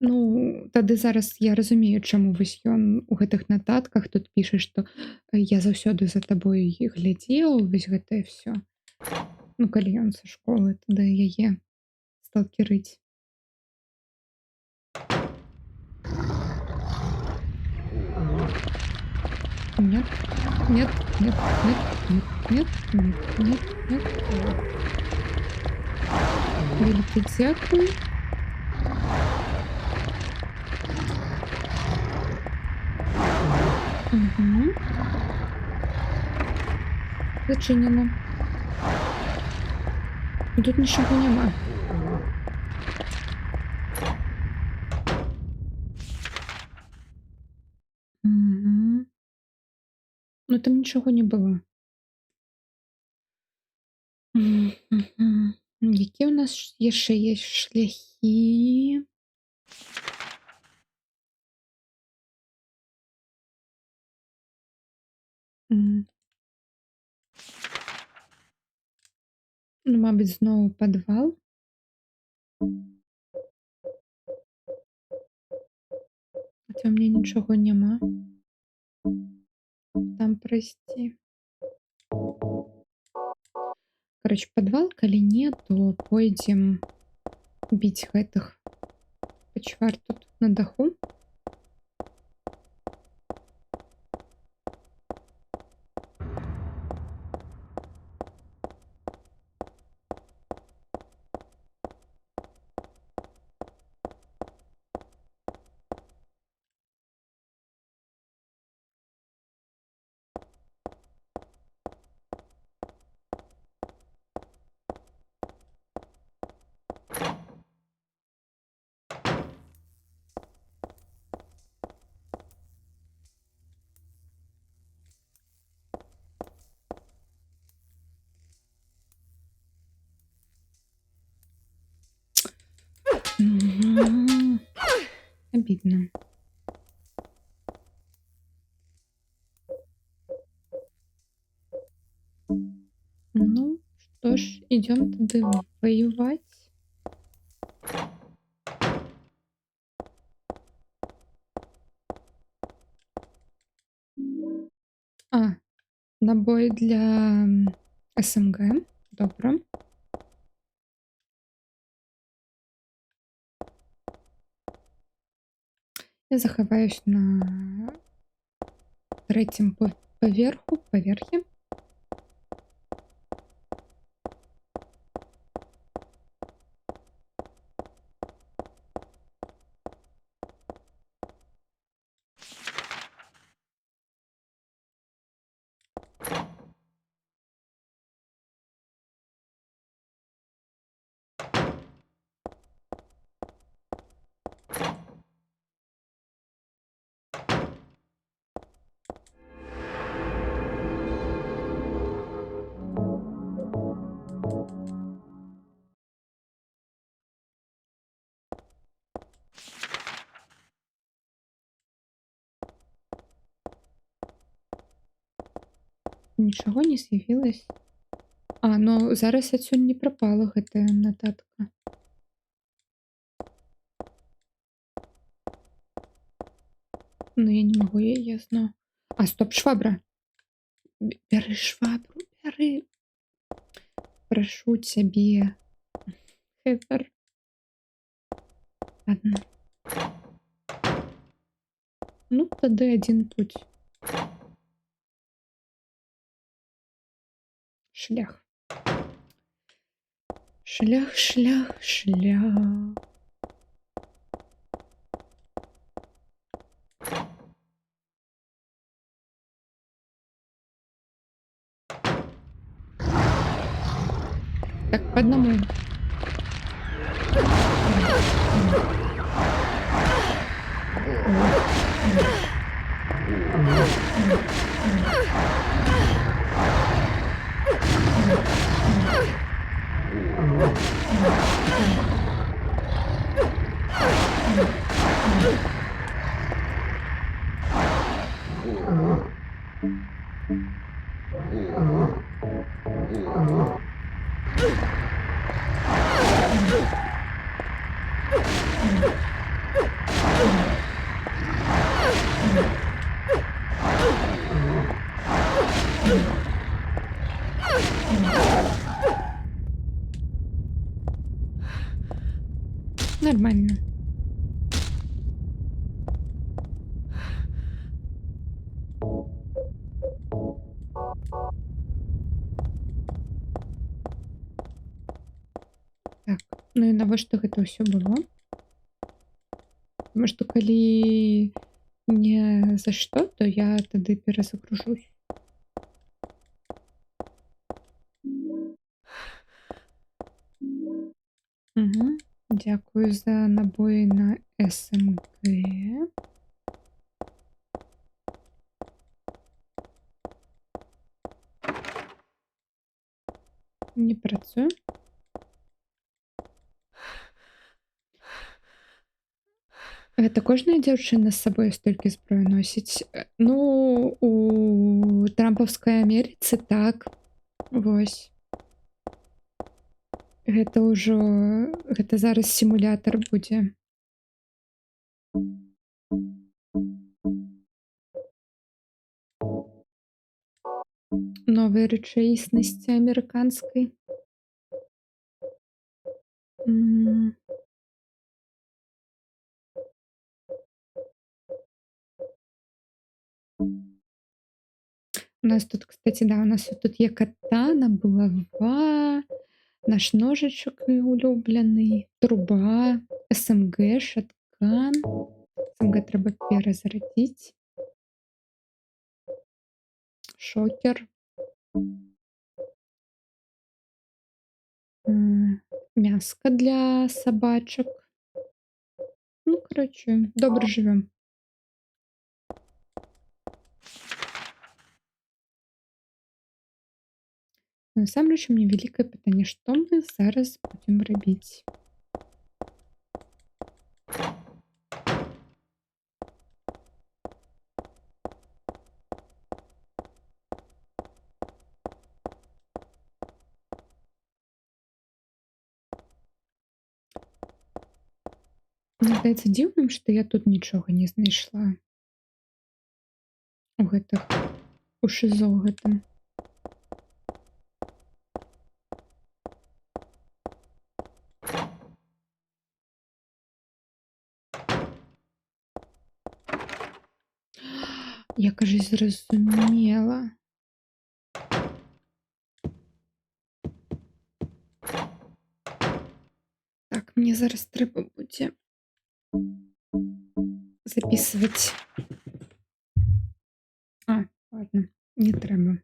Ну, тады зараз я разумею, чаму вось ён у гэтых нататках тут піша, што я заўсёды за табой глядзеў, вось гэтае ўсё. Ну, калі ён са школы тады яе сталкерыць. Нет. Вялікі дзякуй. Угу. Зачинено. Тут нічого нема. Угу. Ну там нічого не було. Які у нас ще є шляхи? Ну, мабуть, знову підвал. Хоча в мене нічого нема. Там пройсти. Короче, подвал, коли нет, то пойдем бить гэтых почвар тут на даху. Обидно. Ну, что ж, идем туда воевать. Набой для СМГ. Добро. Я захаваюсь на третьем поверхе. Нічого не з'явилось. Ну зараз адсюль не прапала гэтая нататка. Ну я не могу яе зноў. Стоп, швабра. Бяры швабру, бяры. Прашу цябе. Хэтер. Ладно. Ну, тады адзін путь. Шлях. Так, по одному. Нормально. Так, ну і навошта гэта ўсё было? Таму што калі не за што, то я тады перазагружусь. Угу. Дзякую за набоі на СМГ. Не працуе. Гэта кожная дзяўчына з сабой столькі зброю носіць. Ну, у трампаўскай Амерыцы так. Вось. Гэта ўжо гэта зараз сімулятар будзе. Новай рэчаіснасці амерыканскай. У нас тут, кстати, да, у нас тут є катана, булава, наш ножичок улюблений, труба, СМГ, шаткан. СМГ треба перезарядити. Шокер. Мяско для собачок. Ну, короче, добре живем. Насамрэч, у мяне вялікае пытанне, што мы зараз будзем рабіць? Мне здаецца дзіўным, што я тут нічога не знайшла. У гэтых, у шызо гэтым. Я, кажись, зразумела. Так, мне зараз трэба будзе записывать. А, ладно, не трэба.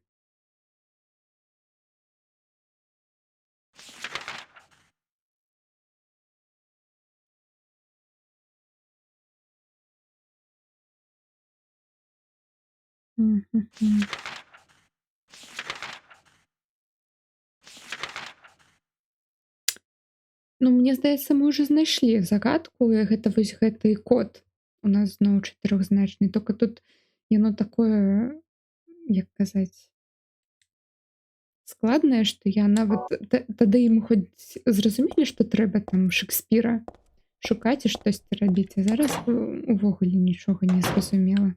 Мгм. Ну, мне здаецца, мы ўжо знайшлі загадку, і гэта вось гэты код. У нас зноў чатырохзначны, тока тут яно такое, як казаць, складнае, што я нават тады мы хоць зразумелі, што трэба там Шекспіра шукаць і штосьці рабіць, а зараз увогуле нічога не зразумела.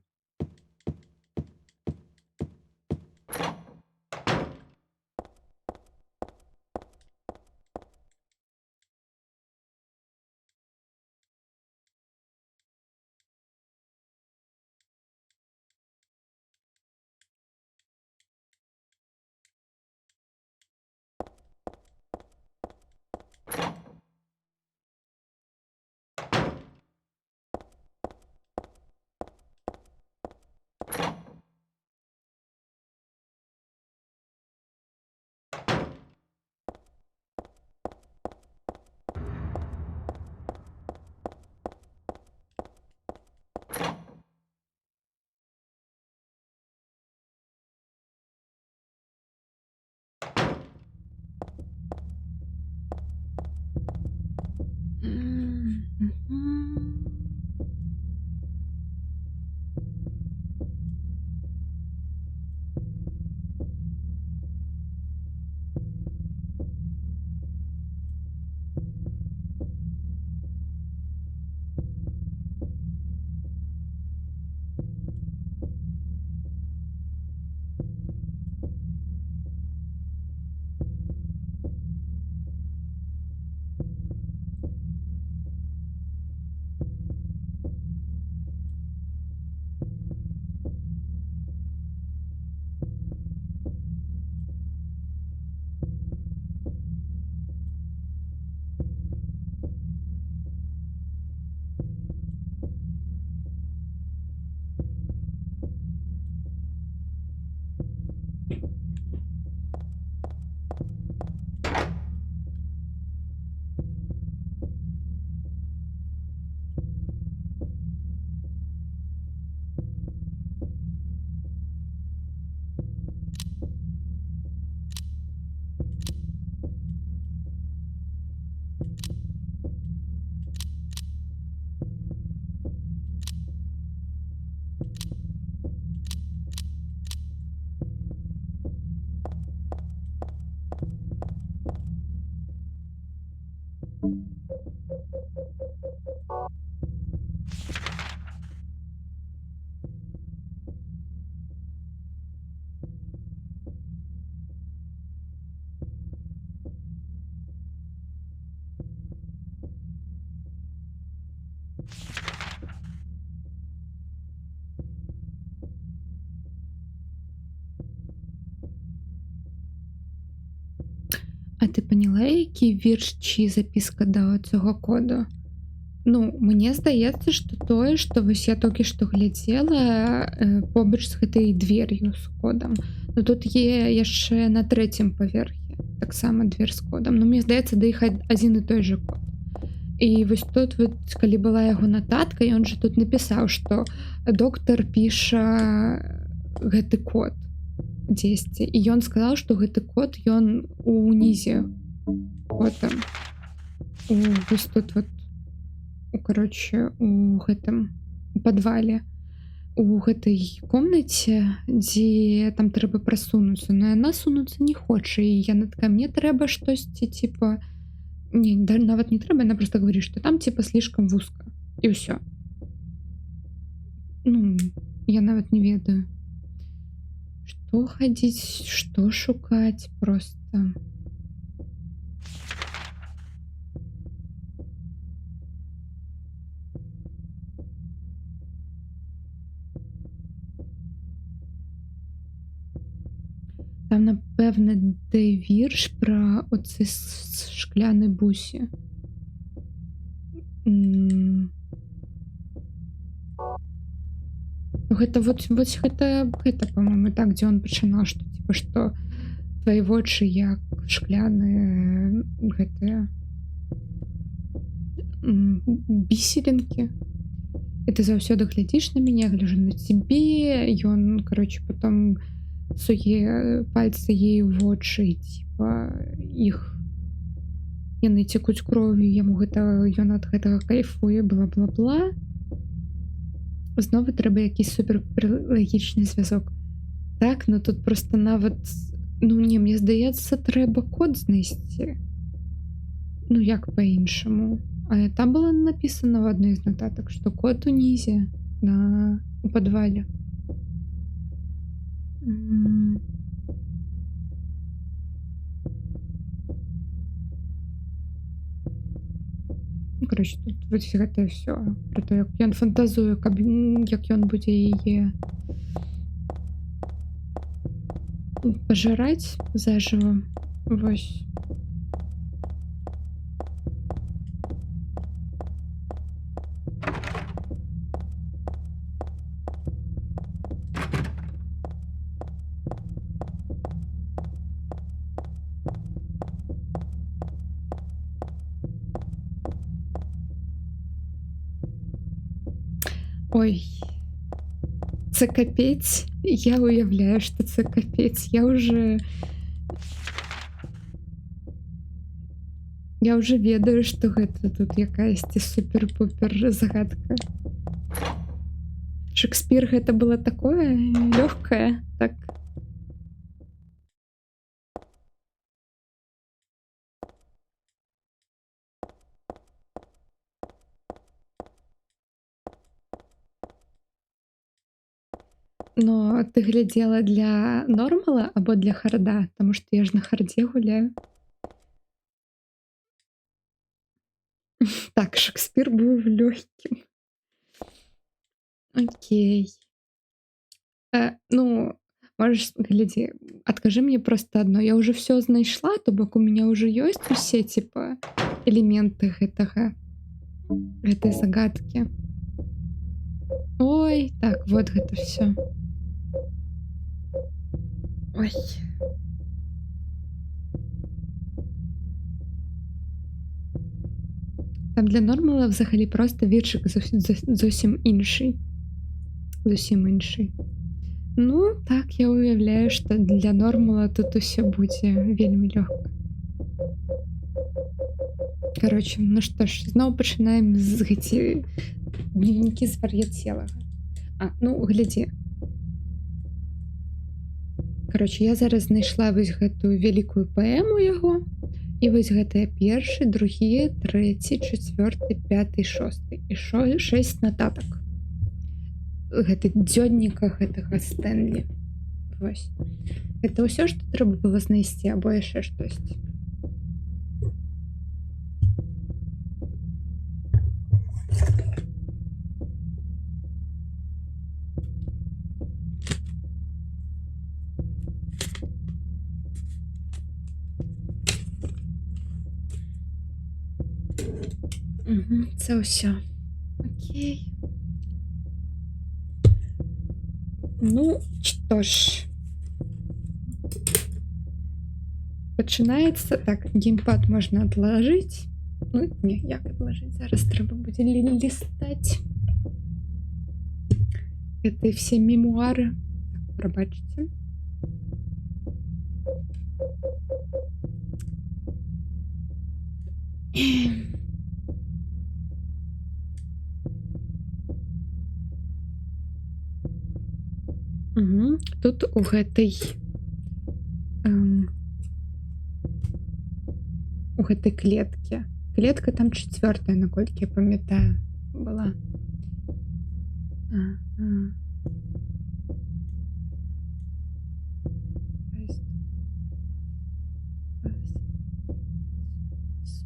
Мгм. А ти поняла, який вірш чи записка до цього коду? Ну, мне здаецца, што тое, што вось я толькі што глядзела побач з гэтай двер'ю з кодам. Ну тут є яшчэ на 3-м паверхе таксама дверь з кодам. Ну мне здаецца, да іх адзін і той же код. І вось тут вот, калі была яго нататка, ён жа тут напісаў, што доктар піша гэты код дзесьці. І ён сказаў, што гэты код ён унізе потым. Вось тут вот короче, у гэтым падвале у гэтай комнаце, дзе там трэба прасунуцца, но яна сунуцца не хоча, і яна такая, мне трэба штосьці типа не, нават не трэба, яна просто говорит, што там типа слишком вузка і ўсё. Ну, я нават не ведаю, што хадзіць, што шукаць просто. Там, напевне, де вірш про оцей шкляний бусі. Гэта вот гэта, по-моему, так, где он пачынаў, что типа что твои вочы як шкляныя гэтыя бісеринкі. І ты заўсёды глядзіш на мяне, гляжу на цябе, ён, короче, потом суе пальцы ей у вочы, типа іх яны цекуць кров'ю, яму гэта ён ад гэтага кайфуе, бла-бла-бла. Знову трэба якийсь супер лагічны звязок. Так, ну тут просто нават, ну не, мне здаецца, трэба код знайсці. Ну як по-іншаму. А там было написано в одной из нотаток, что код унізе у подвале. Ну, короче, тут вось гэта все про то, як ён фантазуе, як ён будзе яе пажыраць заживо. Вось. Ой, це капець. Я уявляю, що це капець. Я ўжо ведаю, што гэта тут якаясьці супер-пупер загадка. Шекспір гэта было такое лёгкае, так. Но ты глядзела для нормала або для харда? Таму што я ж на хардзе гуляю. Так, Шекспір быў лёгкім. Окей. Ну, можаш, глядзі, адкажы мне проста адно. Я ўжо всё знайшла, то бок у меня ўжо ёсць усе, типа, элементы гэтай загадкі. Ой, так, вот гэта всё. Ой. Там для нормала взагалі просто віршик зовсім інший. Зовсім інший. Ну, так, я уявляю, што для нормала тут усё будзе вельмі лёгка. Короче, ну што ж, зноў пачынаем з гэці дневнікі звар'яцелага. Ну, глядзі. Короче, я зараз знайшла вось гэтую вялікую паэму яго. І вось гэтыя першы, другі, трэці, чацвёрты, пяты, шосты. І 6 нататак. Гэта дзённіка гэтага Стэнлі. Вось. Гэта ўсё, што трэба было знайсці, або яшчэ штосьці. Це ўсё. Окей. Ну, што ж. Пачынаецца. Так, геймпад можна адлажыць. Ну, не, як адлажыць? Зараз трэба будзе лістаць. Гэта все мемуары. Так, прабачце. Тут у гэтай клеткі. Клетка там 4-я, наколькі я памятаю, была.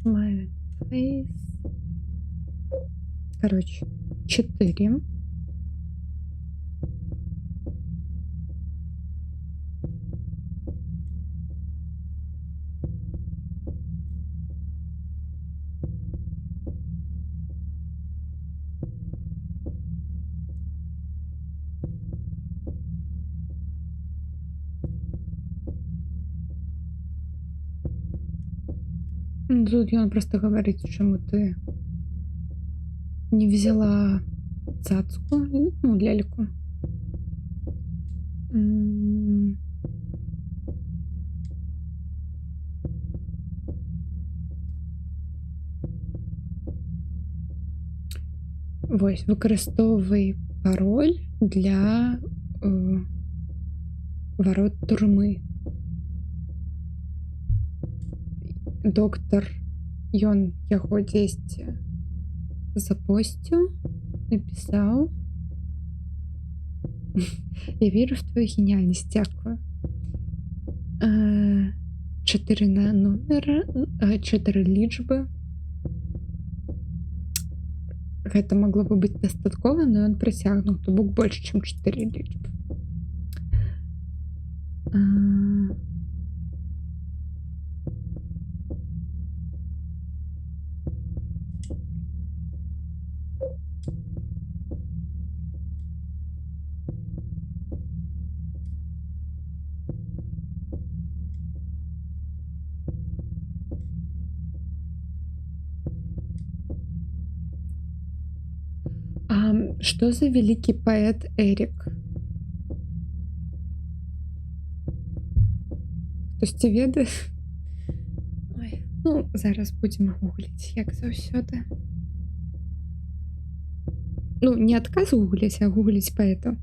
Smile face. Короче, 4. Тут ён просто говорит, чему ты не взяла цацку, ну, ляльку. Вось, выкарыстоўвай пароль для ворот турмы. Доктор, ён яго дзесьці запосціў, напісаў. Я верю в твою гениальность, дзякую. 4 на номер, 4 лічбы. Гэта могло бы быць дастаткова, но ён працягнуў, то бок больш, чым 4 лічбы. Что за великий поэт Эрик? Хтосьці ведае? Ой. Ну, зараз будзем гугліць, як заўсёды. Ну, не адказ гугліць, а гугліць паэта.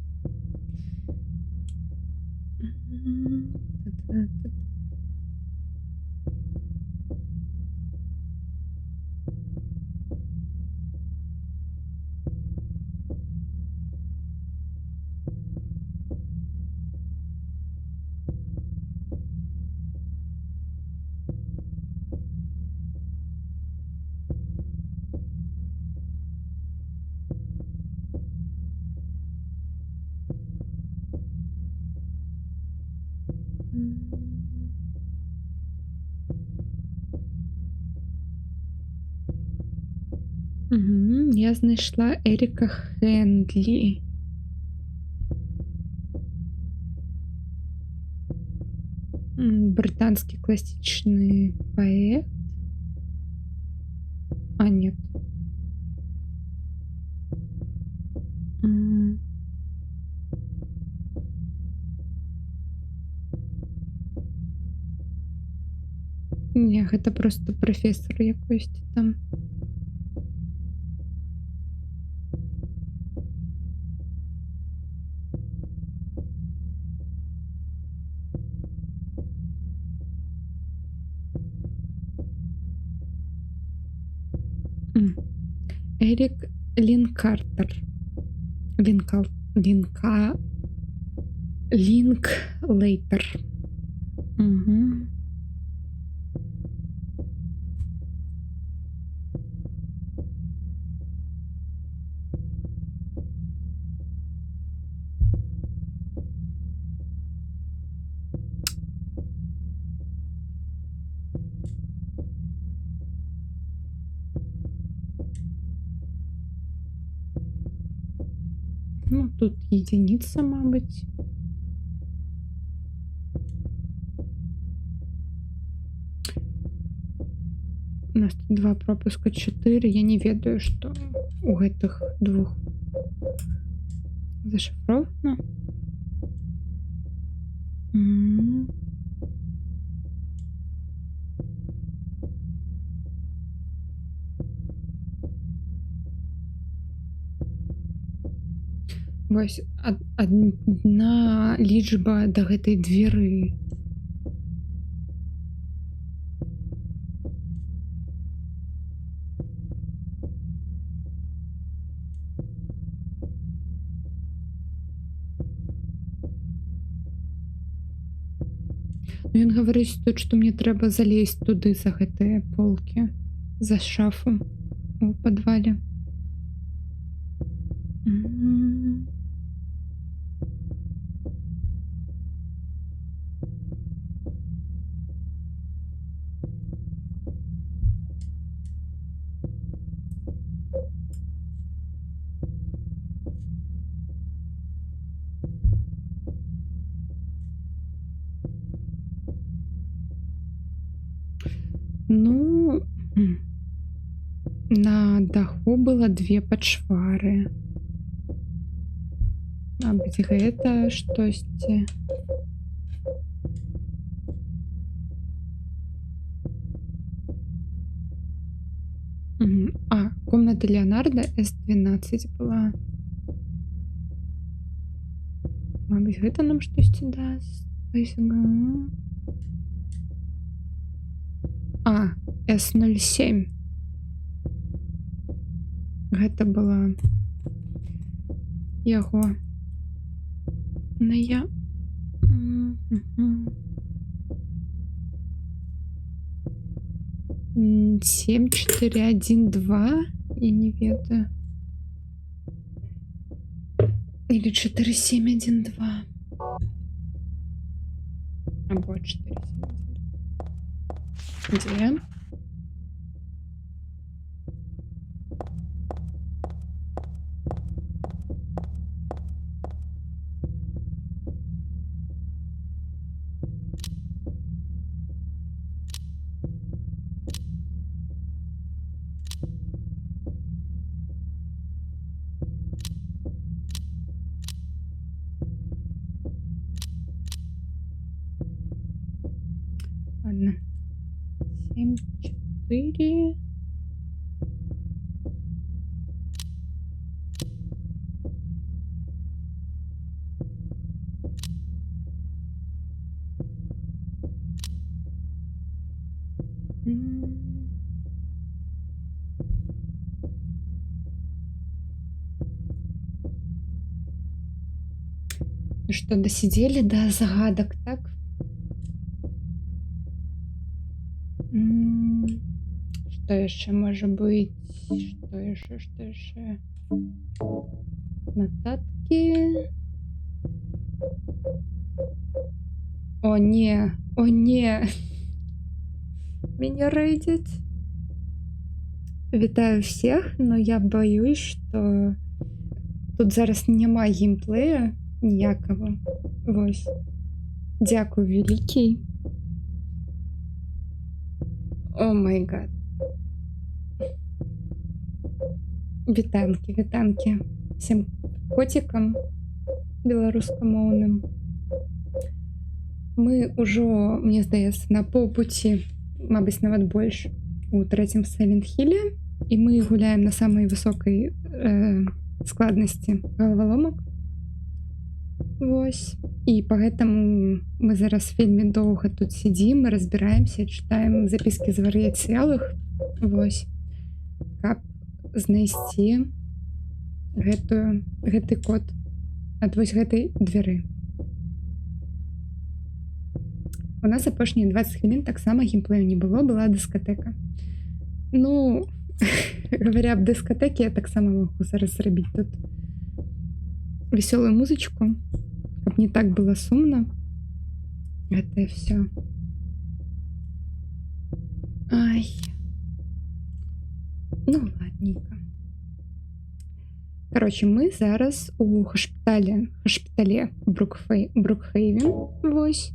Я знайшла Еріка Хендлі. Британский классичный поэт. А, нет. Не, гэта просто прафесар якосьці там. Эрік Лінкартер. Лінклейтер. Ну, тут единица, мабуть. У нас тут 2 пропуска, 4. Я не ведаю, што у гэтых двух зашифровано. Вось адна лічба да гэтай дзверы. Ён гаварыць тут, што мне трэба залезть туды за гэтыя полкі, за шафу у падвале. Ну, на даху было 2 пачвары. Мабыць, гэта штосьці. А, комната Леонардо С12 была. Мабыць, гэта нам штосьці даст. А, С07. Гэта была яго. На я. 7412. Я не ведаю. Или 4712. Або 4712. Где? Ладно. 7, 4. 4. Ну что, досидели до загадок, так? Что еще может быть? Что еще? Нотатки. О, не. Меня рейдять. Вітаю всіх, но я боюсь, що тут зараз нема геймплея ніякого. Ось. Дякую, великий. О май гад. Вітанки. Всім котикам беларускамоўным. Мы ўжо, мне здаецца, на паўпуці, мабыць, нават больш у 3-м Silent Hill'е, і мы гуляем на самой высокай складнасці галаваломак. Вось. І поэтому мы зараз вельмі доўга тут сидзім, разбіраемся, чытаем запіскі з вар'яцелых. Вось. Каб знайсці гэты код ад вось гэтай дверы. У нас апошнія 20 хвілін таксама геймплею не было, была дыскатэка. Ну, говоря об дыскатэке, я таксама могу зараз зрабіць тут весёлую музычку, каб не так было сумно. Это и все. Ай. Ну, ладненько. Короче, мы зараз у хашпіталі Брукхейвен. Вось.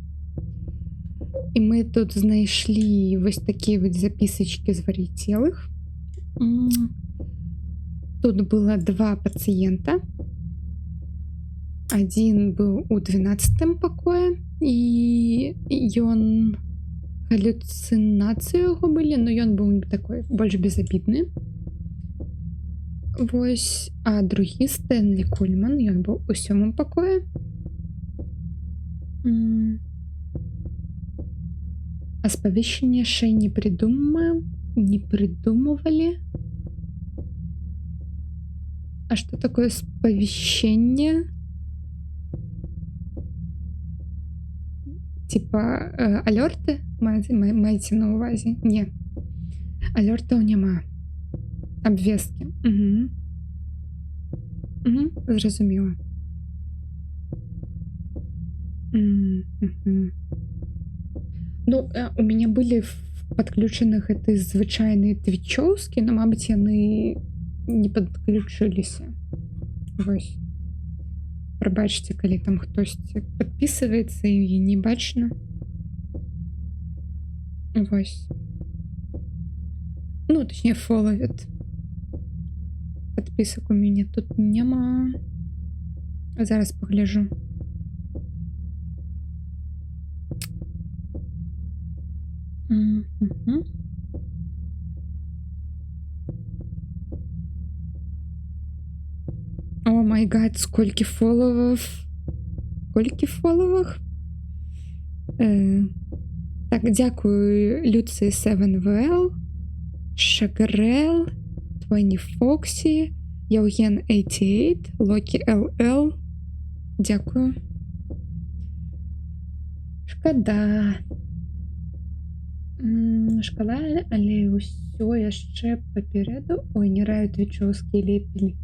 І мы тут знайшлі вось такія вот запісачкі з вар'яцелых. Тут было 2 пациента. Один был у 12-м пакоі, і ён галюцинацыі яго былі, но ён быў такой больш безабідны. Вось, а другі Стэнлі Кульман, ён быў у 7-м пакоі. Оповещение яшчэ не придумывали. А что такое оповещение? Типа алерты маеце на увазе? Не. Алертаў няма. Абвесткі. Зразумела. Ну, у меня были подключены гэты звычайныя твічоўскі, но, мабыць, яны не подключыліся. Вось. Прабачце, калі там хтосьці подписывается і не бачна. Вось. Ну, точнее, фоловит. Подписок у меня тут няма. Зараз погляжу. О май гад, сколько фолловов. Сколько фолловов? Так, дякую Люци 7VL, Шагрел, Твоні Фоксі, Євген 88, Локі LL. Дякую. Шкода. Шкода, але ўсё яшчэ папереду. Ой, не раю твічоўскі лепілі.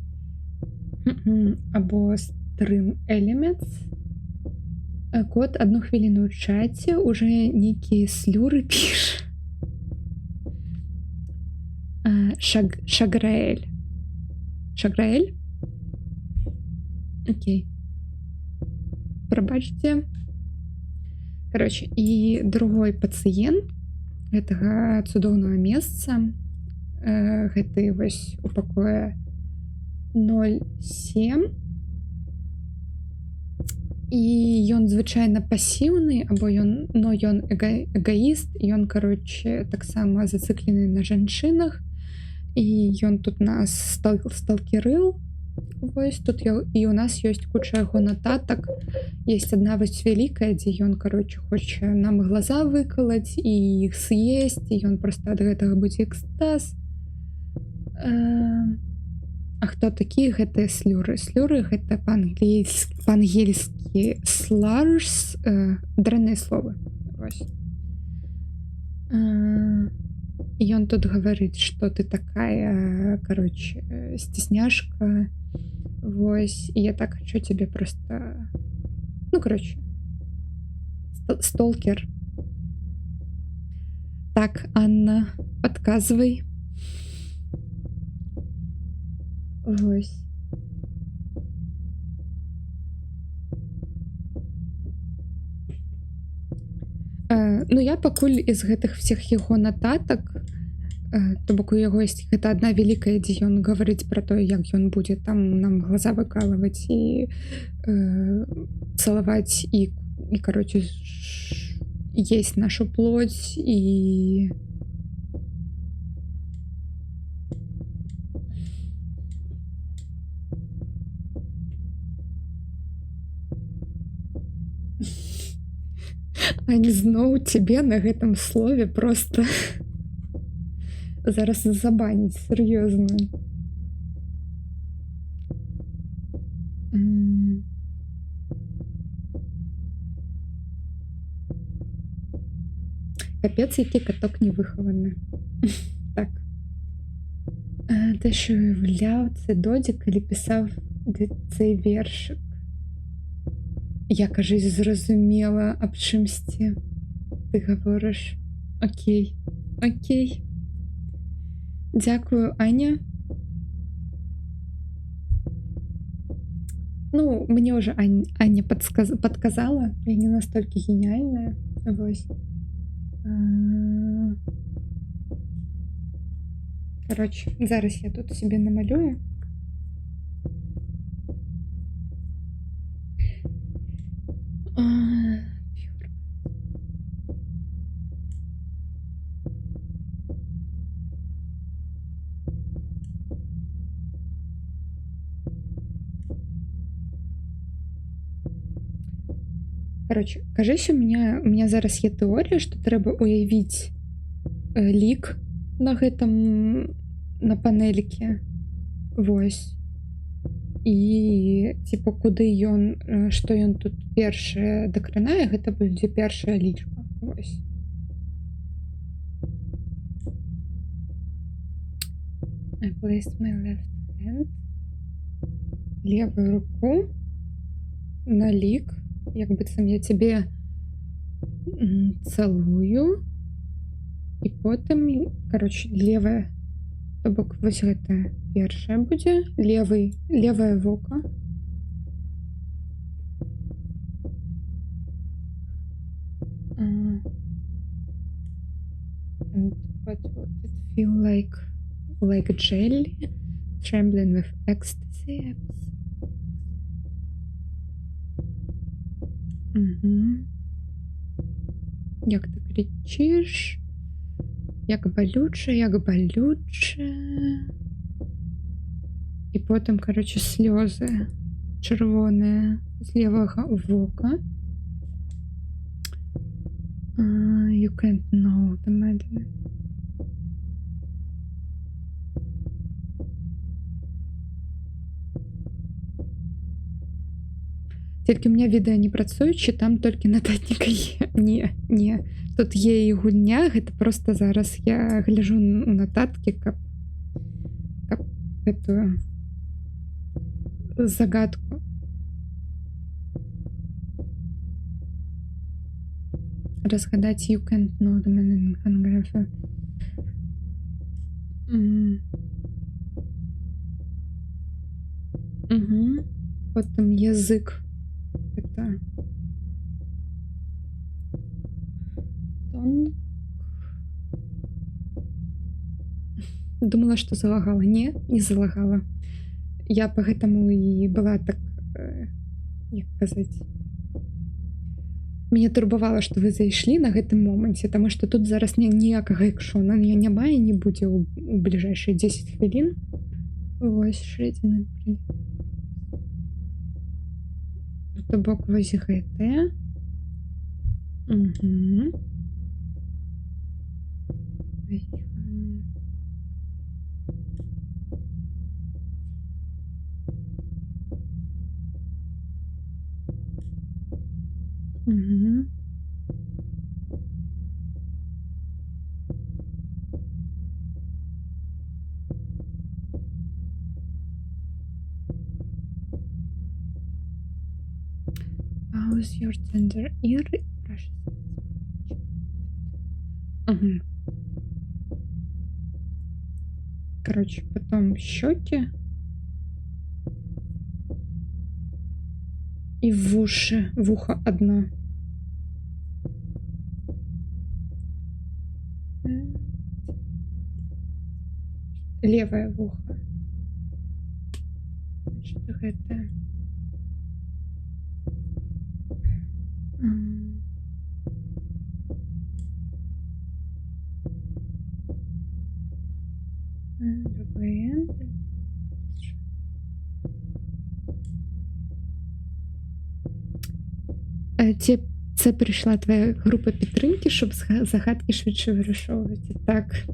Або Stream Elements. Код 1 хвіліну ў чаце, уже нейкія слюры піш. Шаграэль. Шаграэль? Окей. Прабачце. Короче, і другой пацыент гэтага цудоўнага месца, гэты вось у пакоя 07. і ён звычайна пасіўны, або ён эгаіст, ён кароче таксама зацыклены на жанчынах, і ён тут нас сталкерыл. Вось тут і у нас ёсць куча яго нататак. Есть одна вось вялікая, дзе ён кароче хоча нам глаза выкалаць і іх з'есці, ён проста ад гэтага будзе экстаз. А хто такія гэтыя слюры? Слюры гэта па-ангельскі slurs, дрэнныя словы. Вось. Ён тут гаварыць, што ты такая, кароче, сцесняшка. Вось, і я так хачу цябе проста... Ну, кароче, сталкер. Так, Анна, падказвай. Вось. Ну, я пакуль з гэтых всех яго нататак, то бок у яго ёсць гэта адна вялікая, дзе ён гаварыць пра тое, як ён будзе там нам глаза выкалываць і цалаваць і кароче, есть нашу плоть і... Ань, зноў цябе на гэтым слове просто зараз забаніць, сур'ёзна. Капец, які каток невыхаваны. Так. Ти ж уявляв це доді, коли писав цей вершик. Я, кажись, зрозуміла, об чимсті ти говориш. Окей, окей. Дякую, Аня. Ну, мне уже Аня подсказала. Я не настолько гениальная. Вось. Короче, зараз я тут себе намалюю. Короче, кажись, у меня зараз є теорія, що треба уявіць лік на гэтым, на панельке. Вось. І, типа, куды ён, што ён тут першае дакранае, гэта будзе першая лічба. Вось. I placed my left hand. Левую руку на лік. Як быццам я цябе цалую. І потым, короче, левая, то бок вось гэта першая будзе, левае вока. And what would it feel like a jelly, trembling with ecstasy. Угу. Як ти кричиш? Як болюче, як болюче. І потім, короче, сльози червоні з лівого вока. You can't know the madness. Тільки у мене відео не працює, чи там тільки нотатника є. Ні. Тут є і гульня, це просто зараз я гляжу у нотатки, как эту загадку. Разгадать you can't know the man in Hungary. Угу. Потім язик. Это тон. Думала, что залагала. Не залагала. Я по гэтаму і была так, як казаць, Мяне турбавала, што вы зайшлі на гэтым моманце, таму што тут зараз ніякага экшона няма і не будзе ў бліжэйшыя 10 хвілін. Вось шэдзіны. То бок вось гэтыя. Угу. Угу. How's your tender ear? Угу. Короче, потом щеки и в уши, в ухо одно. Левое в ухо. Что это? Це прийшла твоя група підтримки, щоб загадки швидше вирішовувати. Так.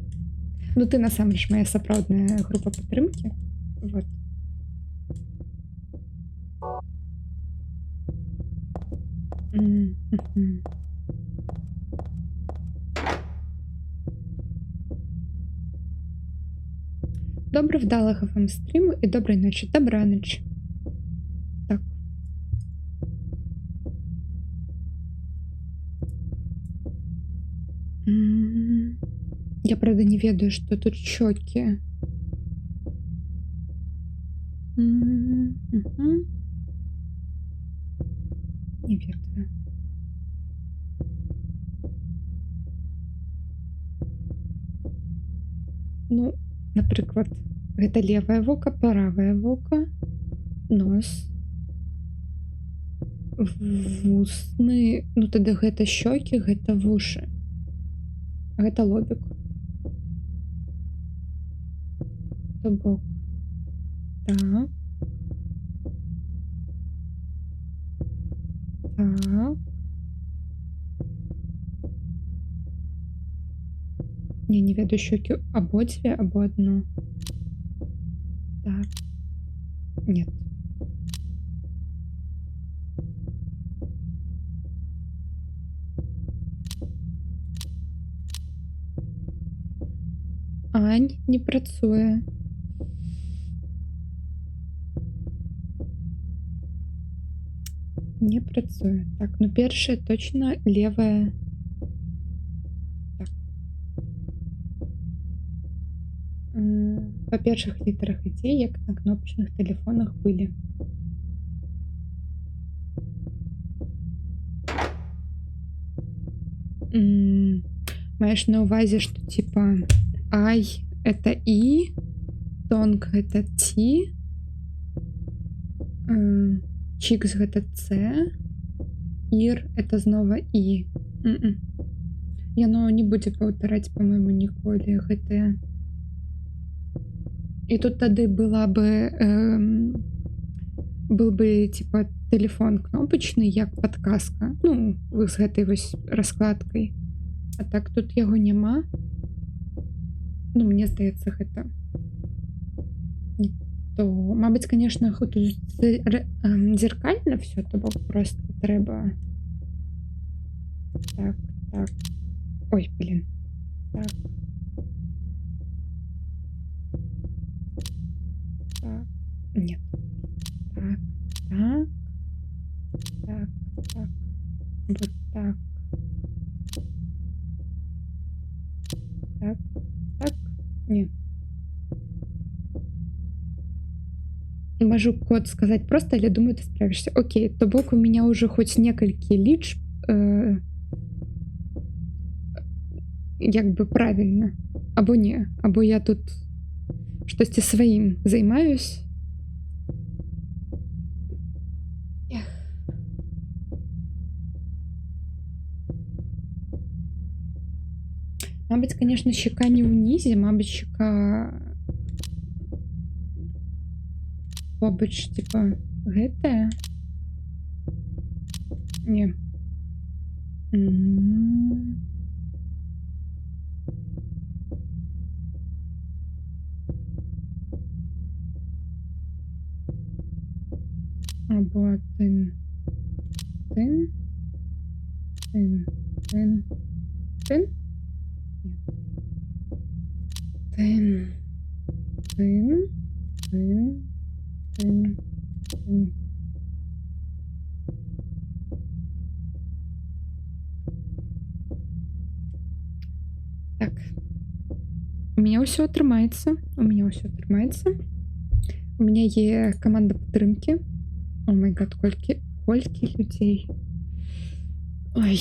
Ну ти насамрэч моя сапраўдная група підтримки. Вот. Добре вдалого вам стріму і доброї ночі. Добраніч. Так. Я, правда, не ведаю, что тут щеки. Не ведаю. Ну, напрыклад, гэта левое вока, правое вока, нос, вусны, ну тады гэта щеки, гэта вушы, гэта лобик. То бок. Так. Так. Не ведаю, щеки ободве, або одно. Так. Нет. Ань, не працуе. Не працуе. Так, ну першае точно левая. Так. Па першых літарах ідзе, як на кнопачных тэлефонах былі. Маеш на увазе, што типа ай это і, тонг гэта ці, чікс гэта С, ір это знова і. Яно не будзе паўтараць, по-моему, ніколі гэтыя. І тут тады была бы был бы типа телефон кнопачны, як падказка, ну з гэтай вось раскладкай. А так тут яго няма. Ну мне здаецца, гэта не то. Мабыць, конечно, тут зеркально все, то бок просто трэба. Так, так. Ой, блин. Так. Так. Нет. Так, так. Так, так. Вот так. Так, так. Нет. Можу код сказать просто, але думаю, ты справишься. Окей, то бок у меня уже хоть некалькі лічб як бы правильно. Або не. Або я тут штосьці сваім займаюсь. Мабыць, конечно, щека не ўнізе, мабыць, щека побач, типа, гэтая. Не. Або тын. Тын. Тын. Тын. Тын? Нет. Тын. Тын. Тын. Тын. Тын. Так. У меня ўсё атрымаецца. У меня ўсё атрымаецца. У меня є каманда падтрымкі. О май гад, колькі людзей. Ой.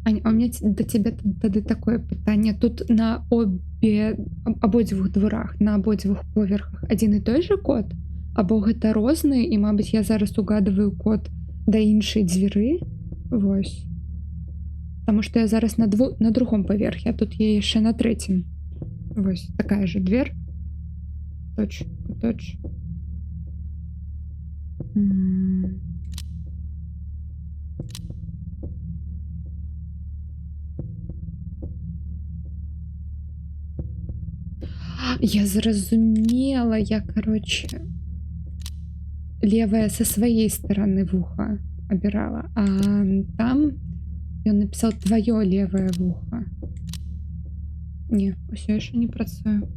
Ань, а у меня до тебя тады такое пытанне. Тут на абодвух дворах, на абодвух поверхах адзін і той жа код? Або гэта розны, і, мабыць, я зараз угадываю код да іншай дзвяры? Вось. Таму што я зараз на другом паверхе, а тут я яшчэ на трэцім. Вось, такая же дверь. Точ. Я зразумела, я, короче, левая со своей стороны вуха обирала, а там ён написал твое левое вухо. Не, все еще не працую.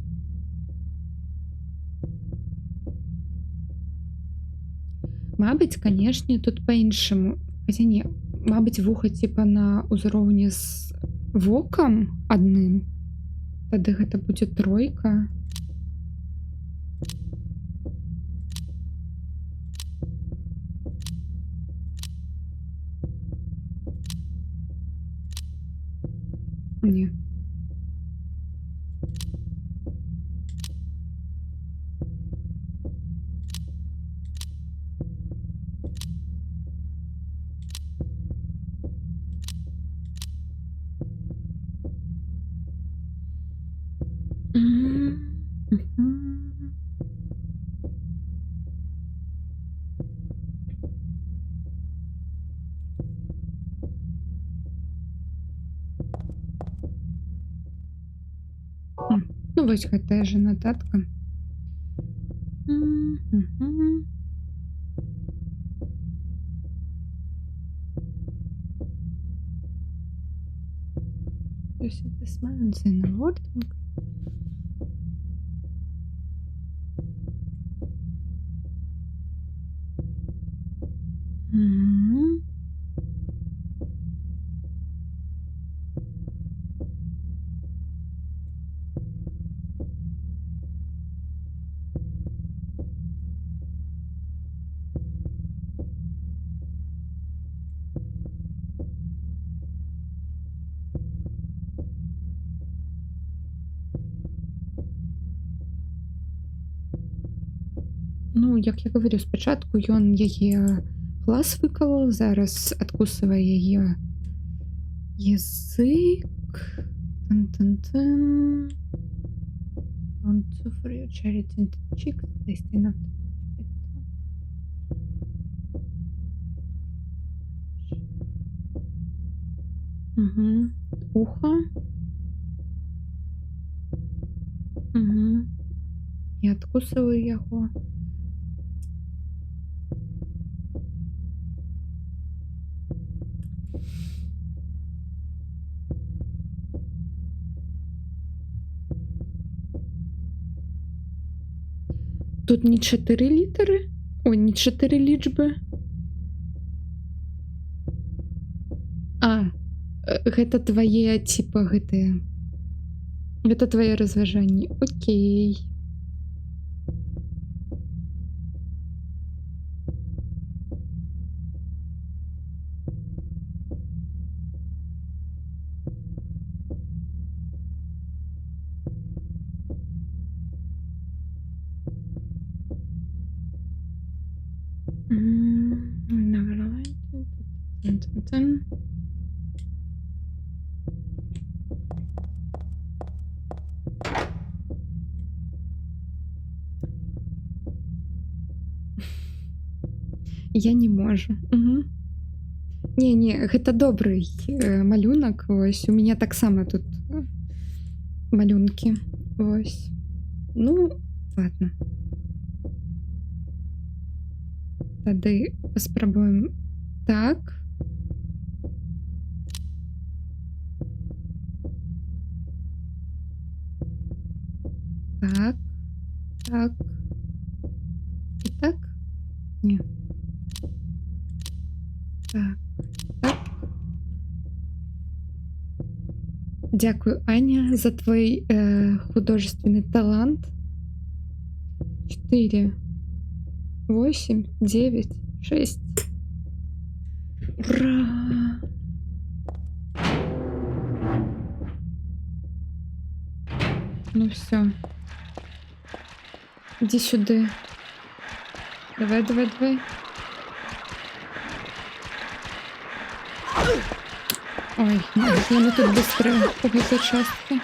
Мабыць, канешне, тут по-іншаму. Хаця не, мабыць, вуха типа на ўзроўні з вокам адным. Тады гэта будзе тройка. Не. Ну вось гэтая же нататка. This man's in the wording. Ну, як я говорю, спачатку ён яе глаз выкалаў, зараз адкусывае яе язык. Тын-тын-тын. On to for your charity and cheek, tasty enough. Угу. Ухо. Угу. І адкусываю яго. Тут не 4 літары? Ой, не 4 лічбы. А, гэта твае, типа, гэтыя Это твои разважанні. Окей. Тын-тын-тын. Я не можу. Не, гэта добрый малюнак. Вось у мяне таксама тут малюнкі. Вось. Ну, ладно. Тады паспрабуем так. Так. Так. І так? Не. Так. Так. Дякую, Аня, за твой художественный талант. 4, 8, 9, 6. Ура! Ну все. Иди сюда. Давай, давай, давай. Ой, нет, я не тут быстро по этой части.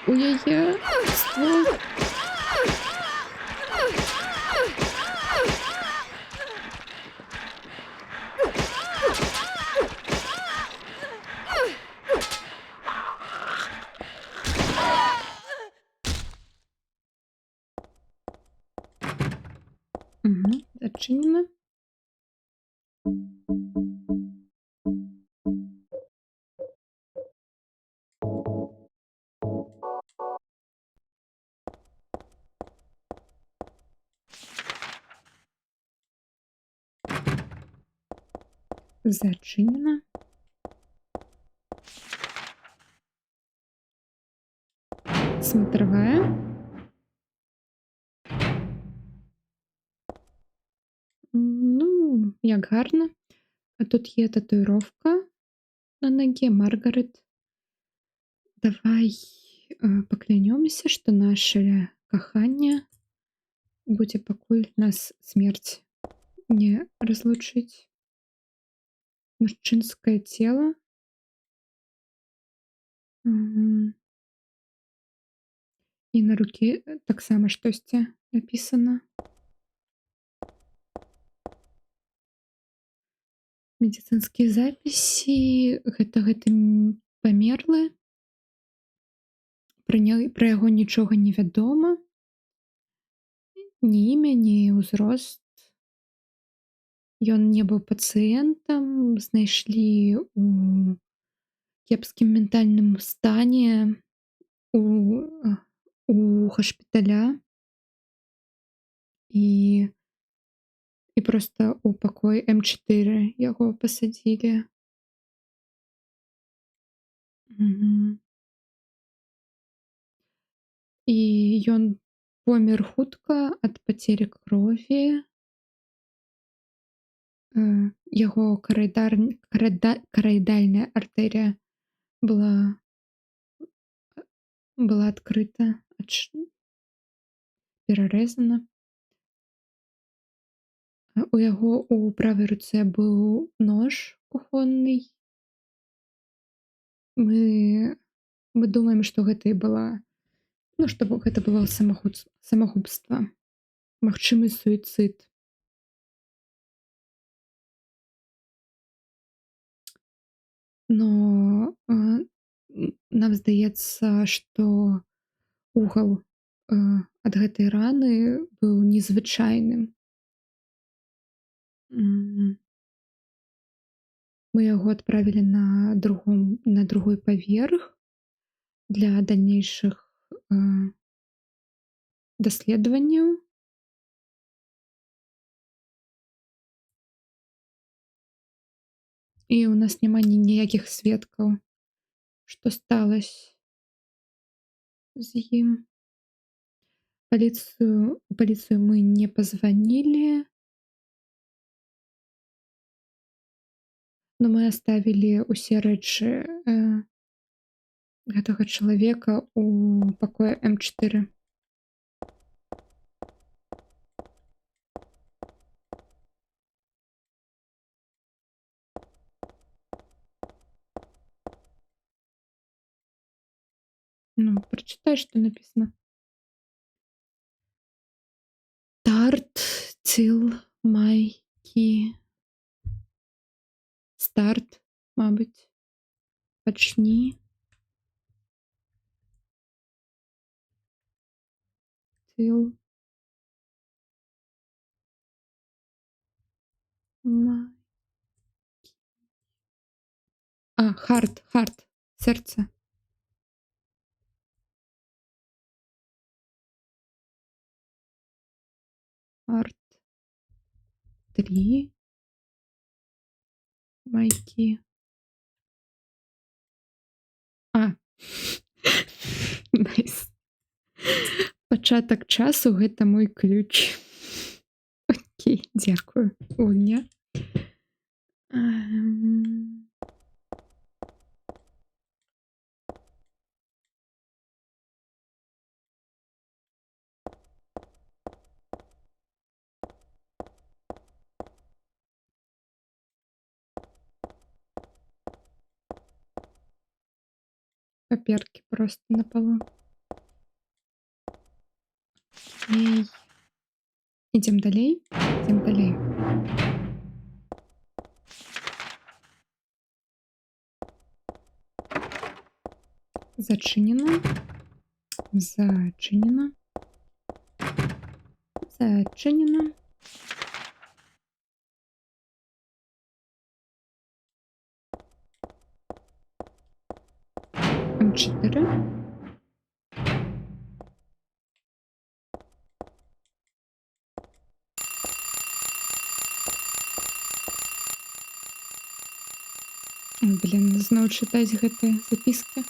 Ой-ой-ой, ствол. Угу, зачинено. Зачинено. Смотровая. Ну, як гарно. А тут є татуїровка на ноге. Маргарет. Давай поклянемся, что наше кохання буде, покуль нас смерть не разлучить. Мужчинское тело. І на рукі таксама штосьці написано. Медицинскія запіси. Гэта памерлы. Пра яго нічога не вядома. Ні імя, ні ўзрост. Ён не быў пацыентам. Знайшлі у кепскім ментальным стане у хашпіталя. І просто у пакой М4 яго пасадзілі. І ён помер хутка ад пацері крові. Яго караідальная артэрія была адкрыта, перарэзана. У яго у правай руцэ быў нож кухонны. Мы думаем, што гэта і была, ну, што гэта было самагубства. Магчымы суіцыд. Но нам здаецца, што угал ад гэтай раны быў незвычайным. Мы яго адправілі на другой паверх для дальнейшых даследаванняў. і ў нас няма ніякіх сведкаў, што сталася з ім. У паліцыю мы не пазванілі, но мы аставілі ўсе рэчы гэтага чалавека ў пакоі М4. Ну, прачытай, што напісана. Start till my key. Старт, мабыць. Пачні. Till my... Heart. Сэрца. Heart. 3. My key. Найс. Пачатак часу — гэта мой ключ. Окей, дзякую. Гульня. Паперкі просто на полу. Окей. Ідзем далей. Зачынена. 4. Блин, зноў чытаць гэтыя запіскі.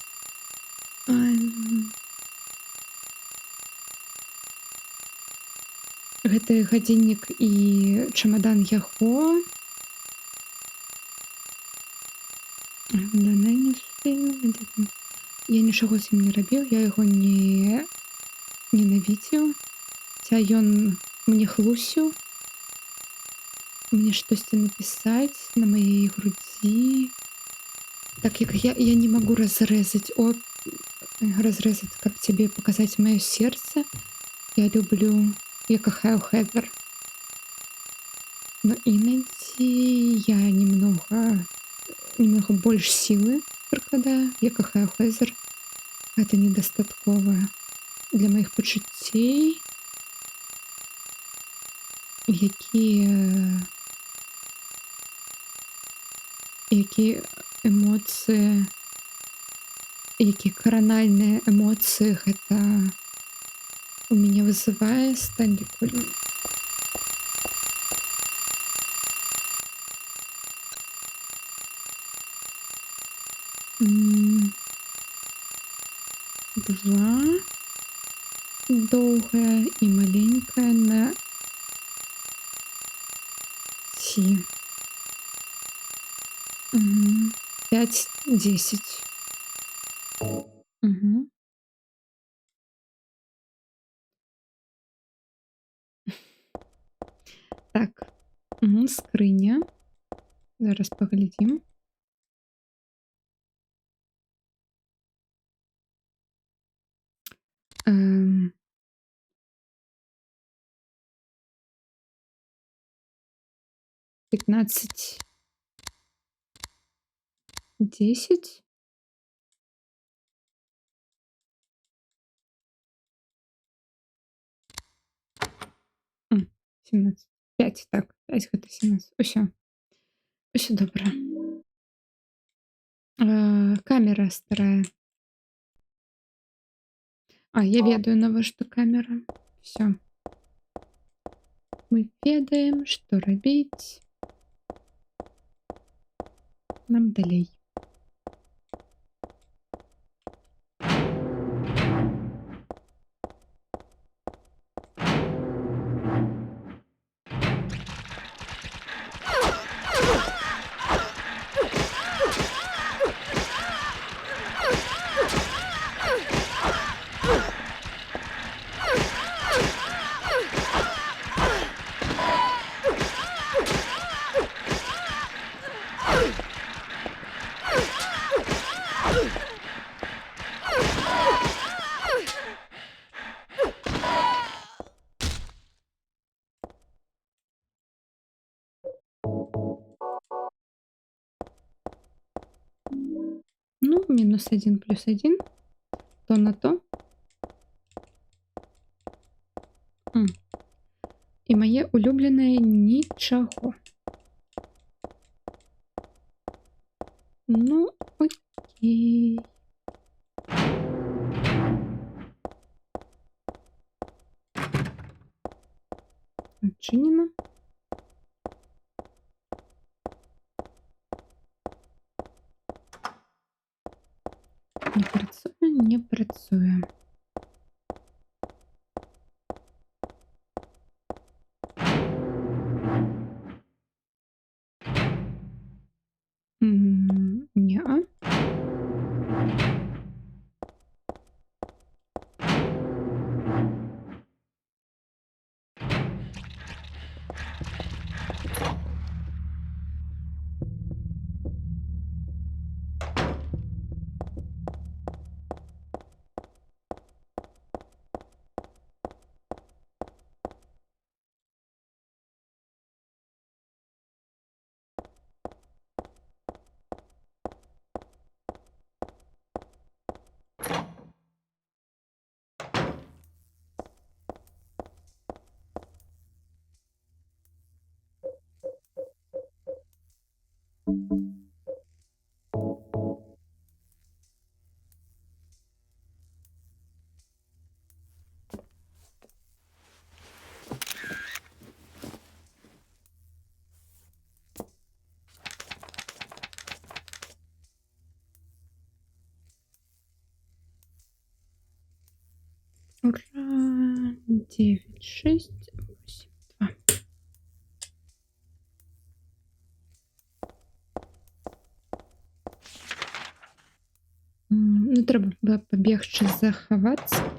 Гэты гадзіннік і чамадан яго. Я нічога з ім не рабіў, я яго не ненавідзеў. Ця ён мне хлусіў. Мне штосьці напісаць на маей грудзі. Так як я не магу разрэзаць, каб цябе паказаць маё сэрца. Я кахаю Хедер. Но інадзі я немного больш сілы прыкладаю. Я кахаю Хедер. Гэта недастаткова для маіх пачуццей, якія эмоцыі, якія каранальныя эмоцыі гэта у мяне вызывае. Стэнлі Кубрик. Два. Доўгая і маленькая на Ці. 5-10. Так. Скрыня. Зараз паглядзім. Пятнадцать. 10. М, 17. 5, так, 5 гэта 17. Усё добра. Камера старая. Я ведаю, навошта камера. Всё. Мы ведаем, што рабіць. Нам далей. Ну, -1 + 1. То на то. І моє улюблене нічого. Ну, окей. Відчинено. Не працює, не працює. Неа. Ура! 9, 6, 8, 2. Ну, треба було побігче заховатися.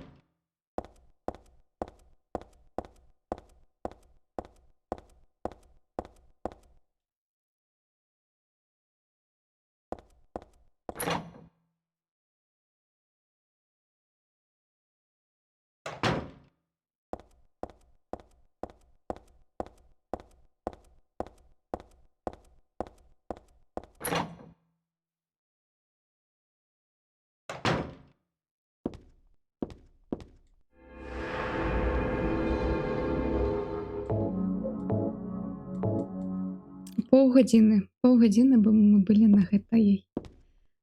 Паўгадзіны бы мы былі на гэтай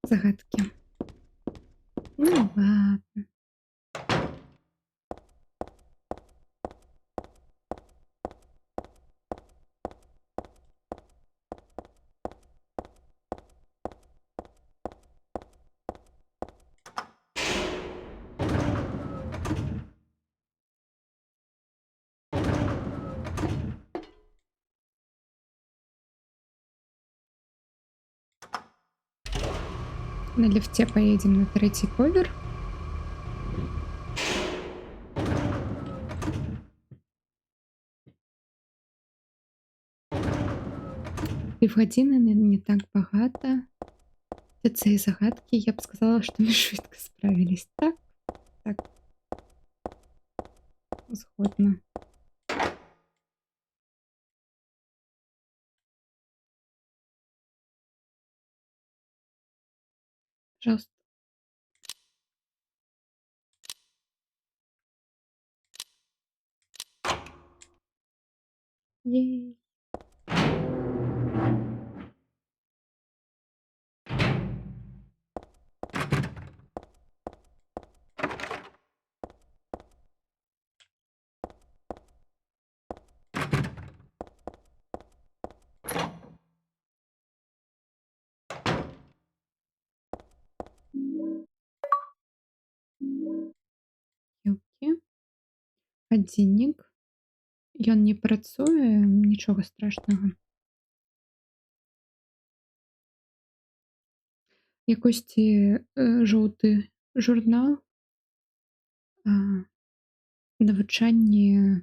загадкі. Ну ладно. На лифте поедем на 3-й поверх. Півгодини не так багато. Для цієї загадки я б сказала, що ми швидко справились. Так? Так. Згодна. Пожалуйста. Ей. гадзіннік. Ён не працуе, нічога страшнага. Якосьці жоўты журнал, навучанне,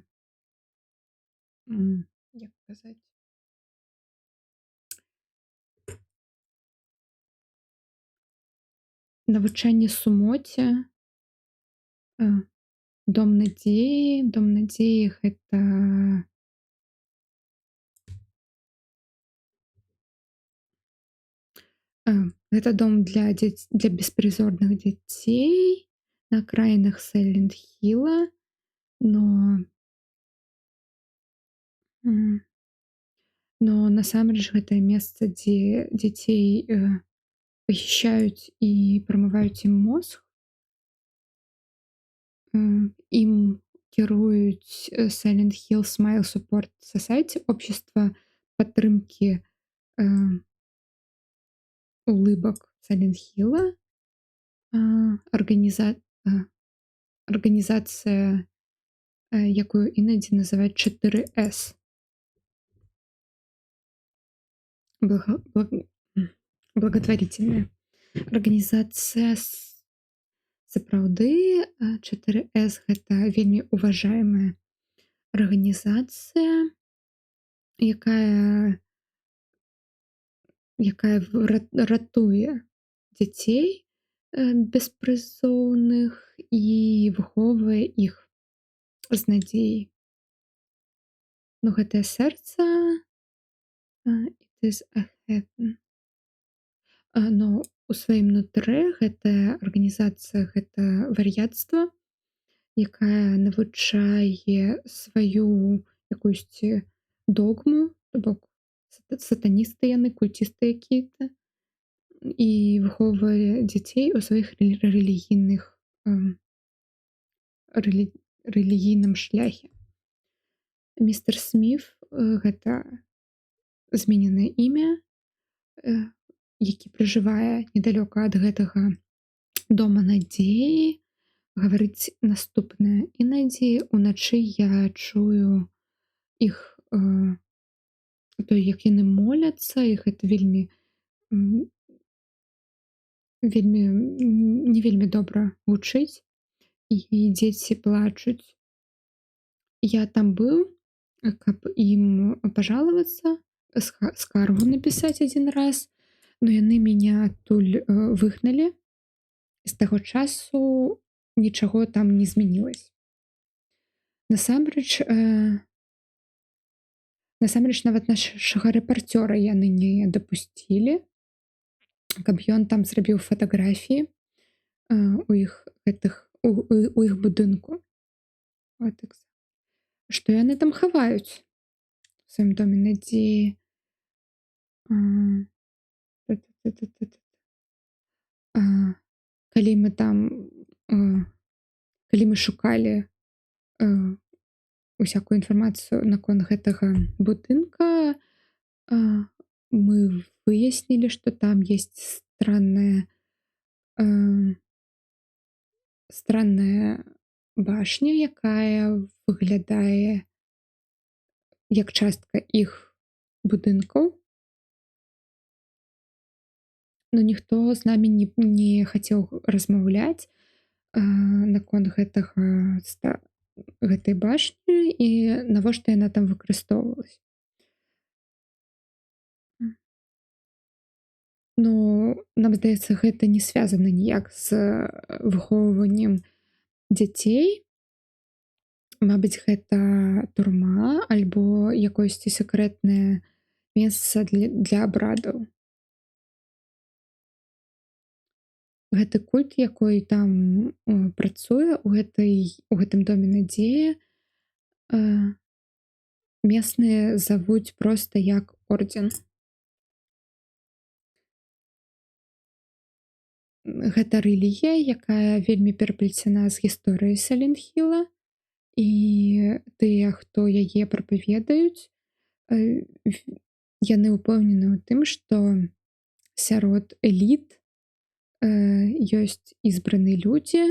як казаць, навучанне сумоце, дом надзеі. Дом надзеі гэта дом для беспрызорных дзяцей на акраінах Сайлент-Хіла, но насамрэч гэтае месца, дзе дзяцей пахішаюць і прамываюць ім мозг. Ім кіруюць Silent Hill Smile Support Society, общество падтрымкі улыбак Silent-Хіла, арганізацыя, якую інадзі называюць 4S. Благотворительная арганізацыя. Сапраўды, 4S гэта вельмі уважаемая арганізацыя, якая ратуе дзяцей беспрызоўных і выхоўвае іх з надзеяй. Но гэтае сэрца, it is a heaven. Но у сваім нутры гэтая арганізацыя, гэта вар'яцтва, якая навучае сваю якуюсьці догму, то бок сатаністы яны, кульцісты якія-то, і выхоўвае дзяцей у сваіх рэлігійным шляхе. Містер Сміф, гэта змененае імя, які пражывае недалёка ад гэтага дома надзеі, гаварыць наступнае: інадзі уначы я чую іх, як яны моляцца, і гэта вельмі не вельмі добра гучыць, і дзеці плачуць. Я там быў, каб ім пажалавацца, скаргу напісаць адзін раз, но яны мяне адтуль выгналі. З таго часу нічаго там не змянілася. Насамрэч, нават нашага рэпарцёра яны не дапусцілі, каб ён там зрабіў фатаграфіі у іх будынку. Што яны там хаваюць у сваім доме надзеі? Калі мы шукалі усякую інфармацыю наконт гэтага будынка, мы выяснілі, што там ёсць странная башня, якая выглядае як частка іх будынкаў. Но ніхто з намі не хацеў размаўляць наконт гэтай башні і навошта яна там выкарыстоўвалася. Но нам здаецца, гэта не звязана ніяк з выхоўваннем дзяцей. Мабыць, гэта турма альбо якосьці сакрэтнае месца для абрадаў. Гэты культ, якой там працуе у гэтым доме надзеі, местныя завуць проста як ордзен. Гэта рэлігія, якая вельмі пераплецена з гісторыяй Silent-Хіла, і тыя, хто яе прапаведаюць, яны ўпэўнены ў тым, што сярод эліт ёсць ізбраныя людзі,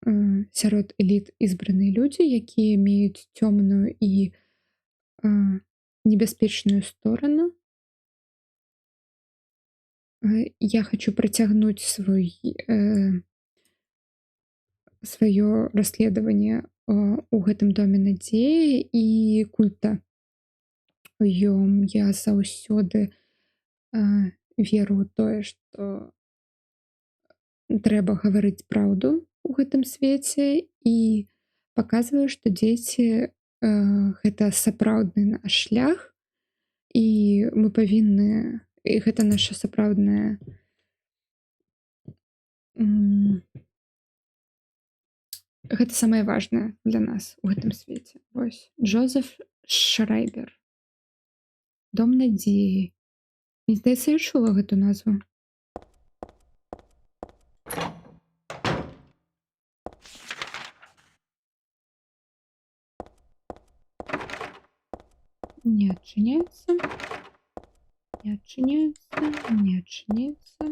сярод эліт избраныя людзі, якія меюць цёмную і небяспечную сторону. Я хочу працягнуць сваё расследаванне у гэтым доме надзеі і культа. Я заўсёды веру ў тое, што трэба гаварыць праўду ў гэтым свеце і паказваю, што дзеці гэта сапраўдны наш шлях і мы павінны, і гэта наша сапраўдная гэта самае важнае для нас у гэтым свеце. Вось Джозеф Шрайбер. Дом надзеі. Мне здаецца, я чула гэту назву. Не адчыняецца. Не адчыняецца. Не адчыняецца.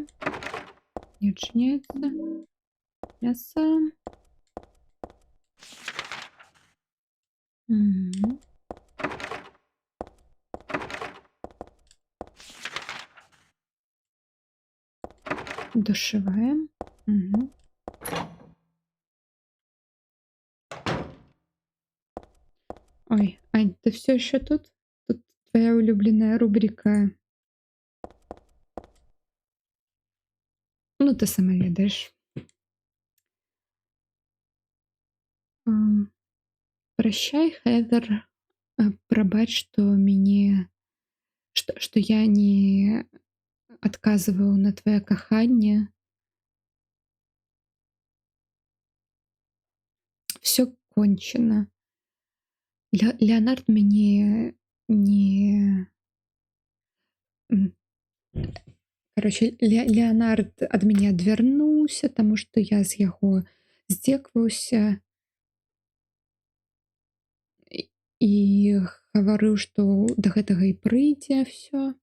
Не адчыняецца. Мяса. Душевая. Ой, Ань, ты все еще тут? Тут твоя улюбленная рубрика. Ну, ты сама ведаешь. Прощай, Хедер. Прабач, что я не отказываю на твоё каханне. Все кончено. Леонард мяне не... Короче, Леонард ад мяне адвярнуўся, таму што я з яго здзекваўся і гаварыў, што да гэтага і прыйдзе всё.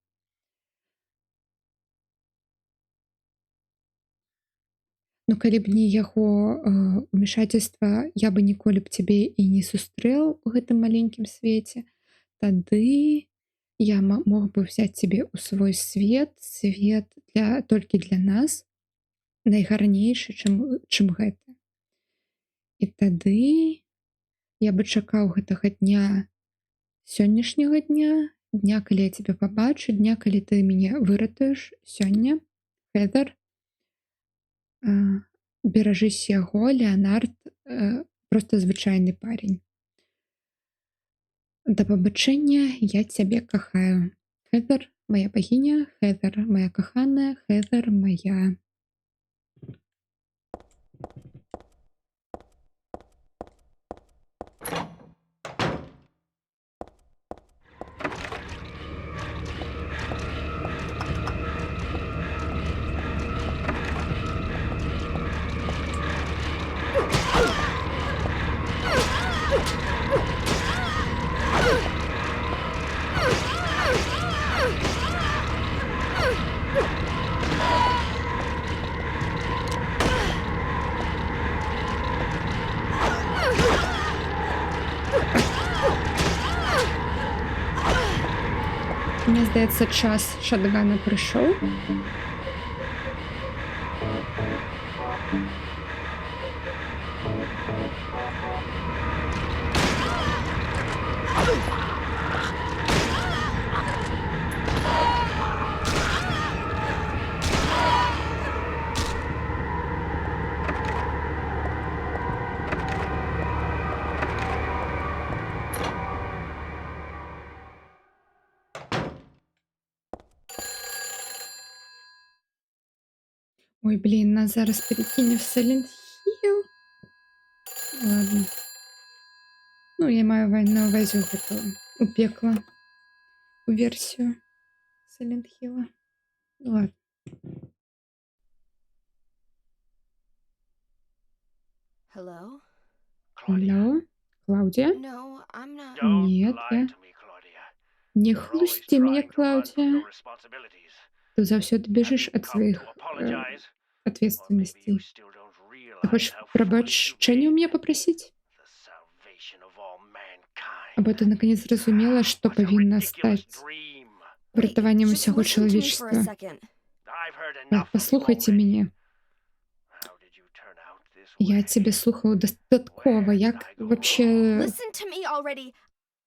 Ну, калі б не яго ўмешательства, я бы ніколі б цябе і не сустрэў у гэтым маленькім свеце. Тады я мог бы взять цябе ў свой свет толькі для нас, найгарнейшы, чым гэта. І тады я бы чакаў гэтага дня, сённяшняга дня, калі я цябе пабачу, дня, калі ты мяне выратуеш сёння. Хедер, беражысь яго, Леонард просто звычайны парень. Да пабачэння, я цябе кахаю. Хедер, моя богиня, Хедер, моя каханая, Хедер, моя... Мне здаецца, час шатгана прыйшоў. Ой, блин, нас зараз перекине в Silent Hill. Ладно. Ну, я маю на увазі гэту у пекла, у версію Silent Hill. Ну, ладно.
Hello?
Алло, Клаудія?
No, I'm not.
Don't
Нет,
lie
я...
to me, Claudia.
Не
You're always
хлусти меня,
trying to run from
Клаудія.
your responsibilities.
Ты заўсёды
Have
бежиш
you
ад
come
сваіх
to apologize? Or maybe you
ответственностей.
still don't realize
Ти хочеш пробачення у мене попросити? Або ти наконець зрозуміла, що повинна стати врятуванням
just
усього
listen to me for a
чоловічства?
second.
Послухайте мене. Я тебе слухав достатково. Як вообще
Listen to me already.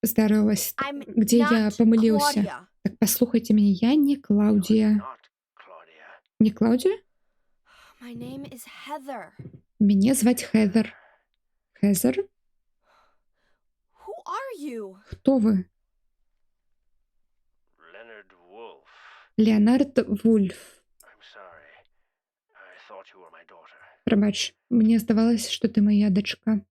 здарилось?
I'm
Где я
not
помилился?
Claudia.
Так послухайте меня, я не Клаудия. Не Клаудия?
My name is Heather.
Меня звать Хезер. Хезер?
Who are you?
Кто вы?
Leonard Wolf.
Леонард Вульф.
I'm sorry. I thought you were my daughter.
Пробач, мне здавалось, что ты моя дочка.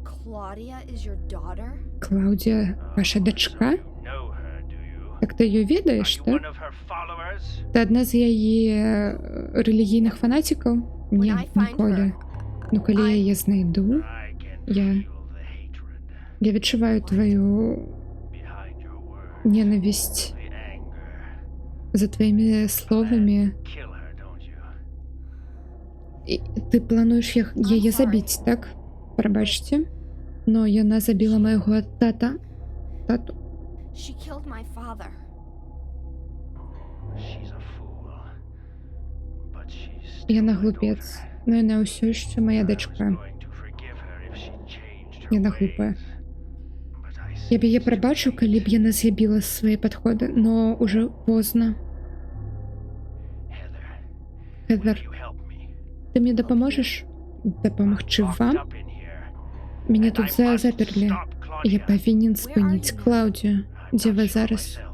Claudia is your daughter?
Клаудия, ваша дочка?
You know her, do you?
Так ти її
Are
відаєш,
you
так?
one of her followers?
Ти одна з її релігійних фанатиків? Ні,
When I find
ніколи.
her,
Ну, коли я її знайду,
I can
Я-
feel the hatred
я відчуваю твою
behind your words.
ненависть
The anger.
за твоїми словами.
Kill her, don't you?
І ти плануєш її
sorry.
забити, так? Пробачте. Но вона забила моєго тату.
she killed my father.
She's a fool. But she's
І
still
вона
my
глупець.
daughter.
Но вона все ще моя
I was
дочка.
going to forgive her if she changed her
І вона глупа.
ways. But I
Я б її
see
пробачив, коли б вона з'явила свої підходи, но уже поздно.
Heather,
Хезер,
will you help me?
ти мені допоможеш? Допомогти
Locked
вам?
up in here.
Мене
And
тут
I must
заперли.
stop
Я
Claudia.
повинен спинити
you now?
Клаудію.
I'm
Де
not
ви
sure
зараз?
myself,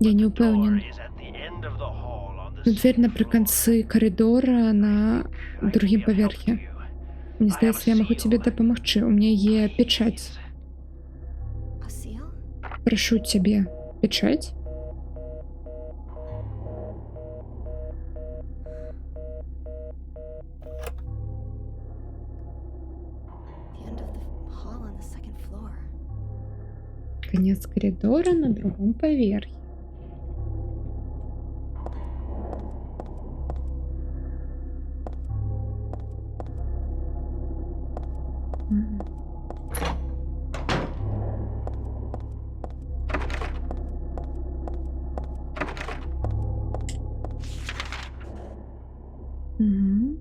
Я
but
не
the
упевнен.
door is at the end of the hall on the
Ну, дверь
second
наприкінці
floor.
коридора на
I can
другому
be of help
поверхі.
to you.
Мені
I
здається, я
have a
можу тобі
seal.
допомогти. У мене є печать.
A seal?
Прошу тебе. Печать?
The end of the hall on the second floor.
Конец коридора на другом поверхе. Мгм. Мгм.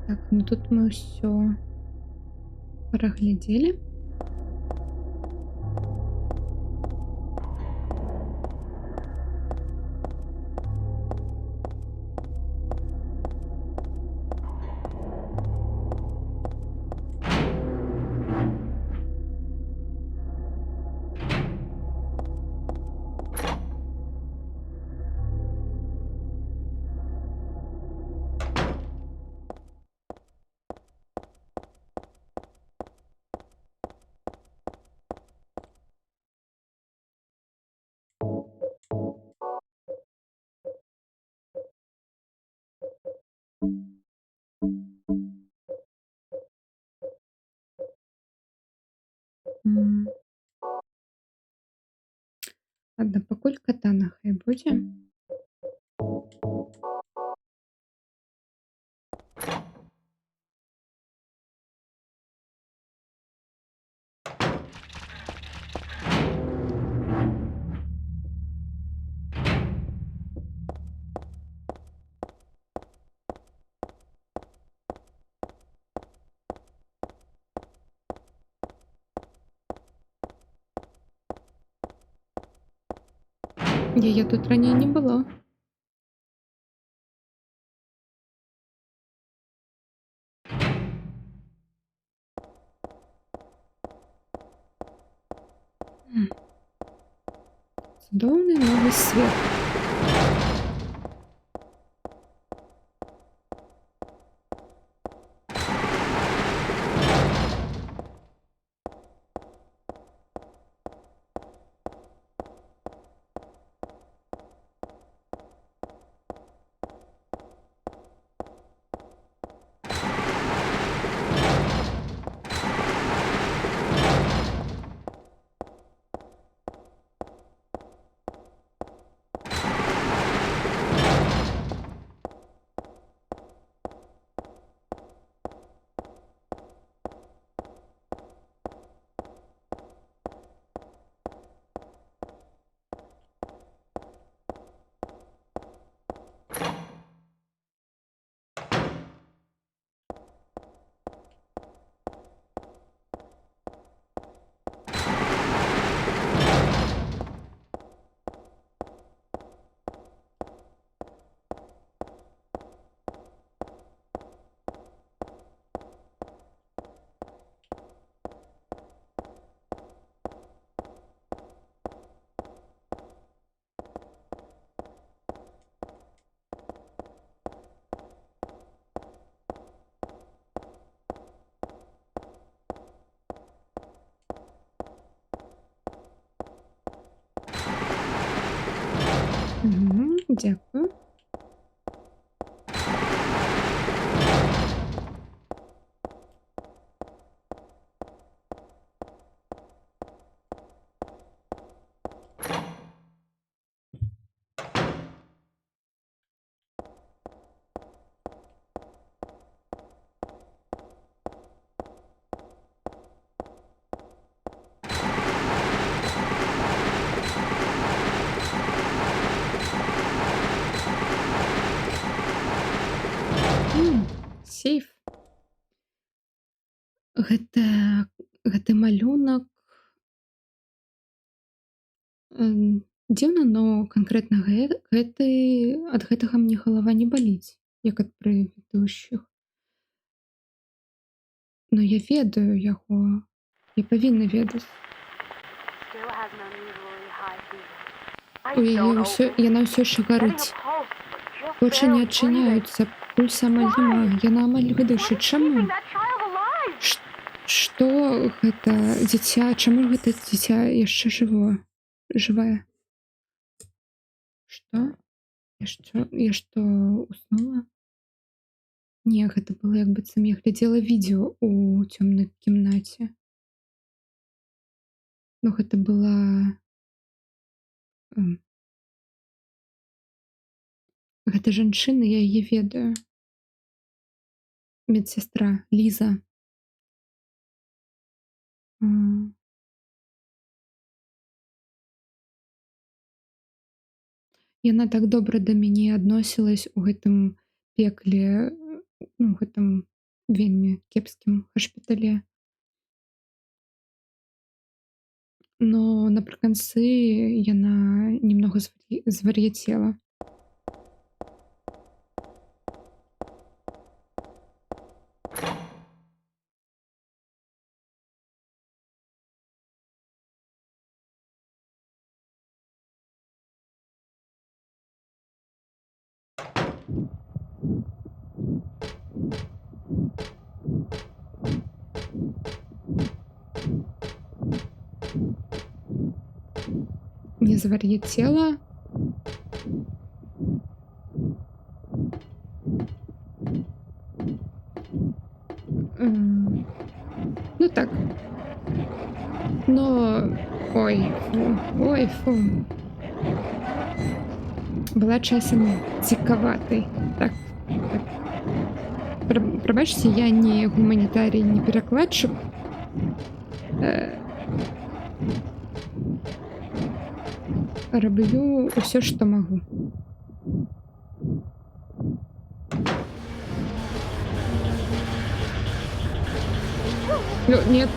Так, ну тут мы все проглядели. М. Ладно, пакуль катана хай будзе. Яе тут раней не было. М. Цудоўны новы свет. Дякую. Сейф. Гэта гэты малюнак дзіўна, но канкрэтна гэты ад гэтага мне галава не баліць, як ад прадыдущых. Но я ведаю яго. Я павінна ведаць.
Still has an unusually high fever.
У яе яна ўсё яшчэ гарыць. Вочы не адчыняюцца, пульса амаль няма, яна амаль дыша. Чаму? Што гэта дзіця? Чаму гэта дзіця яшчэ жывая? Што? Я што, уснула? Не, гэта было як быццам я глядзела відэо ў цёмнай кімнаце. Ну, гэта была гэта жанчына, я яе ведаю. Медсястра Ліза. Яна так добра да мяне адносілась у гэтым пекле, ну, гэтым вельмі кепскім шпітале. Но напрыканцы яна немного звар'яцела. Не звар'яцела. Ну так. Но ой, фу. Была часам цікаватай. Так. Прабачце, я не гуманітарій, не перакладчык. Раблю ўсё, што магу. Нет.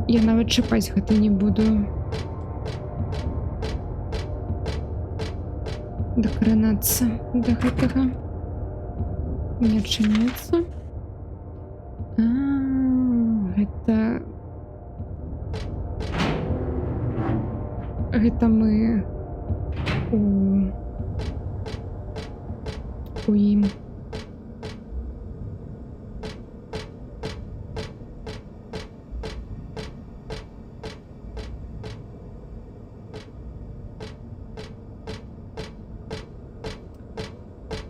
Я нават чапаць гэта не буду. Дакранацца да гэтага. Не адчыняецца. Гэта мы у ім.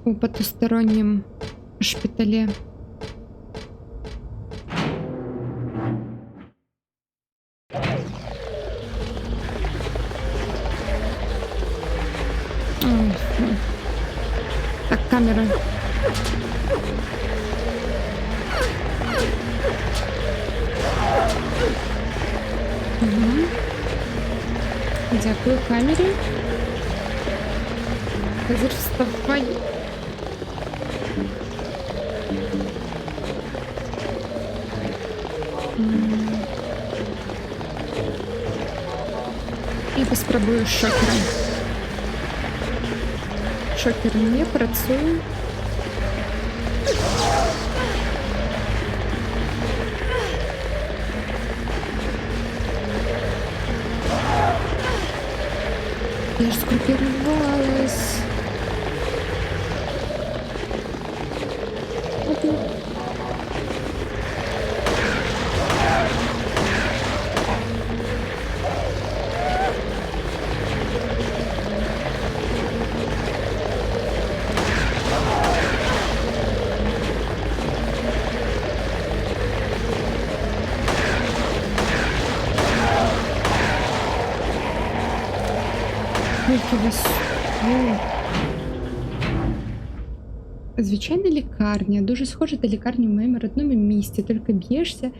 У потустороннім шпітале. Так, камера. Дякую камері. Казір, вставай. І паспрабую шокером. Шокер не працює. Я ж скрупировалась. Скільки вас тут? Звичайна лікарня, дуже схожа до лікарні в моєму родному місті, тільки б'єшся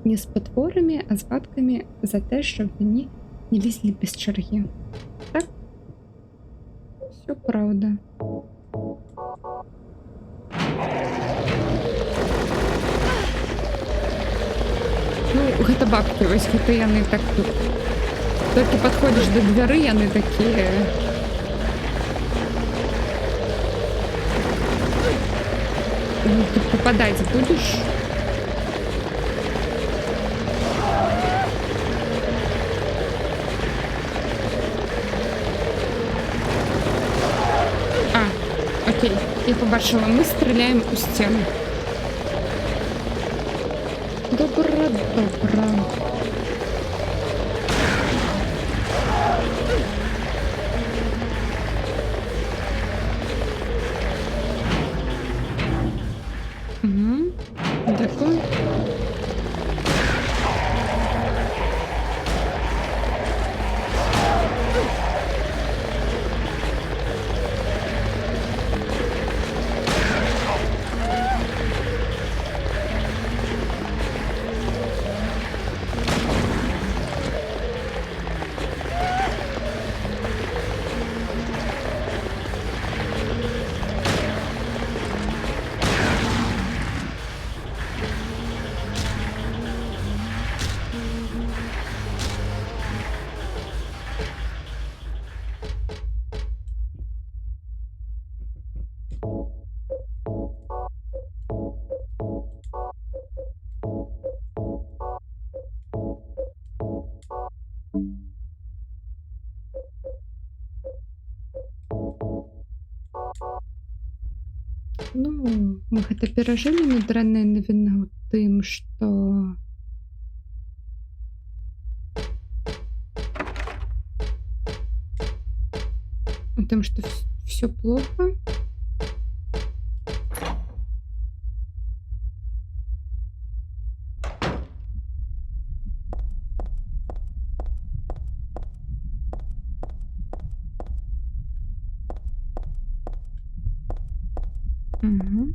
не з потворами, а з бабками за те, щоб вони не лізли без черги. Так? Все правда. Ну, гэта бабки, вось гэта яны так тут. Толькі падходзіш да дзвяры, яны такія. Ну, ты попадать будешь? А, окей, я побачила, мы стреляем у стены. Добра, добра. Угу. Дякую. Ну, мы гэта перажылі, но дрэнная навіна ў тым, што у тым, што все плохо. Угу.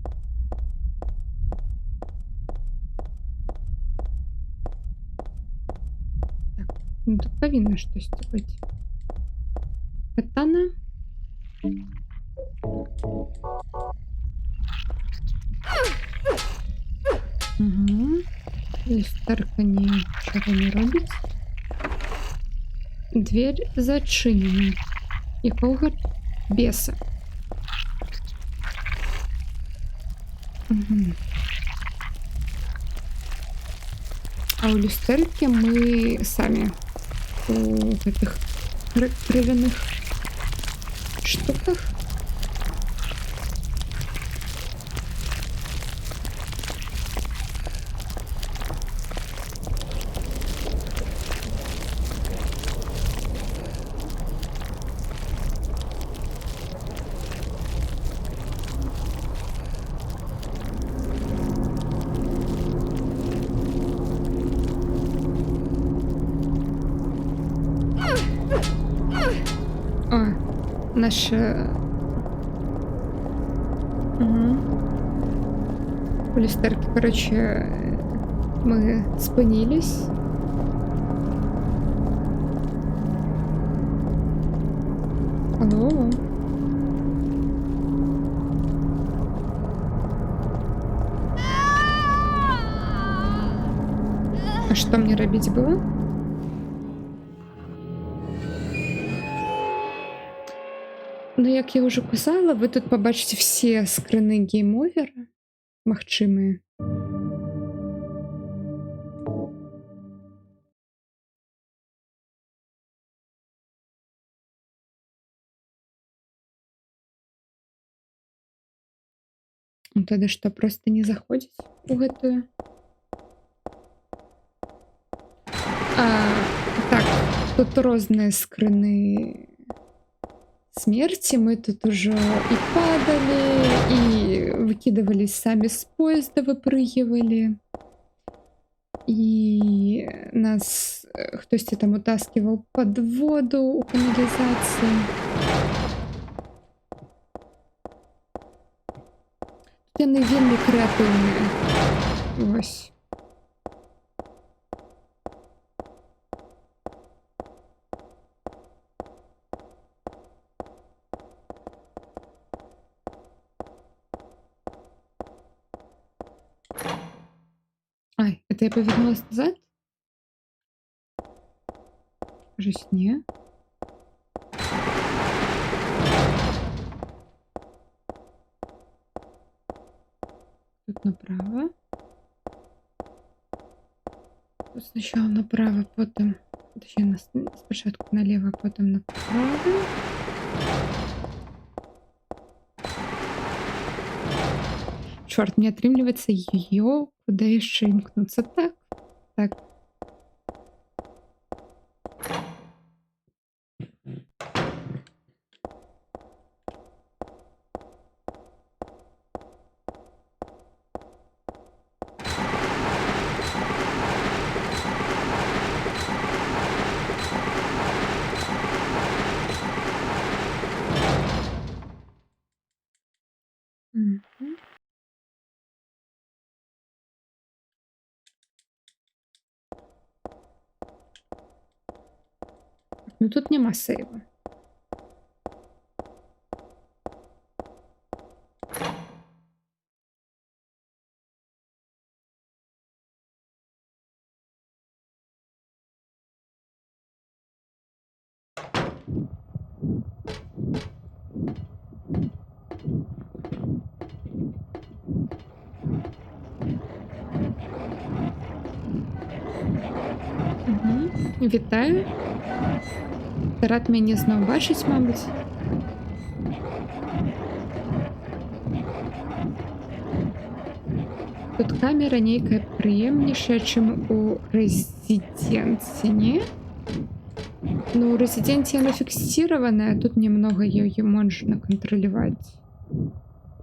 Так, ну тут павінна штосьці быць. Катана. Угу. Люстэрка нічога не робіць. Дверь зачынена. Якога беса? Угу. А у люстэркі мы самі у гэтых крывяных штуках. О, наша... Угу. У люстэркі, короче, мы спынились. Алло. А што мне рабіць было? Ну, як я ўжо казала, вы тут пабачыце все скрыны гейм-овера магчымыя. Тады што, проста не заходзіць у гэтую? Так, тут розныя скрыны смерти. Мы тут уже и падали, и выкидывались сами с поезда, выпрыгивали. і нас хтосьці там утаскиваў пад воду у каналізацыі. Яны вельмі крэатыўныя. Вось. Ай, это я повернулась назад? Кажись, не. Тут направо. Тут сначала направо, потом... Точнее, спочатку налево, потом направо. Чорт, мне атрымліваецца ее куда яшчэ імкнуцца. Так, так. Мгм. Ну тут нема сейва. Мгм. Вітаю. Рад мяне зноў бачыць, мабыць. Тут камера нейкая прыемнейшая, чым у рэзідэнце, не? Ну, у рэзідэнце яно фіксіраванае, тут немного яе можна кантраляваць.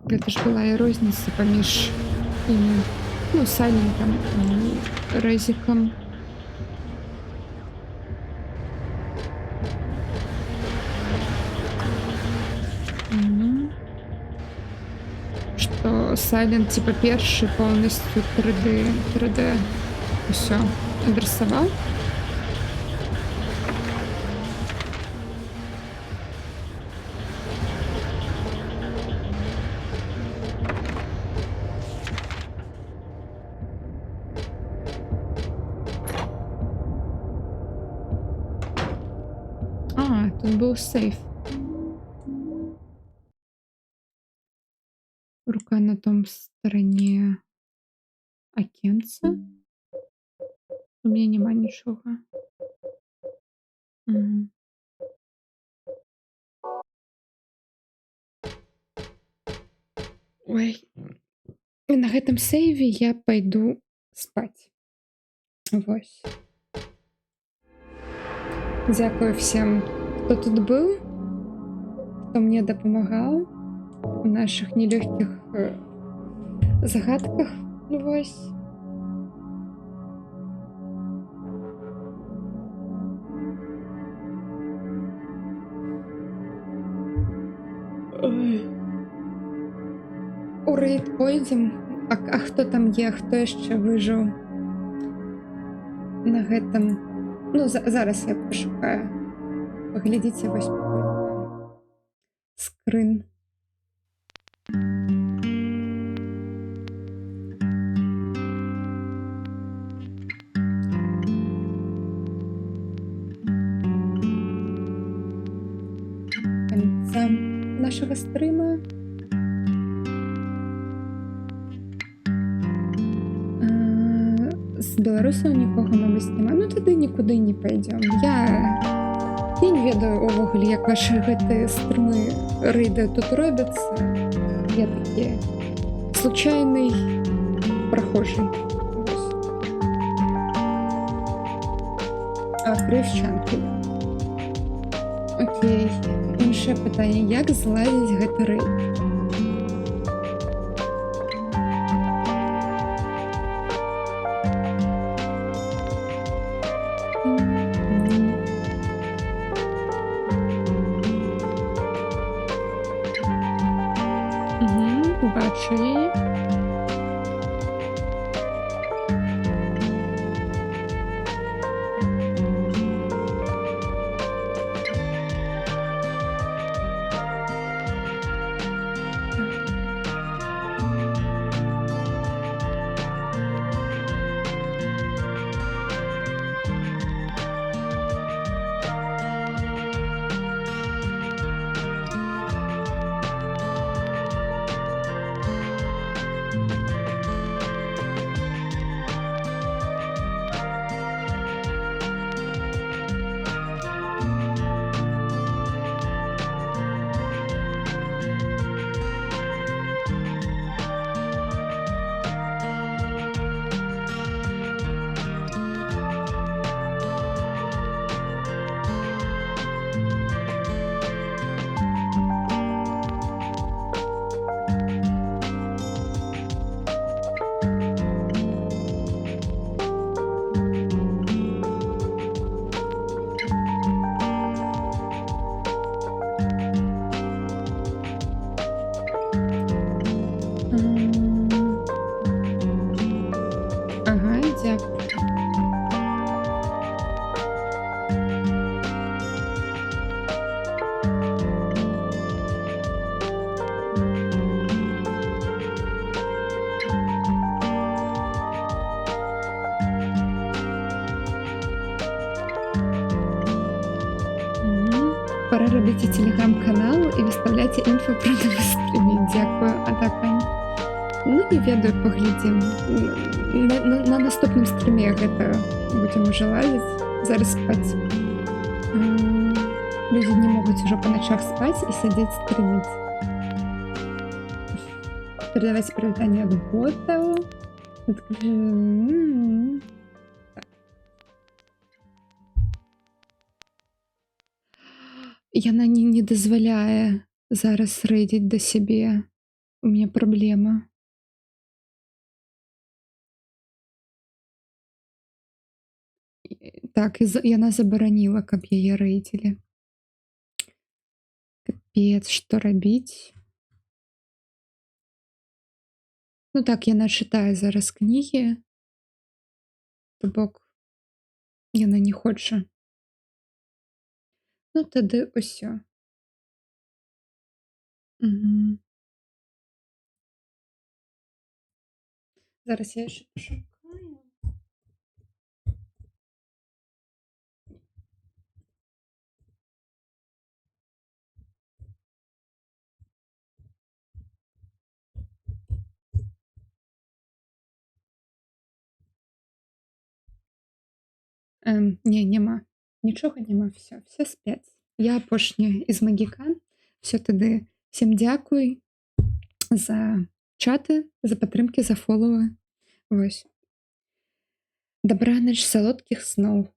Гэта ж была і розніца паміж імі, ну, Сайлентам і Рэзікам. Что Сайлент типа першы полностью 3D все адресаваў. А, тут был сейф. Рука на том стороне окенца. У меня нема нічога. Мгм. Ой. І на гэтым сейве я пойду спать. Вось. Дзякую всем, хто тут быў, хто мне дапамагаў у наших нелёгкіх загадках. Вось. Ой. У рэйд пойдзем. А хто там є, хто яшчэ выжыў на гэтым? Ну, зараз я пашукаю. Паглядзіце, вось скрын. Канца нашага стрыма. З беларусаў нікога, мабыць, няма. Ну тады нікуды не пойдём. Я не ведаю увогуле, як вашы гэтыя стрымы рэйды тут робяцца. Я такі случайный прохожий. Прывчанку. Окей. Іншае пытанне, як зладзіць гэты рэйд? Бачу її. Ага, дякую. Пора робити телеграм-канал і виставляти інфо про нові стріми. Дякую, Атака. Ну, не ведаю, поглядім. На наступному стрімі гэта будем уже лазить. Зараз спать. Люди не могут уже по ночах спать и сидеть стримить. Передавать привитание от ботов. Яна не дазваляе зараз рэдзіць да сябе. У меня проблема. Так, яна забараніла, каб яе рэйдзілі. Капец, што рабіць? Ну так, яна чытае зараз кнігі. То бок, яна не хоча. Ну тады ўсё. Зараз я яшчэ пашукаю. Не, няма. Нічога няма, все спяць. Я апошняя з магікан. Все тады всем дзякуй за чаты, за падтрымкі, за фоловы. Вось. Добраноч, салодкіх сноў.